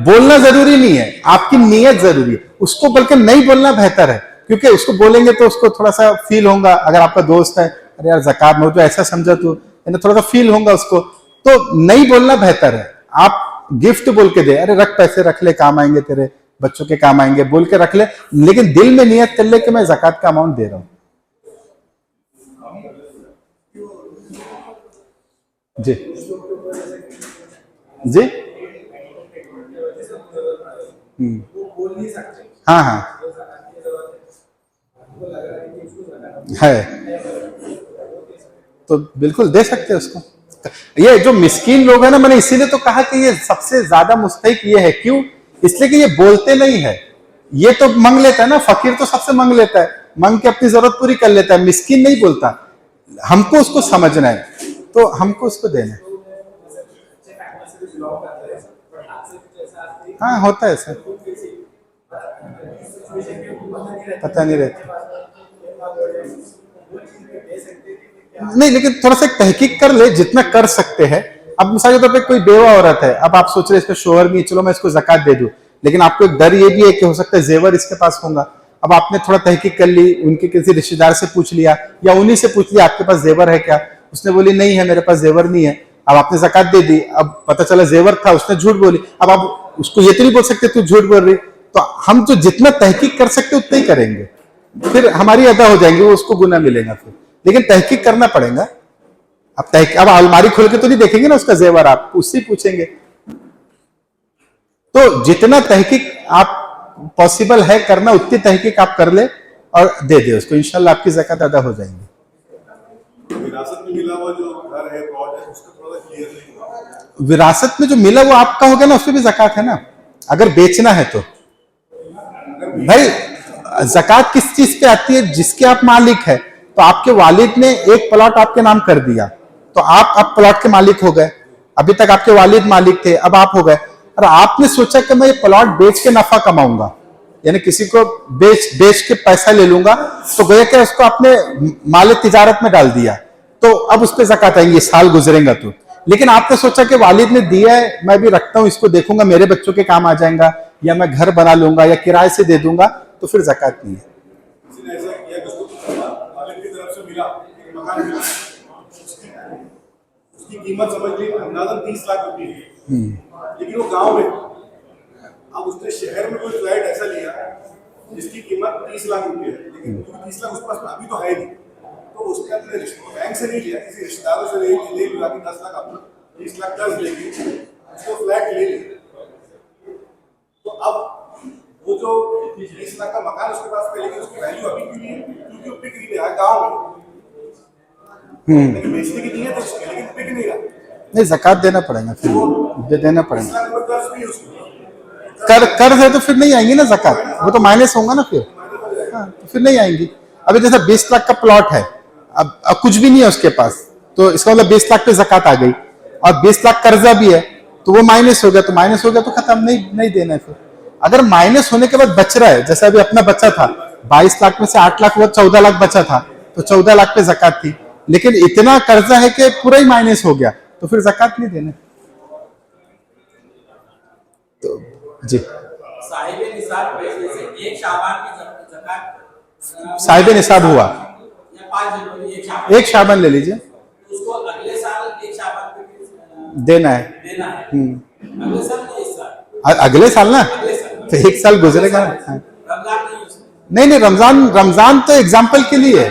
S2: बोलना जरूरी नहीं है, आपकी नियत जरूरी है, उसको बल्कि नहीं बोलना बेहतर है, क्योंकि उसको बोलेंगे तो उसको थोड़ा सा फील होगा। अगर आपका दोस्त है, अरे यार ज़कात में तो ऐसा समझा तू, थोड़ा सा फील होगा उसको, तो नहीं बोलना बेहतर है। आप गिफ्ट बोल के दे, अरे रख, पैसे रख ले, काम आएंगे, तेरे बच्चों के काम आएंगे, बोल के रख ले, लेकिन दिल में नियत कर ले कि मैं ज़कात का अमाउंट दे रहा हूं। जी जी, हाँ है, तो बिल्कुल दे सकते हैं उसको। ये जो मिस्कीन लोग हैं ना, मैंने इसीलिए तो कहा कि ये सबसे ज्यादा मुस्तहिक ये है। क्यों? इसलिए कि ये बोलते नहीं है। ये तो मांग लेता है ना, फकीर तो सबसे मांग लेता है, मांग के अपनी जरूरत पूरी कर लेता है। मिस्कीन नहीं बोलता। हमको उसको समझना है, तो हमको उसको देना है। हाँ, होता है सर, पता नहीं रहता। नहीं, लेकिन थोड़ा सा तहकीक कर ले, जितना कर सकते हैं। अब मिसाल के तौर पे कोई बेवा औरत है, अब आप सोच रहे इसका शोहर नहीं, चलो मैं इसको ज़कात दे दूं, लेकिन आपको एक डर ये भी है कि हो सकता है जेवर इसके पास होगा। अब आपने थोड़ा तहकीक कर ली, उनके किसी रिश्तेदार से पूछ लिया या उन्हीं से पूछ लिया आपके पास जेवर है क्या, उसने बोली नहीं है, मेरे पास जेवर नहीं है। अब आपने ज़कात दे दी, अब पता चला जेवर था, उसने झूठ बोली। अब आप उसको ये तो नहीं बोल सकते तू झूठ बोल रही। तो हम तो जितना तहकीक कर सकते उतना ही करेंगे, फिर हमारी अदा हो जाएंगी, वो उसको गुना मिलेगा फिर। लेकिन तहकीक करना पड़ेगा। अब अलमारी खोल के तो नहीं देखेंगे ना उसका जेवर, आप उससे पूछेंगे। तो जितना तहकीक आप पॉसिबल है करना, उतनी तहकीक आप कर ले और दे दे उसको, इंशाल्लाह आपकी ज़कात अदा हो जाएंगी।
S3: विरासत में मिला हुआ जो घर है, प्लॉट है, उसका थोड़ा क्लियर नहीं हुआ।
S2: विरासत में जो मिला वो आपका हो गया ना, उसमें भी ज़कात है ना, अगर बेचना है तो। भाई ज़कात किस चीज पे आती है? जिसके आप मालिक है। तो आपके वालिद ने एक प्लॉट आपके नाम कर दिया, तो आप अब प्लॉट के मालिक हो गए। अभी तक आपके वालिद मालिक थे, अब आप हो गए। और आपने सोचा कि मैं ये प्लॉट बेच के नफा कमाऊंगा, यानी किसी को बेच के पैसा ले लूंगा, तो गोया क्या उसको आपने माल तिजारत में डाल दिया, तो अब उस पर ज़कात आएंगी, साल गुजरेगा तो। लेकिन आपने सोचा कि वालिद ने दिया है, मैं भी रखता हूं, इसको देखूंगा, मेरे बच्चों के काम आ जाएगा, या मैं घर बना लूंगा या किराए से दे दूंगा, तो फिर ज़कात नहीं है।
S3: किसी ने ऐसा किया कि उसको मालिक की तरफ से मिला, एक मकान मिला, उसकी कीमत समझ ली अंदाजन 30 लाख रुपए है, लेकिन वो गांव में। अब उसने शहर में कोई फ्लैट ऐसा लिया जिसकी कीमत 30 लाख रुपए है, लेकिन 30 लाख उसके पास अभी तो है नहीं, तो उसने अपने बैंक से नहीं लिया, किसी रिश्तेदारों से ले लिया कि 10 लाख अपना 20 लाख कर्ज लेके उसको फ्लैट ले लिया। तो अब वो जो 20 लाख का मकान उसके पास है, लेकिन उसकी वैल्यू अभी भी नहीं है, क्योंकि वो बिक नहीं रहा है गाँव में। लेकिन बेचने की नीयत है उसकी, लेकिन बिक नहीं रहा।
S2: नहीं, ज़कात देना पड़ेगा, फिर देना पड़ेगा।
S3: 20 लाख रुपए कर्ज भी है उसको।
S2: कर्ज है तो फिर नहीं आएंगी ना ज़कात, वो तो माइनस होगा ना फिर। हाँ, तो फिर नहीं आएंगी। अभी जैसे 20 लाख का प्लॉट है, अब कुछ भी नहीं है उसके पास, तो इसका मतलब 20 लाख पे ज़कात आ गई, और 20 लाख कर्जा भी है, तो वो माइनस हो गया, तो माइनस हो गया तो खत्म, नहीं देना है फिर। अगर माइनस होने के बाद बच रहा है, जैसे अभी अपना बचा था 22 लाख में से 8 लाख हुआ, 14 लाख बचा था, तो 14 लाख पे ज़कात थी। लेकिन इतना कर्जा है कि पूरा ही माइनस हो गया, तो फिर ज़कात नहीं देना। तो जी,
S7: साहिब निसाब पैसे से एक शाबान की ज़कात,
S2: साहिब निसाब हुआ,
S7: या 5 जनवरी
S2: एक शाबान ले लीजिए,
S7: उसको अगले साल एक शाबान पे
S2: देना है।
S7: अगले साल नहीं, इस साल,
S2: अगले साल ना,
S7: अगले साल,
S2: तो एक साल गुजरेगा।
S7: रमजान नहीं उसमें।
S2: नहीं, रमजान तो एग्जाम्पल के लिए है,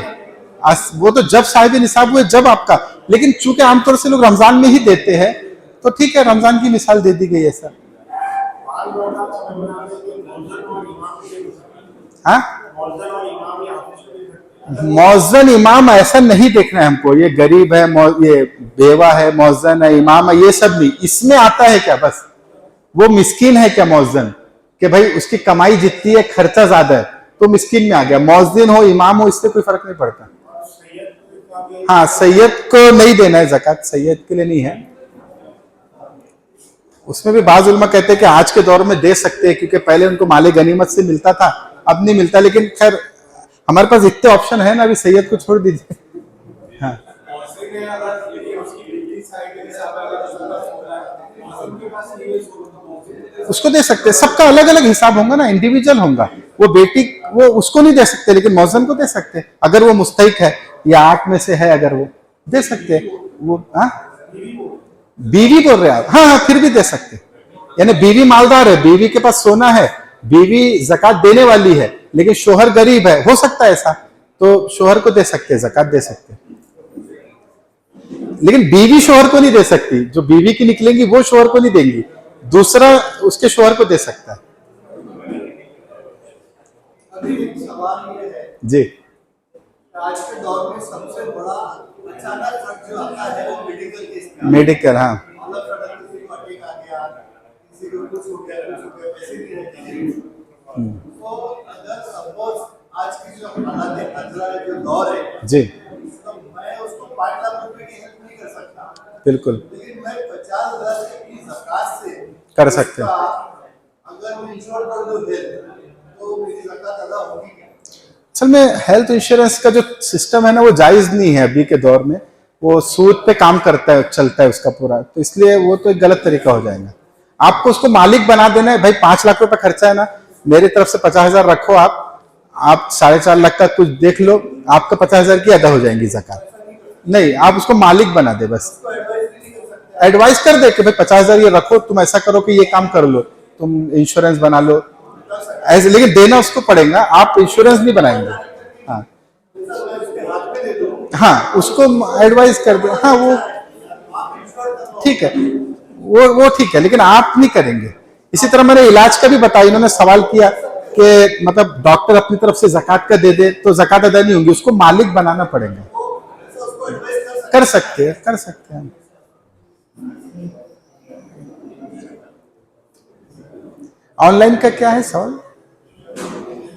S2: वो तो जब साहिब निसाब हुए जब आपका। लेकिन चूंकि आमतौर से लोग रमजान में ही देते हैं, तो ठीक है, रमजान की मिसाल दे दी गई है सर। हाँ, मौज़न इमाम ऐसा नहीं देखना है हमको, ये गरीब है, ये बेवा है, मौज़न है, इमाम है, ये सब नहीं। इसमें आता है क्या, बस वो मिस्कीन है क्या मौज़न, कि भाई उसकी कमाई जितनी है, खर्चा ज्यादा है, तो मिस्कीन में आ गया। मौज़िन हो, इमाम हो, इससे कोई फर्क नहीं पड़ता। हाँ, सैयद को नहीं देना है ज़कात, सैयद के लिए नहीं है। उसमें भी बाज़ उलमा कहते हैं कि आज के दौर में दे सकते हैं, क्योंकि पहले उनको माले गनीमत से मिलता था, अब नहीं मिलता। लेकिन खैर हमारे पास इतने ऑप्शन है ना, अभी सैयद को छोड़ दीजिए। हाँ, उसको दे सकते हैं, सबका अलग अलग हिसाब होगा ना, इंडिविजुअल होगा। वो बेटी वो उसको नहीं दे सकते, लेकिन मौज़न को दे सकते हैं, अगर वो मुस्तहिक है या 8 में से है, अगर वो दे सकते हैं। वो बीवी बोल रहे हैं आप? हाँ, फिर भी दे सकते, यानी बीवी मालदार है, बीवी के पास सोना है, बीवी ज़कात देने वाली है, लेकिन शोहर गरीब है, हो सकता है ऐसा, तो शोहर को दे सकते हैं, ज़कात दे सकते हैं। लेकिन बीवी शोहर को नहीं दे सकती, जो बीवी की निकलेंगी वो शोहर को नहीं देंगी, दूसरा उसके शोहर को दे सकता है।
S8: अभी एक सवाल ये है
S2: जी,
S8: आज के दौर में सबसे बड़ा अचानक खर्च जो आता है वो मेडिकल केस में
S2: मेडिकल, हाँ
S8: मतलब सडन किसी को अटैक आ गया, किसी को कुछ हो गया, वैसे नहीं रहती। तो अगर सपोज आज की जो हालत है, खतरा है, जो दौर है
S2: जी,
S8: तो मैं उसको 5 लाख रुपए की हेल्प नहीं कर सकता,
S2: बिल्कुल
S8: लेकिन मैं 50,000 की ज़कात से
S2: कर सकते हैं।
S8: अगर मैं इंश्योर कर दूं हेल्थ, तो मेरी ज़कात अदा होगी क्या?
S2: असल में हेल्थ इंश्योरेंस का जो सिस्टम है ना वो जायज़ नहीं है अभी के दौर में, वो सूद पे काम करता है, चलता है उसका पूरा, तो इसलिए वो तो एक गलत तरीका हो जाएगा। आपको उसको मालिक बना देना है, भाई 5 लाख रुपए खर्चा है ना, मेरी तरफ से 50,000 रखो, आप 4.5 लाख का कुछ देख लो, आपका 50,000 की अदा हो जाएंगी ज़कात। नहीं, आप उसको मालिक बना दे बस, एडवाइस कर दे कि भाई 50,000 ये रखो, तुम ऐसा करो कि ये काम कर लो, तुम इंश्योरेंस बना लो ऐसे, लेकिन देना उसको पड़ेगा, आप इंश्योरेंस नहीं बनाएंगे। हाँ हाँ, उसको एडवाइस कर दो, हाँ वो ठीक है, वो ठीक है, लेकिन आप नहीं करेंगे। इसी तरह मैंने इलाज का भी बताया, इन्होंने सवाल किया कि मतलब डॉक्टर अपनी तरफ से ज़कात का दे दे तो ज़कात अदा नहीं होगी, उसको मालिक बनाना पड़ेगा। कर सकते हैं। ऑनलाइन का क्या है सवाल?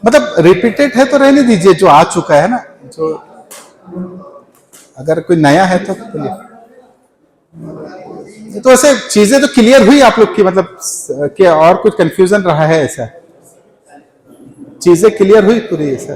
S2: मतलब रिपीटेड है तो रहने दीजिए, जो आ चुका है ना, जो अगर कोई नया है तो ये तो ऐसे चीजें तो क्लियर हुई आप लोग की, मतलब कि और कुछ कंफ्यूजन रहा है ऐसा? चीजें क्लियर हुई पूरी ऐसा?